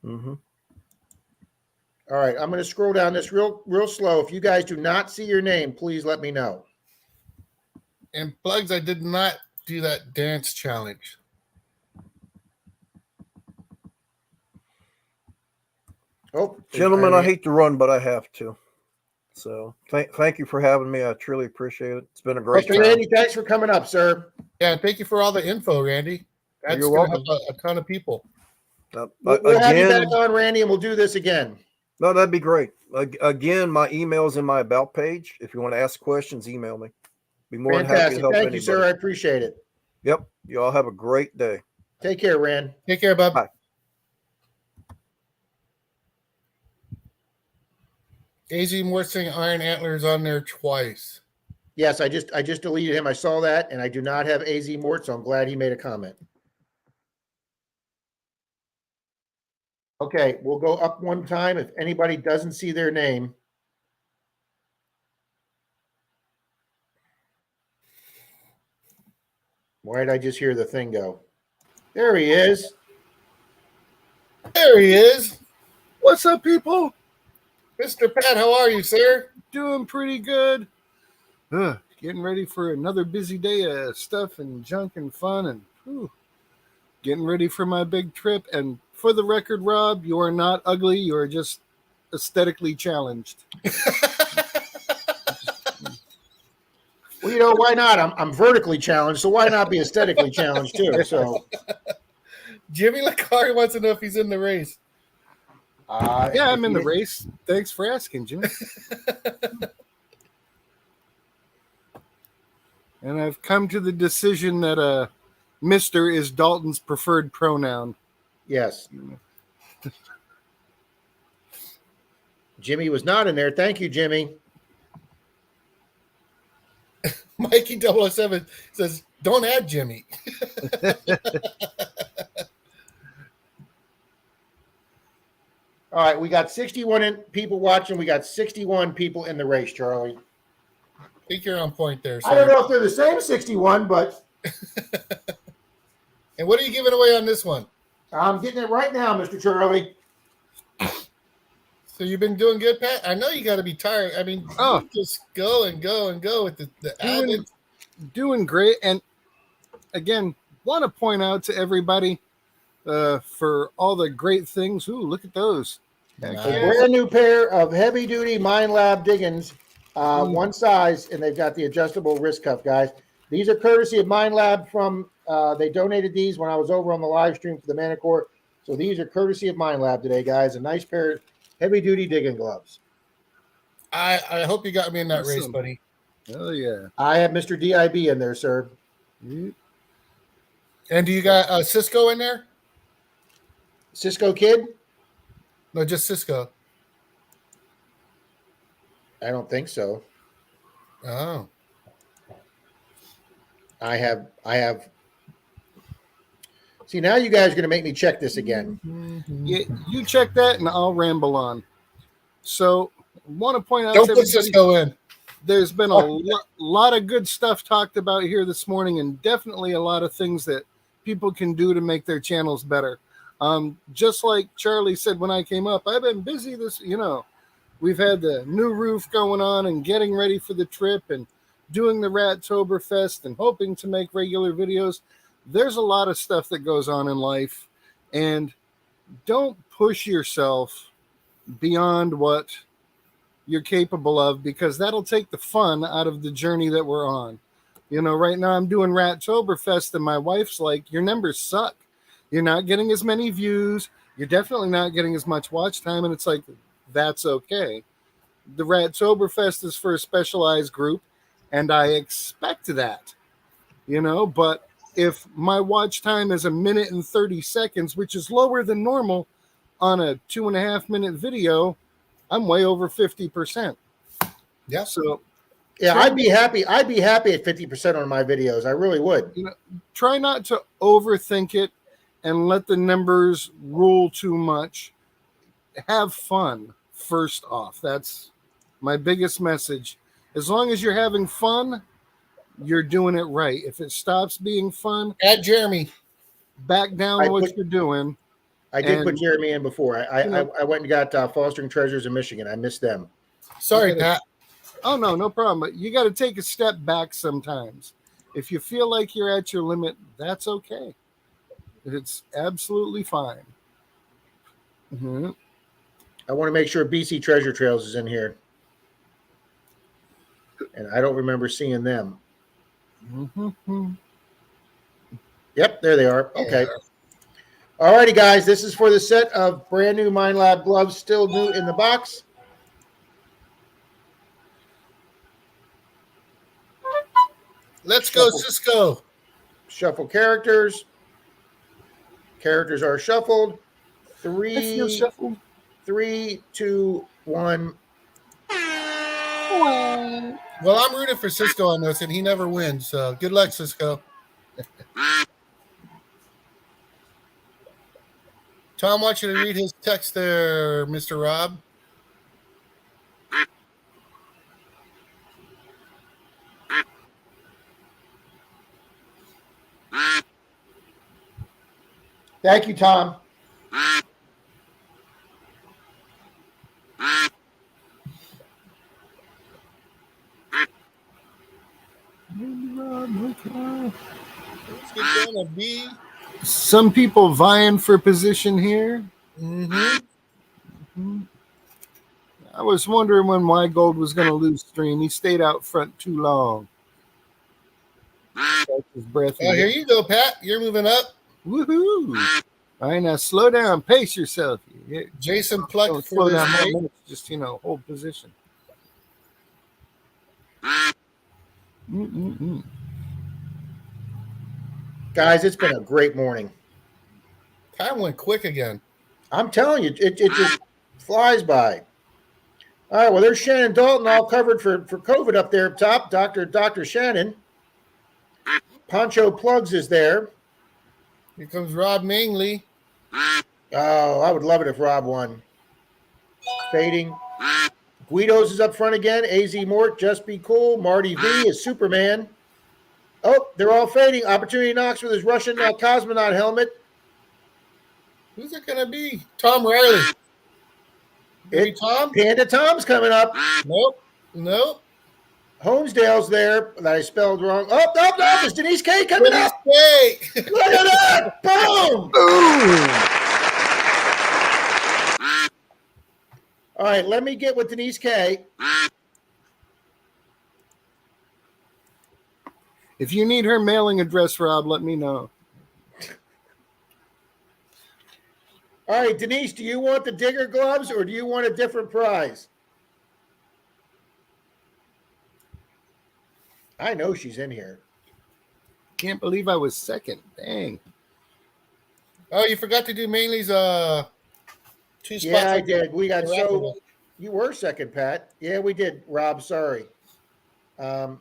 S2: Mm-hmm.
S1: All right, I'm going to scroll down this real slow. If you guys do not see your name, please let me know.
S3: And Plugs, I did not do that dance challenge.
S1: Oh,
S2: Gentlemen, I hate to run, but I have to. So thank you for having me. I truly appreciate it. It's been a great
S1: Mr.
S2: time.
S1: Randy, thanks for coming up, sir.
S3: Yeah, and thank you for all the info, Randy. That's
S2: You're
S3: going to
S2: welcome.
S3: help a ton of people.
S1: We'll have you back on, Randy, and we'll do this again.
S2: No, that'd be great. Again, my email's in my about page. If you want to ask questions, email me. Be more than happy
S1: Fantastic.
S2: to help
S1: Thank
S2: anybody.
S1: you, sir. I appreciate it.
S2: Yep. You all have a great day.
S1: Take care, Rand.
S3: Take care, bub.
S2: Bye.
S3: AZ Moore saying Iron Antler's on there twice.
S1: Yes, I just deleted him. I saw that, and I do not have AZ Mort, so I'm glad he made a comment. Okay, we'll go up one time. If anybody doesn't see their name. Why did I just hear the thing go? There he is.
S3: There he is.
S4: What's up, people?
S3: Mr. Pat, how are you, sir?
S4: Doing pretty good. Getting ready for another busy day of stuff and junk and fun, and getting ready for my big trip. And for the record, Rob, you are not ugly. You are just aesthetically challenged.
S1: Well, you know, why not? I'm vertically challenged, so why not be aesthetically challenged too? So
S3: Jimmy Licari wants to know if he's in the race.
S4: Yeah, I'm in the race. Thanks for asking, Jimmy. And I've come to the decision that Mr. is Dalton's preferred pronoun.
S1: Yes. Jimmy was not in there. Thank you, Jimmy.
S3: Mikey 007 says, don't add Jimmy.
S1: All right, we got 61 people watching. We got 61 people in the race, Charlie.
S3: I think you're on point there, sir.
S1: I don't know if they're the same 61, but.
S3: And what are you giving away on this one?
S1: I'm getting it right now, Mr. Charlie.
S3: So you've been doing good, Pat? I know you got to be tired. I mean, you just go and go and go with the
S4: doing great. And again, want to point out to everybody for all the great things. Ooh, look at those. Heck
S3: Nice.
S1: A
S4: yeah.
S1: brand new pair of heavy duty Mind Lab Diggins,
S4: Mm.
S1: one size, and they've got the adjustable wrist cuff, guys. These are courtesy of Mind Lab from, they donated these when I was over on the live stream for the Manicore. So these are courtesy of Mind Lab today, guys. A nice pair of heavy duty digging gloves.
S3: I hope you got me in that race,
S4: Awesome.
S3: buddy.
S4: Oh, yeah.
S1: I have Mr. DIB in there, sir.
S4: Mm.
S3: And do you got Cisco in there?
S1: Cisco Kid?
S3: No, just Cisco.
S1: I don't think so.
S3: Oh.
S1: I have. See, now you guys are going to make me check this again.
S4: Yeah, you check that and I'll ramble on. So, want to point out
S3: Don't
S4: to
S3: put
S4: everybody,
S3: Cisco in.
S4: there's been a lot of good stuff talked about here this morning, and definitely a lot of things that people can do to make their channels better. Just like Charlie said when I came up, I've been busy we've had the new roof going on and getting ready for the trip and doing the Rattoberfest and hoping to make regular videos. There's a lot of stuff that goes on in life, and don't push yourself beyond what you're capable of, because that'll take the fun out of the journey that we're on. Right now I'm doing Rattoberfest and my wife's like, your numbers suck. You're not getting as many views. You're definitely not getting as much watch time. And it's like, that's okay. The Rattoberfest is for a specialized group, and I expect that, but if my watch time is 1 minute and 30 seconds, which is lower than normal on a 2.5 minute video, I'm way over 50%.
S3: Yeah.
S4: So
S1: Yeah, I'd be happy. I'd be happy at 50% on my videos. I really would.
S4: try not to overthink it and let the numbers rule too much. Have fun first off. That's my biggest message. As long as you're having fun, you're doing it right. If it stops being fun,
S3: Add Jeremy.
S4: back down what you're doing.
S1: I did put
S4: And-
S1: Jeremy in before. I went and got Fostering Treasures in Michigan. I missed them.
S3: Sorry,
S4: Okay.
S3: Pat.
S4: Oh, no problem. But you got to take a step back sometimes. If you feel like you're at your limit, that's okay. It's absolutely fine. Mm-hmm.
S1: I want to make sure BC Treasure Trails is in here. And I don't remember seeing them.
S4: Mm-hmm.
S1: Yep, there they are. Okay. All righty, guys. This is for the set of brand new Mind Lab gloves, still new in the box.
S3: Let's go, Cisco.
S1: Shuffle characters. Characters are shuffled.
S4: I feel shuffled.
S1: 3, 2, 1.
S3: Well, I'm rooting for Cisco on this, and he never wins. So good luck, Cisco. Tom wants you to read his text there, Mr. Rob.
S1: Thank you, Tom.
S3: Let's get down a B.
S4: Some people vying for position here.
S3: Mm-hmm.
S4: I was wondering when Wygold was going to lose stream. He stayed out front too long. Catch his breath.
S3: Oh, here you go, Pat. You're moving up.
S4: Woohoo! All right, now slow down. Pace yourself.
S3: Jason Pluck
S4: Don't
S3: for
S4: slow
S3: this
S4: down more
S3: race.
S4: minutes. Just, hold position. Mm-mm-mm.
S1: Guys, it's been a great morning.
S3: Time went quick again.
S1: I'm telling you, it just flies by. All right, well, there's Shannon Dalton all covered for COVID up there up top. Dr. Shannon. Poncho Plugs is there.
S3: Here comes Rob Mangley.
S1: Oh, I would love it if Rob won. Fading. Guido's is up front again. AZ Mort, Just Be Cool. Marty V is Superman. Oh, they're all fading. Opportunity Knocks with his Russian cosmonaut helmet.
S3: Who's it going to be? Tom Riley. Maybe Tom?
S1: Panda Tom's coming up.
S3: Nope.
S1: Honesdale's there that I spelled wrong. Oh, no, no, it's Denise K coming
S3: Denise
S1: up.
S3: K.
S1: Look at that. Boom. All right, let me get with Denise K.
S4: If you need her mailing address, Rob, let me know.
S1: All right, Denise, do you want the digger gloves or do you want a different prize? I know she's in here.
S4: Can't believe I was second. Dang.
S3: Oh, you forgot to do Mainly's 2 spots.
S1: Yeah, I did. We got so you were second, Pat. Yeah, we did. Rob, sorry.
S4: Well,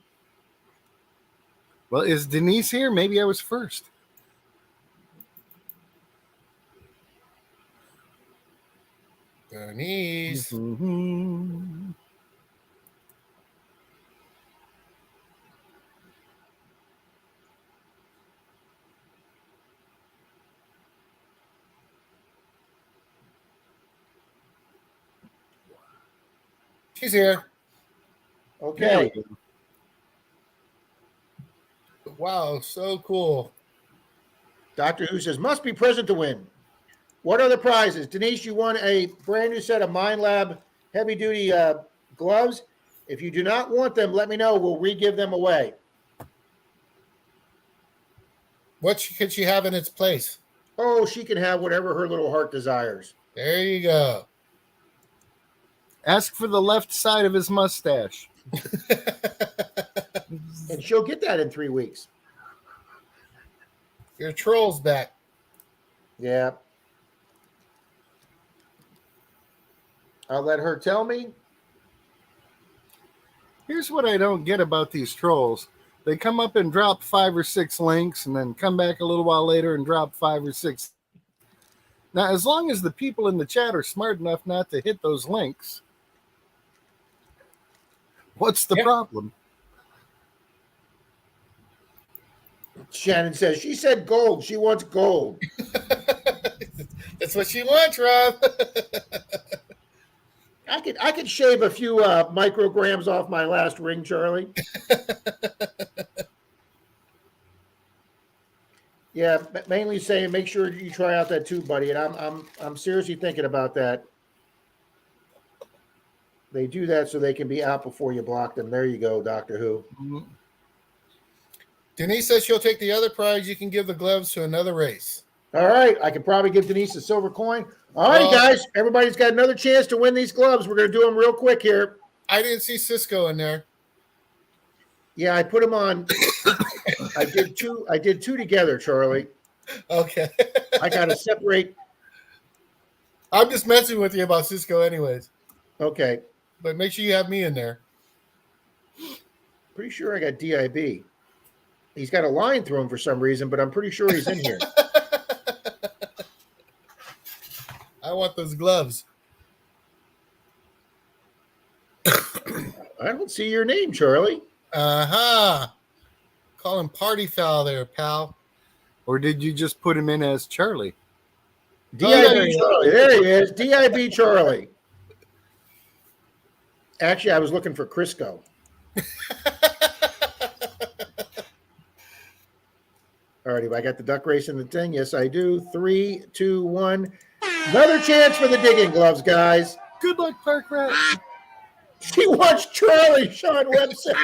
S4: is Denise here? Maybe I was first.
S3: Denise.
S4: Mm-hmm.
S3: She's here.
S1: Okay.
S3: Wow, so cool.
S1: Doctor Who says, must be present to win. What are the prizes? Denise, you won a brand new set of Mind Lab heavy duty gloves. If you do not want them, let me know. We'll re-give them away.
S3: What could she have in its place?
S1: Oh, she can have whatever her little heart desires.
S3: There you go.
S4: Ask for the left side of his mustache.
S1: And she'll get that in 3 weeks.
S3: Your troll's back.
S1: Yeah. I'll let her tell me.
S4: Here's what I don't get about these trolls. They come up and drop 5 or 6 links and then come back a little while later and drop 5 or 6. Now, as long as the people in the chat are smart enough not to hit those links, what's the problem?
S1: Shannon says, she said gold. She wants gold.
S3: That's what she wants, Rob.
S1: I could shave a few micrograms off my last ring, Charlie. Yeah, mainly saying make sure you try out that tube, buddy. And I'm seriously thinking about that. They do that so they can be out before you block them. There you go, Doctor Who.
S4: Mm-hmm.
S3: Denise says she'll take the other prize. You can give the gloves to another race.
S1: All right, I can probably give Denise a silver coin. All right, guys, everybody's got another chance to win these gloves. We're going to do them real quick here.
S3: I didn't see Cisco in there.
S1: Yeah, I put them on. I did two together, Charlie.
S3: Okay.
S1: I got to separate.
S3: I'm just messing with you about Cisco anyways.
S1: Okay.
S3: But make sure you have me in there.
S1: Pretty sure I got DIB. He's got a line through him for some reason, but I'm pretty sure he's in here.
S3: I want those gloves.
S1: I don't see your name, Charlie.
S3: Uh-huh. Call him party foul there, pal.
S4: Or did you just put him in as Charlie?
S1: DIB Charlie. There he is. DIB Charlie. Actually, I was looking for Crisco. Alrighty, I got the duck race in the thing. Yes, I do. 3, 2, 1. Another chance for the digging gloves, guys.
S4: Good luck, Park Rat.
S1: She wants Charlie, Sean Webster.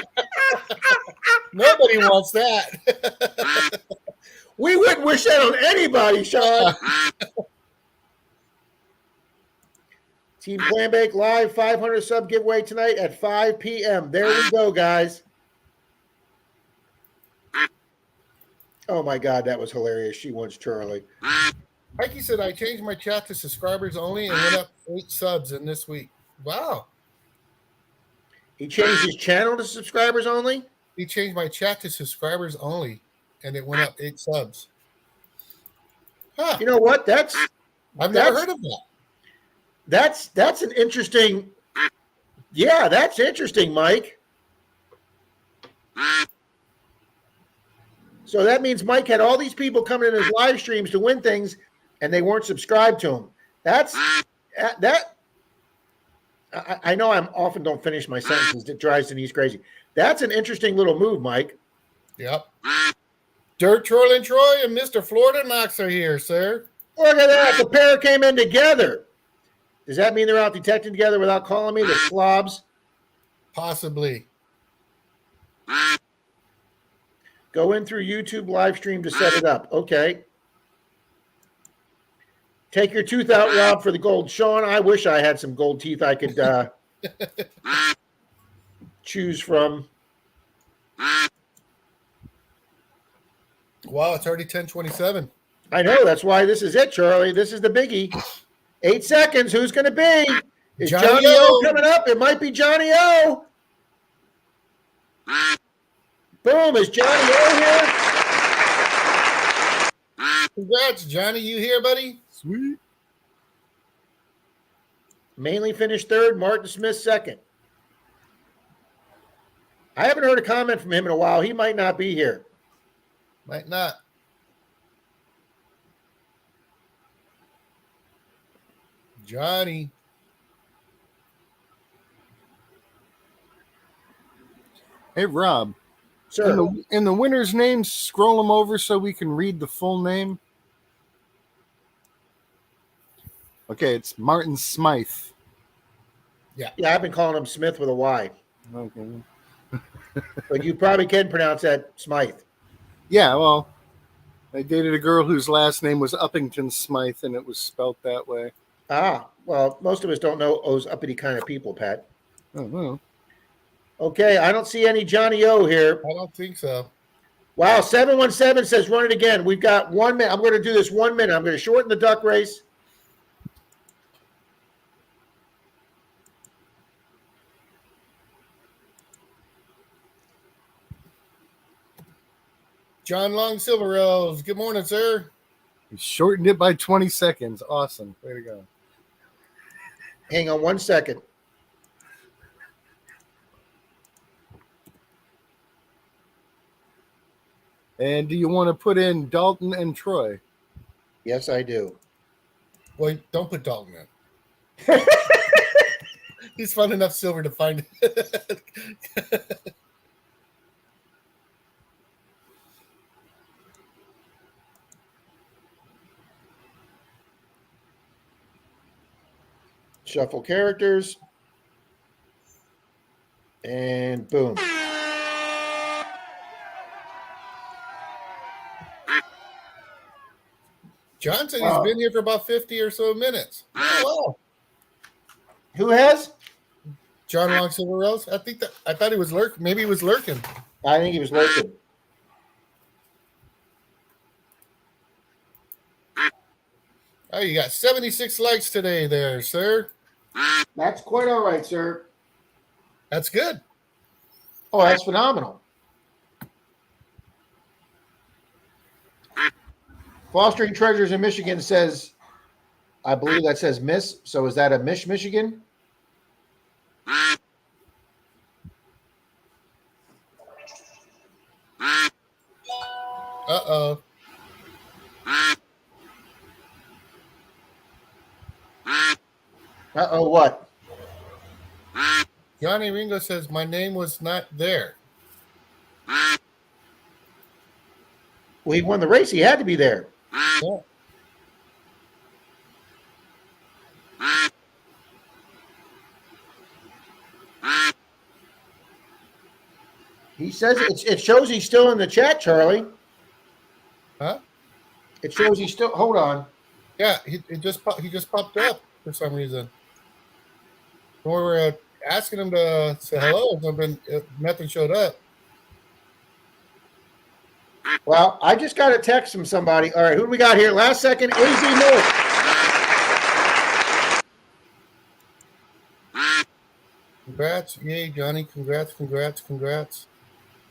S3: Nobody wants that.
S1: We wouldn't wish that on anybody, Sean. Team Clambake Live 500 sub giveaway tonight at 5 p.m. There we go, guys. Oh, my God, that was hilarious. She wants Charlie.
S3: Mikey said, I changed my chat to subscribers only and went up 8 subs in this week. Wow.
S1: He changed his channel to subscribers only?
S3: He changed my chat to subscribers only, and it went up 8 subs. Huh.
S1: You know what?
S3: I've never heard of that.
S1: That's an interesting. Yeah, that's interesting, Mike. So that means Mike had all these people coming in his live streams to win things, and they weren't subscribed to him. That's that. I know I'm often don't finish my sentences. It drives Denise crazy. That's an interesting little move, Mike.
S3: Yep. Dirt Troy and Troy and Mr. Florida Knox are here, sir.
S1: Look at that. The pair came in together. Does that mean they're out detecting together without calling me? The slobs?
S3: Possibly.
S1: Go in through YouTube live stream to set it up. Okay. Take your tooth out, Rob, for the gold. Sean, I wish I had some gold teeth I could choose from.
S3: Wow, it's already 10:27.
S1: I know. That's why this is it, Charlie. This is the biggie. 8 seconds. Who's going to be? Is Johnny O coming up? It might be Johnny O. Boom. Is Johnny O here?
S3: Congrats, Johnny. You here, buddy?
S4: Sweet.
S1: Mainly finished third. Martin Smith second. I haven't heard a comment from him in a while. He might not be here.
S3: Might not. Johnny.
S4: Hey, Rob.
S1: Sir.
S4: In the winner's names, scroll them over so we can read the full name. Okay, it's Martin Smythe.
S1: Yeah, I've been calling him Smith with a Y.
S4: Okay.
S1: But you probably can pronounce that Smythe.
S4: Yeah, well, I dated a girl whose last name was Uppington Smythe, and it was spelt that way.
S1: Ah, well, most of us don't know those uppity kind of people, Pat.
S4: Oh, well.
S1: Okay, I don't see any Johnny O here.
S3: I don't think so.
S1: Wow, 717 says run it again. We've got 1 minute. I'm going to do this 1 minute. I'm going to shorten the duck race.
S3: John Long Silver Rose. Good morning, sir.
S4: He shortened it by 20 seconds. Awesome. Way to go.
S1: Hang on 1 second.
S4: And do you want to put in Dalton and Troy?
S1: Yes, I do.
S3: Boy, don't put Dalton in. He's fun enough silver to find it.
S1: Shuffle characters. And boom.
S3: John said he's been here for about 50 or so minutes. Oh, wow.
S1: Who has?
S3: John Long Silver Rose. I thought he was lurking. Maybe he was lurking.
S1: I think he was lurking.
S3: Oh, you got 76 likes today there, sir.
S1: That's quite all right, sir.
S3: That's good.
S1: Oh, that's phenomenal. Fostering Treasures in Michigan says, I believe that says Miss. So is that a Michigan?
S3: Uh-oh.
S1: Uh-oh, what?
S3: Johnny Ringo says, my name was not there.
S1: Well, he won the race. He had to be there.
S3: Yeah.
S1: He says it shows he's still in the chat, Charlie.
S3: Huh?
S1: It shows he's still. Hold on.
S3: Yeah, he just popped up for some reason. When we were asking him to say hello, something, nothing showed up.
S1: Well, I just got a text from somebody. All right, who do we got here? Last second, AZ North.
S3: Congrats. Yay, Johnny. Congrats.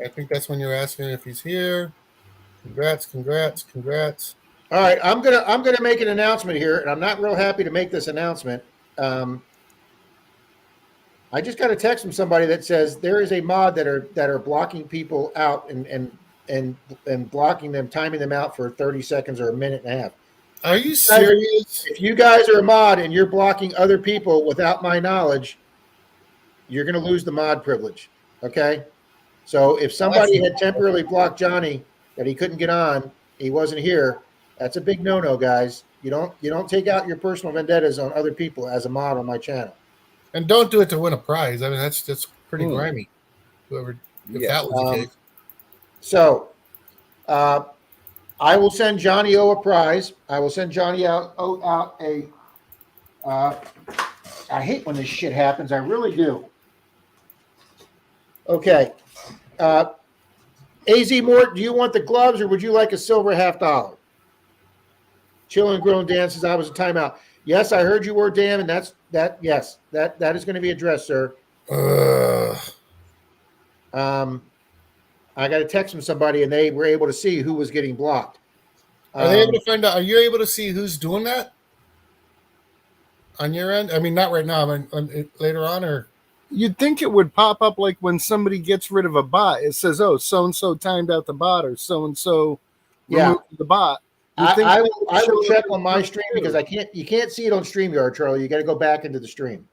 S3: I think that's when you're asking if he's here. Congrats.
S1: All right, I'm gonna make an announcement here, and I'm not real happy to make this announcement. I just got a text from somebody that says there is a mod that are blocking people out and blocking them, timing them out for 30 seconds or a minute and a half.
S3: Are you serious?
S1: If you guys are a mod and you're blocking other people without my knowledge, you're going to lose the mod privilege. Okay. So if somebody had temporarily blocked Johnny that he couldn't get on, he wasn't here. That's a big no-no, guys. You don't take out your personal vendettas on other people as a mod on my channel.
S3: And don't do it to win a prize. I mean, that's pretty grimy. Whoever, if that was the case.
S1: So, I will send Johnny O a prize. I will send Johnny out a. I hate when this shit happens. I really do. Okay. AZ Mort, do you want the gloves or would you like a silver $50? Chill and Grown Dan says I was a timeout. Yes, I heard you were, Dan, and yes, that is going to be addressed, sir. I got a text from somebody and they were able to see who was getting blocked.
S3: Are they able to find out? Are you able to see who's doing that on your end? I mean, not right now, but later on, or
S4: You'd think it would pop up like when somebody gets rid of a bot. It says, "Oh, so and so timed out the bot," or "So and so removed the bot."
S1: I will check on my stream because you can't see it on StreamYard, Charlie. You got to go back into the stream.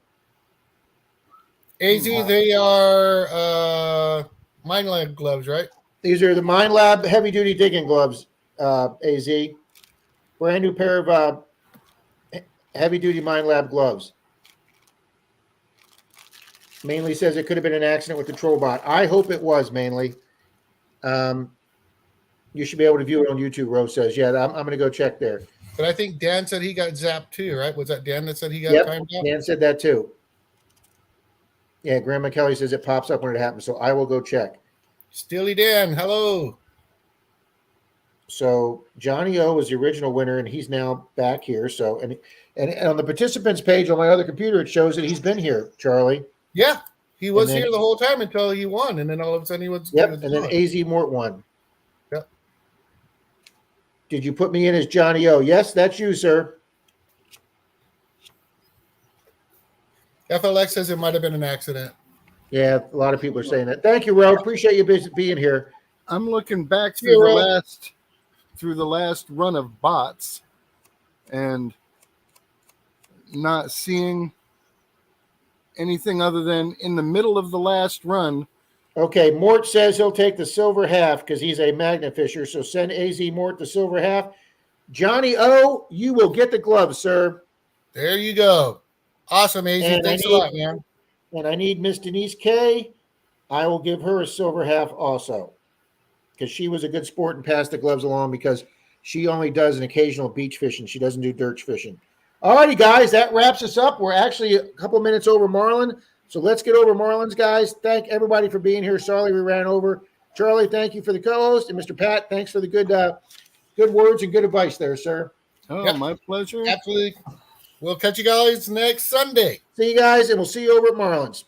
S3: AZ, they are MindLab gloves, right?
S1: These are the MindLab heavy duty digging gloves, AZ. Brand new pair of heavy duty MindLab gloves. Mainly says it could have been an accident with the troll bot. I hope it was, mainly. You should be able to view it on YouTube, Rose says. Yeah, I'm going to go check there.
S3: But I think Dan said he got zapped too, right? Was that Dan that said he got timed out?
S1: Dan said that too. Yeah, Grandma Kelly says it pops up when it happens, so I will go check.
S3: Steely Dan, hello.
S1: So Johnny O was the original winner, and he's now back here. So and on the participants page on my other computer, it shows that he's been here, Charlie.
S3: Yeah, he was here the whole time until he won, and then all of a sudden he was.
S1: Yep, and then AZ Mort won.
S3: Yep.
S1: Did you put me in as Johnny O? Yes, that's you, sir.
S3: FLX says it might have been an accident.
S1: Yeah, a lot of people are saying that. Thank you, Ro. Appreciate you being here.
S4: I'm looking back through the last run of bots and not seeing anything other than in the middle of the last run.
S1: Okay, Mort says he'll take the silver half because he's a magnet fisher. So send AZ Mort the silver half. Johnny O, you will get the gloves, sir.
S3: There you go. Awesome, AZ. Thanks a lot, man.
S1: And I need Miss Denise K. I will give her a silver half also because she was a good sport and passed the gloves along because she only does an occasional beach fishing. She doesn't do dirt fishing. All righty, guys, that wraps us up. We're actually a couple minutes over Marlin, so let's get over Marlin's, guys. Thank everybody for being here. Sorry we ran over. Charlie, thank you for the co-host, and Mr. Pat, thanks for the good words and good advice there, sir.
S4: Oh, yep. My pleasure.
S3: Absolutely. We'll catch you guys next Sunday.
S1: See you guys, and we'll see you over at Marlin's.